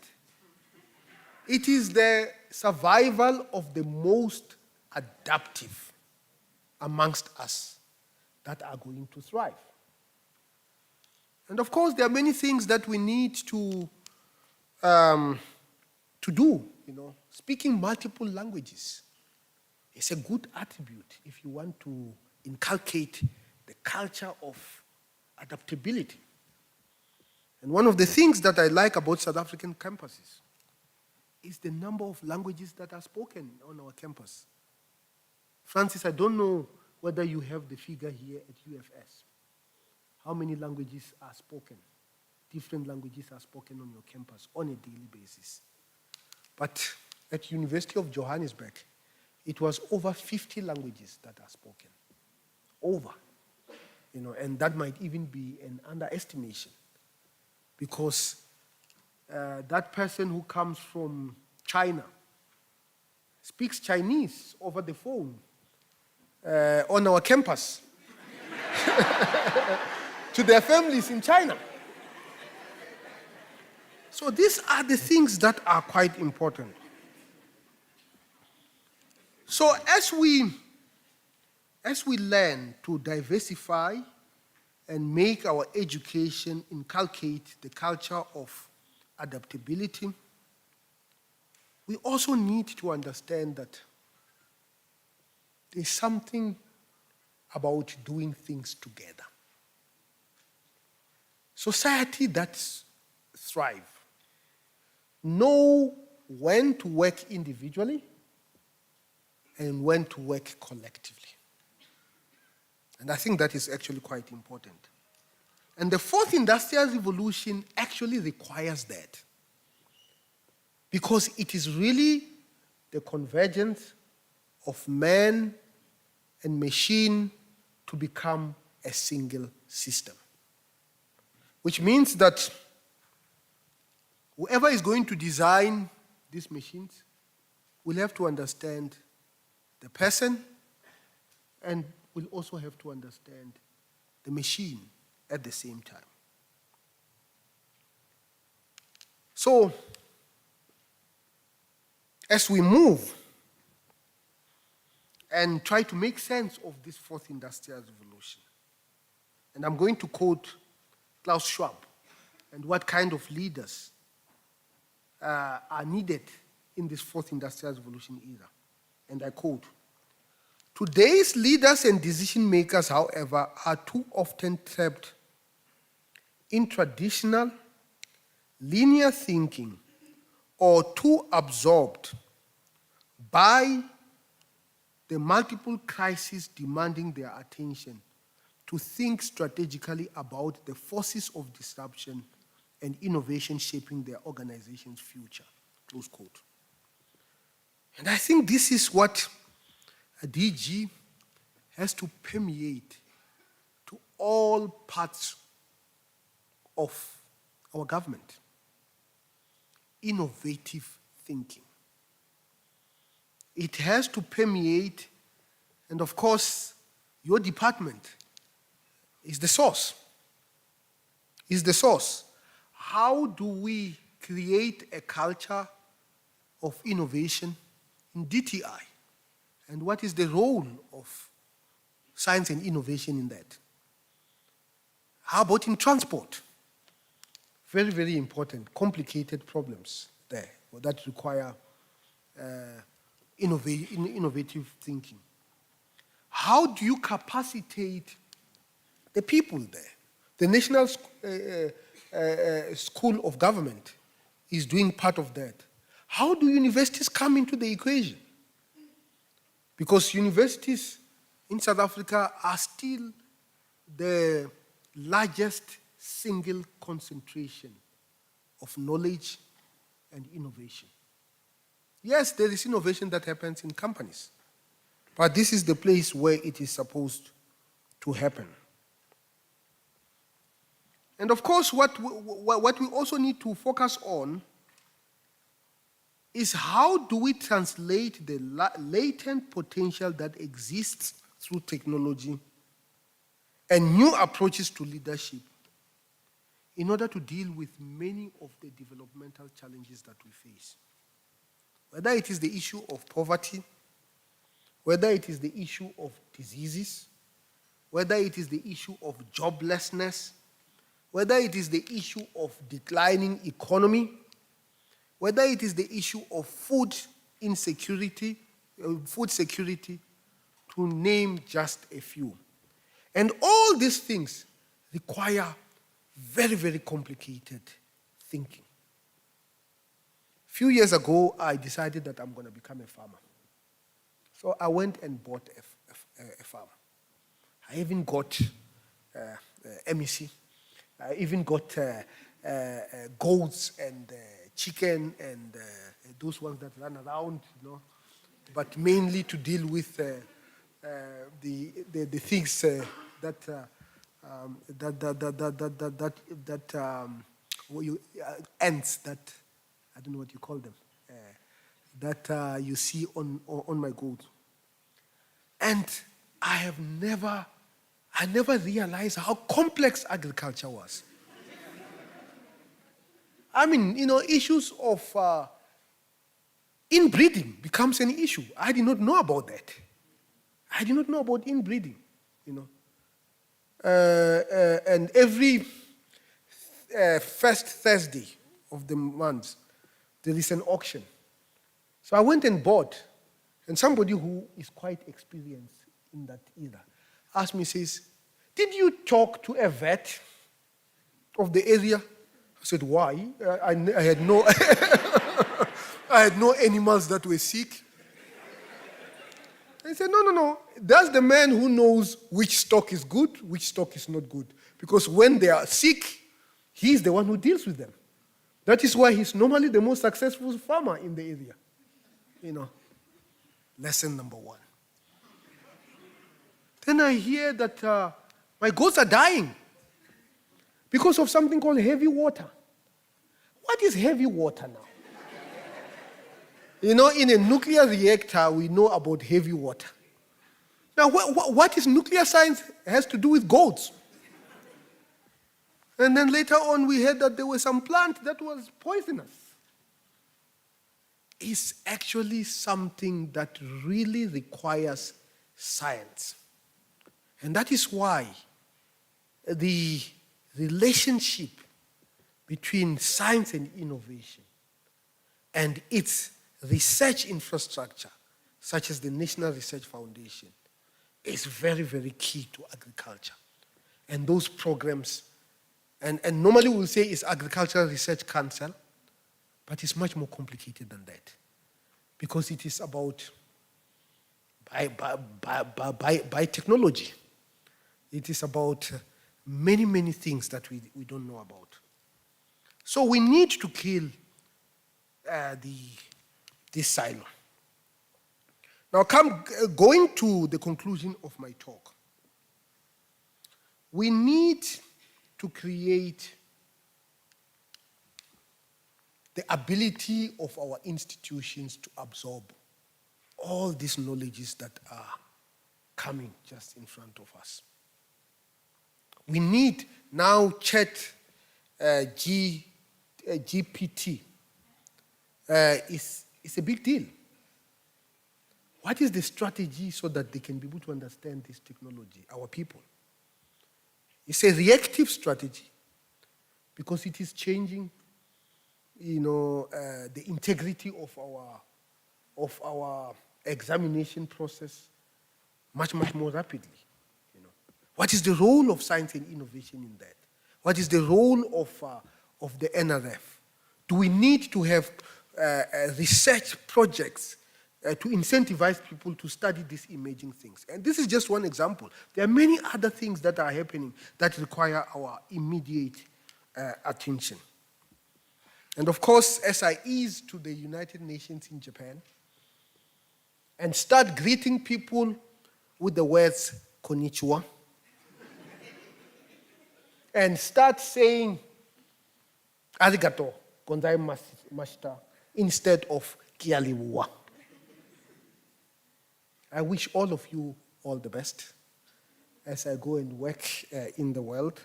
It is the survival of the most adaptive amongst us that are going to thrive. And of course, there are many things that we need to do. Speaking multiple languages is a good attribute if you want to inculcate the culture of adaptability. And one of the things that I like about South African campuses is the number of languages that are spoken on our campus. Francis, I don't know whether you have the figure here at UFS. How many languages are spoken? Different languages are spoken on your campus on a daily basis. But at University of Johannesburg, it was over 50 languages that are spoken. Over. And that might even be an underestimation, because that person who comes from China speaks Chinese over the phone on our campus to their families in China. So these are the things that are quite important. So as we learn to diversify and make our education inculcate the culture of adaptability, we also need to understand that there's something about doing things together. Society that thrive know when to work individually and when to work collectively. And I think that is actually quite important. And the fourth industrial revolution actually requires that, because it is really the convergence of man and machine to become a single system. Which means that whoever is going to design these machines will have to understand the person and will also have to understand the machine at the same time. So, as we move and try to make sense of this fourth industrial revolution, and I'm going to quote Klaus Schwab and what kind of leaders are needed in this fourth industrial revolution era. And I quote, "Today's leaders and decision makers, however, are too often trapped in traditional, linear thinking or too absorbed by the multiple crises demanding their attention to think strategically about the forces of disruption and innovation shaping their organization's future." Close quote. And I think this is what a DG has to permeate to all parts of our government. Innovative thinking. It has to permeate, and of course, your department is the source. Is the source. How do we create a culture of innovation in DTI? And what is the role of science and innovation in that? How about in transport? Very, very important, complicated problems there that require innovative thinking. How do you capacitate the people there? The National School of Government is doing part of that. How do universities come into the equation? Because universities in South Africa are still the largest single concentration of knowledge and innovation. Yes, there is innovation that happens in companies, but this is the place where it is supposed to happen. And of course, what we also need to focus on is how do we translate the latent potential that exists through technology and new approaches to leadership in order to deal with many of the developmental challenges that we face. Whether it is the issue of poverty, whether it is the issue of diseases, whether it is the issue of joblessness, whether it is the issue of declining economy, whether it is the issue of food insecurity, food security, to name just a few. And all these things require very, very complicated thinking. A few years ago, I decided that I'm going to become a farmer. So I went and bought a farm. I even got MEC. I even got goats and chicken and those ones that run around, you know, but mainly to deal with the things ants that, I don't know what you call them, that you see on my goats. And I never realized how complex agriculture was. I mean, you know, issues of inbreeding becomes an issue. I did not know about that. I did not know about inbreeding, you know. And every first Thursday of the month, there is an auction. So I went and bought, and somebody who is quite experienced in that era asked me, says, "Did you talk to a vet of the area?" I said, "Why? I had no, I had no animals that were sick." I said, no. That's the man who knows which stock is good, which stock is not good. Because when they are sick, he's the one who deals with them. That is why he's normally the most successful farmer in the area. You know, lesson number one. Then I hear that my goats are dying because of something called heavy water. What is heavy water now? You know, in a nuclear reactor, we know about heavy water. Now, what is nuclear science has to do with goats? And then later on, we heard that there was some plant that was poisonous. It's actually something that really requires science. And that is why the relationship between science and innovation and its research infrastructure, such as the National Research Foundation, is very, very key to agriculture. And those programs, and normally we'll say it's Agricultural Research Council, but it's much more complicated than that, because it is about biotechnology. It is about many, many things that we don't know about. So we need to kill this silo. Now, going to the conclusion of my talk, we need to create the ability of our institutions to absorb all these knowledges that are coming just in front of us. We need now GPT. It's a big deal. What is the strategy so that they can be able to understand this technology, our people? It's a reactive strategy because it is changing, you know, the integrity of our examination process much, much more rapidly. You know, what is the role of science and innovation in that? What is the role of the NRF? Do we need to have research projects to incentivize people to study these emerging things? And this is just one example. There are many other things that are happening that require our immediate attention. And of course, as I ease to the United Nations in Japan and start greeting people with the words konnichiwa, and start saying arigato gozaimashita instead of kialiwa. I wish all of you all the best as I go and work in the world.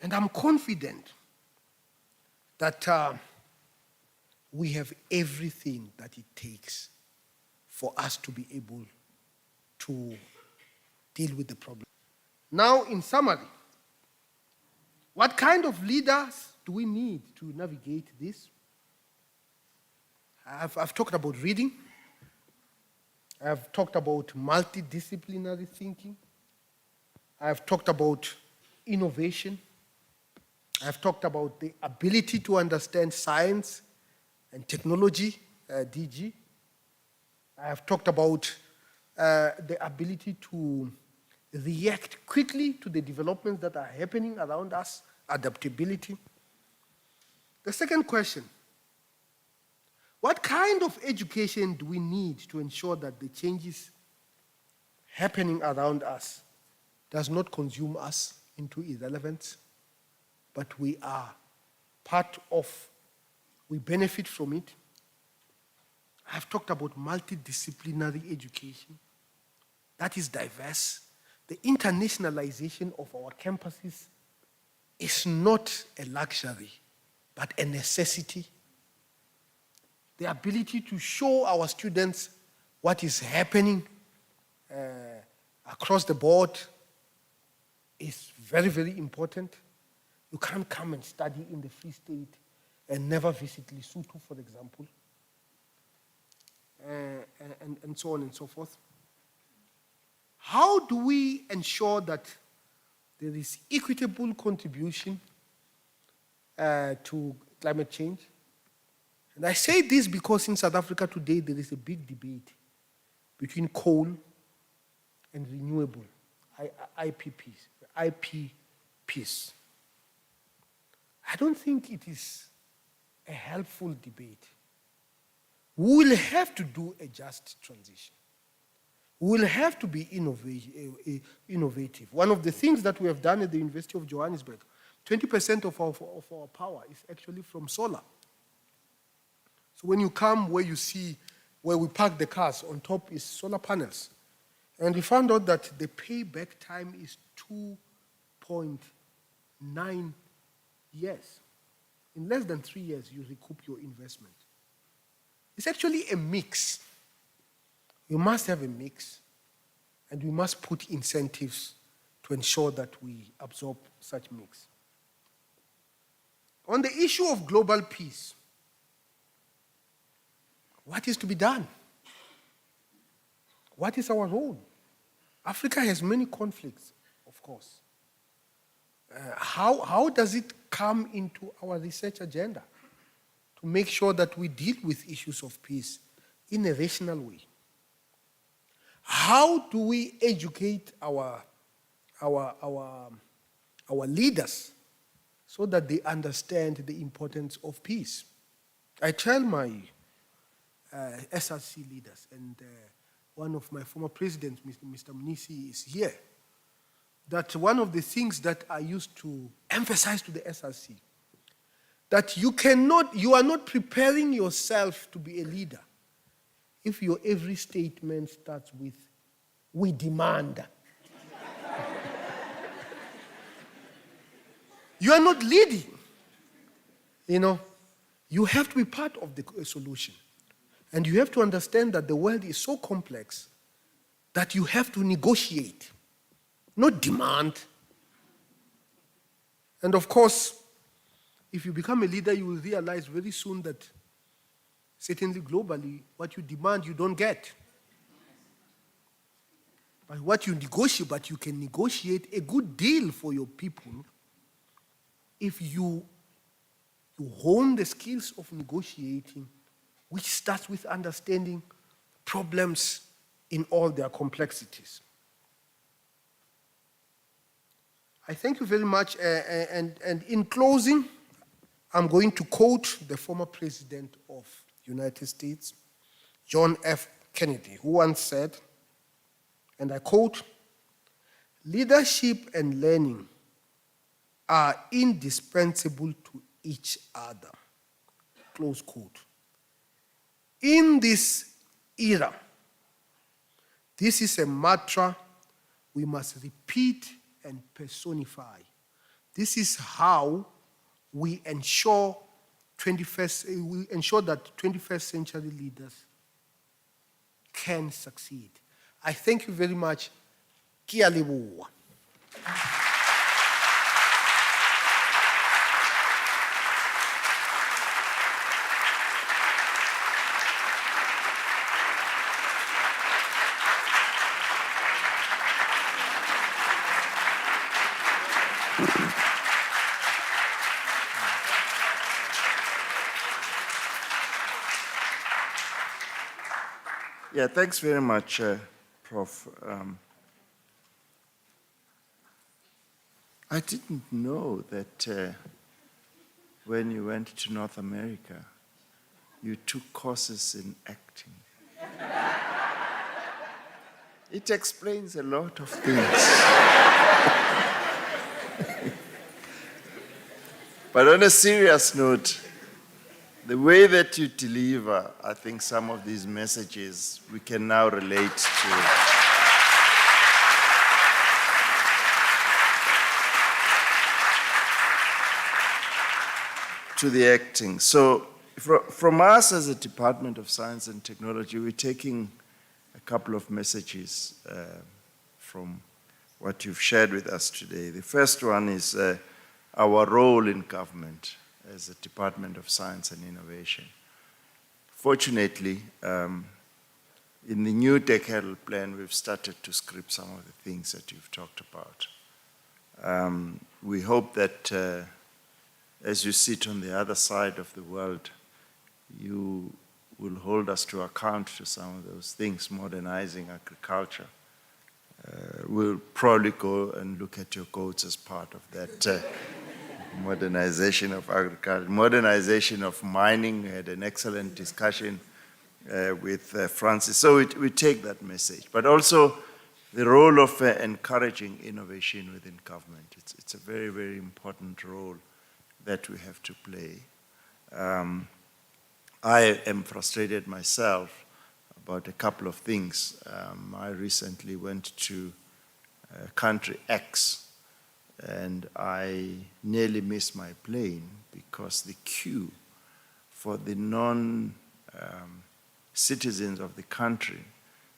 And I'm confident that we have everything that it takes for us to be able to deal with the problem. Now, in summary, what kind of leaders do we need to navigate this? I've talked about reading. I've talked about multidisciplinary thinking. I've talked about innovation. I've talked about the ability to understand science and technology, DG. I've talked about the ability to react quickly to the developments that are happening around us, adaptability. The second question, what kind of education do we need to ensure that the changes happening around us does not consume us into irrelevance, but we are part of, we benefit from it? I've talked about multidisciplinary education. That is diverse. The internationalization of our campuses is not a luxury, but a necessity. The ability to show our students what is happening across the board is very, very important. You can't come and study in the Free State and never visit Lesotho, for example, and so on and so forth. How do we ensure that there is equitable contribution to climate change? And I say this because in South Africa today there is a big debate between coal and renewable, IPPs. I don't think it is a helpful debate. We will have to do a just transition. We will have to be innovative. One of the things that we have done at the University of Johannesburg, 20% of our power is actually from solar. So when you come where you see where we park the cars, on top is solar panels. And we found out that the payback time is 2.9 years. In less than 3 years, you recoup your investment. It's actually a mix. You must have a mix, and we must put incentives to ensure that we absorb such mix. On the issue of global peace, what is to be done? What is our role? Africa has many conflicts, of course. How does it come into our research agenda to make sure that we deal with issues of peace in a rational way? How do we educate our leaders so that they understand the importance of peace? I tell my SRC leaders, and one of my former presidents, Mr. Mnisi, is here, that one of the things that I used to emphasize to the SRC, that you are not preparing yourself to be a leader if your every statement starts with, "We demand." You are not leading. You have to be part of the solution. And you have to understand that the world is so complex that you have to negotiate, not demand. And of course, if you become a leader, you will realize very soon that certainly globally, what you demand, you don't get. But what you negotiate, but you can negotiate a good deal for your people if you hone the skills of negotiating, which starts with understanding problems in all their complexities. I thank you very much. And in closing, I'm going to quote the former president of the United States, John F. Kennedy, who once said, and I quote, "Leadership and learning are indispensable to each other." Close quote. In this era, this is a mantra we must repeat and personify. This is how we ensure that 21st century leaders can succeed. I thank you very much. Kia leboha. Yeah, thanks very much, Prof. I didn't know that when you went to North America, you took courses in acting. It explains a lot of things. But on a serious note, the way that you deliver, I think some of these messages we can now relate to the acting. So from us as a Department of Science and Technology, we're taking a couple of messages from what you've shared with us today. The first one is our role in government as a Department of Science and Innovation. Fortunately, in the new decadal plan, we've started to script some of the things that you've talked about. We hope that as you sit on the other side of the world, you will hold us to account to some of those things, modernizing agriculture. We'll probably go and look at your goats as part of that modernization of agriculture, modernization of mining. We had an excellent discussion with Francis. So we take that message, but also the role of encouraging innovation within government. It's a very, very important role that we have to play. I am frustrated myself about a couple of things. I recently went to country X, and I nearly missed my plane because the queue for the non-citizens of the country,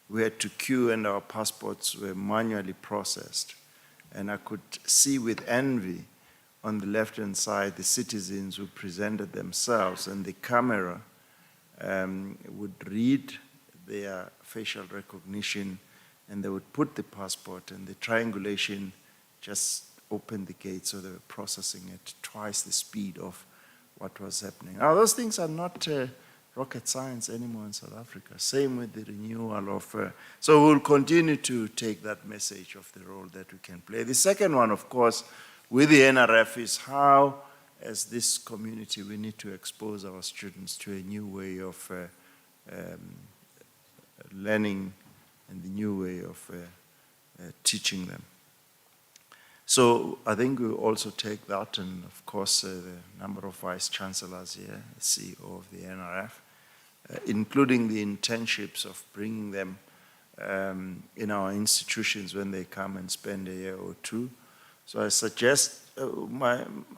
we had to queue and our passports were manually processed. And I could see with envy on the left-hand side the citizens who presented themselves, and the camera would read their facial recognition, and they would put the passport, and the triangulation just opened the gate, so they were processing it twice the speed of what was happening. Now, those things are not rocket science anymore in South Africa. Same with the renewal of... so we'll continue to take that message of the role that we can play. The second one, of course, with the NRF is how, as this community, we need to expose our students to a new way of learning and the new way of teaching them. So I think we'll also take that, and of course the number of vice chancellors here, the CEO of the NRF, including the internships of bringing them in our institutions when they come and spend a year or two. So I suggest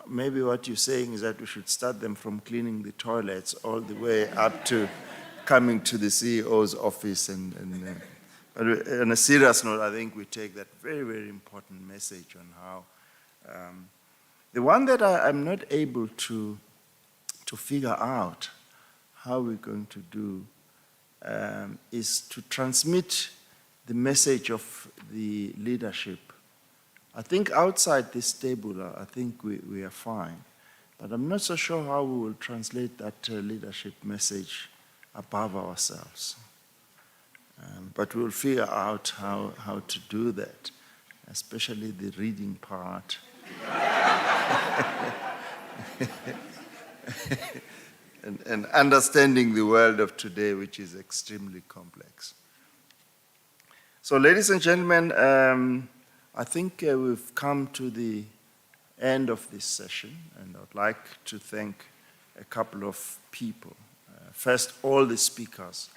maybe what you're saying is that we should start them from cleaning the toilets all the way up to coming to the CEO's office. But on a serious note, I think we take that very, very important message on how the one that I'm not able to figure out how we're going to do is to transmit the message of the leadership. I think outside this table, I think we are fine. But I'm not so sure how we will translate that leadership message above ourselves. But we'll figure out how to do that, especially the reading part. and understanding the world of today, which is extremely complex. So, ladies and gentlemen, I think we've come to the end of this session, and I'd like to thank a couple of people. First, all the speakers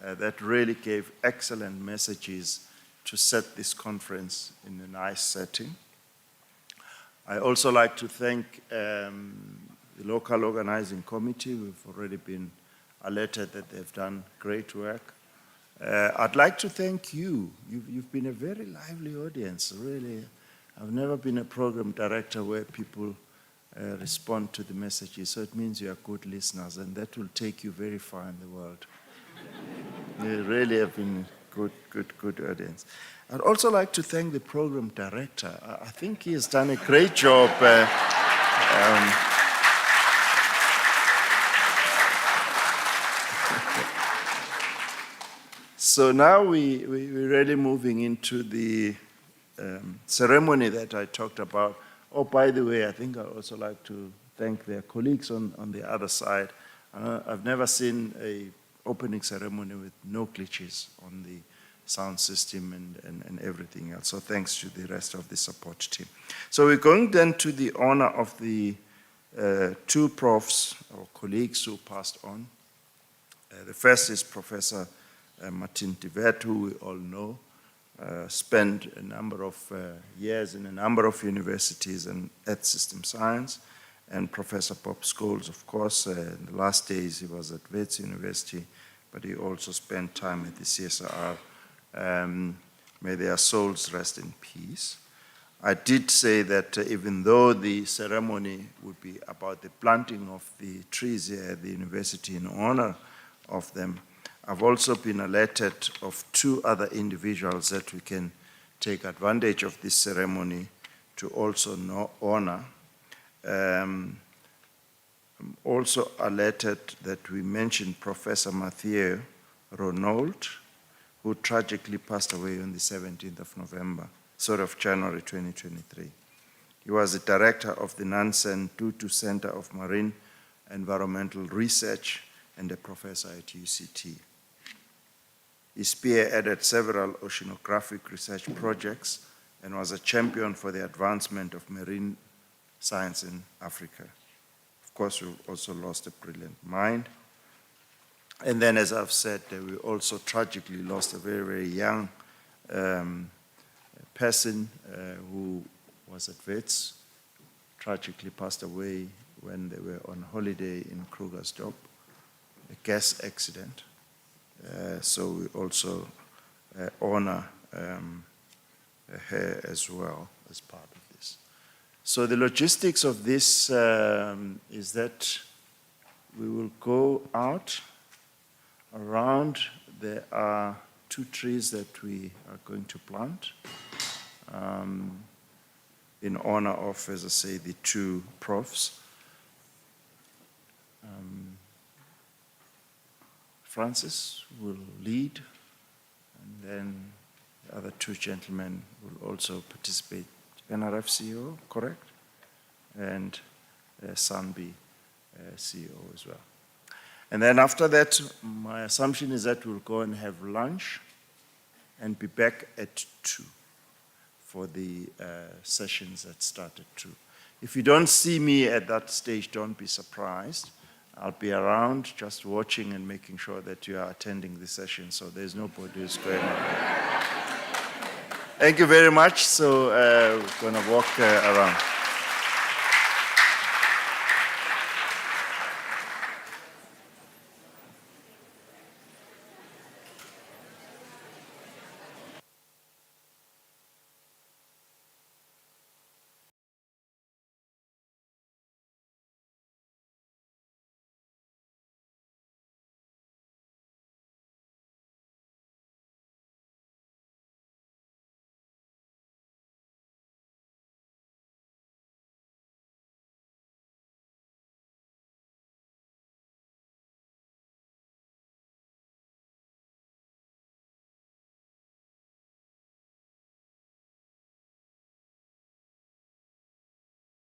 that really gave excellent messages to set this conference in a nice setting. I also like to thank the local organizing committee. We've already been alerted that they've done great work. I'd like to thank you. You've been a very lively audience, really. I've never been a program director where people respond to the messages, so it means you are good listeners, and that will take you very far in the world. You really have been good audience. I'd also like to thank the program director. I think he has done a great job. So now we're really moving into the ceremony that I talked about. Oh, by the way, I think I'd also like to thank their colleagues on the other side. I've never seen an opening ceremony with no glitches on the sound system and everything else. So thanks to the rest of the support team. So we're going then to the honor of the two profs or colleagues who passed on. The first is Professor Martin de Wet, who we all know, spent a number of years in a number of universities and Earth System Science, and Professor Bob Scholes, of course, in the last days he was at Wits University, but he also spent time at the CSIR. May their souls rest in peace. I did say that even though the ceremony would be about the planting of the trees here at the university in honor of them, I've also been alerted of two other individuals that we can take advantage of this ceremony to also honor. I'm also alerted that we mentioned Professor Mathieu Ronald, who tragically passed away on the 17th of January 2023. He was the director of the Nansen Tutu Center of Marine Environmental Research and a professor at UCT. He spearheaded several oceanographic research projects and was a champion for the advancement of marine science in Africa. Of course, we also lost a brilliant mind. And then, as I've said, we also tragically lost a very, very young person who was at Wits, tragically passed away when they were on holiday in Krugersdorp, a gas accident. So we also honor her as well as part of this. So the logistics of this is that we will go out around. There are 2 trees that we are going to plant in honor of, as I say, the 2 profs. Francis will lead, and then the other 2 gentlemen will also participate. NRF CEO, correct? And Sanbi CEO as well. And then after that, my assumption is that we'll go and have lunch and be back at 2 for the sessions that start at 2. If you don't see me at that stage, don't be surprised. I'll be around just watching and making sure that you are attending the session, so there's nobody who's going on. Thank you very much. So we're going to walk around.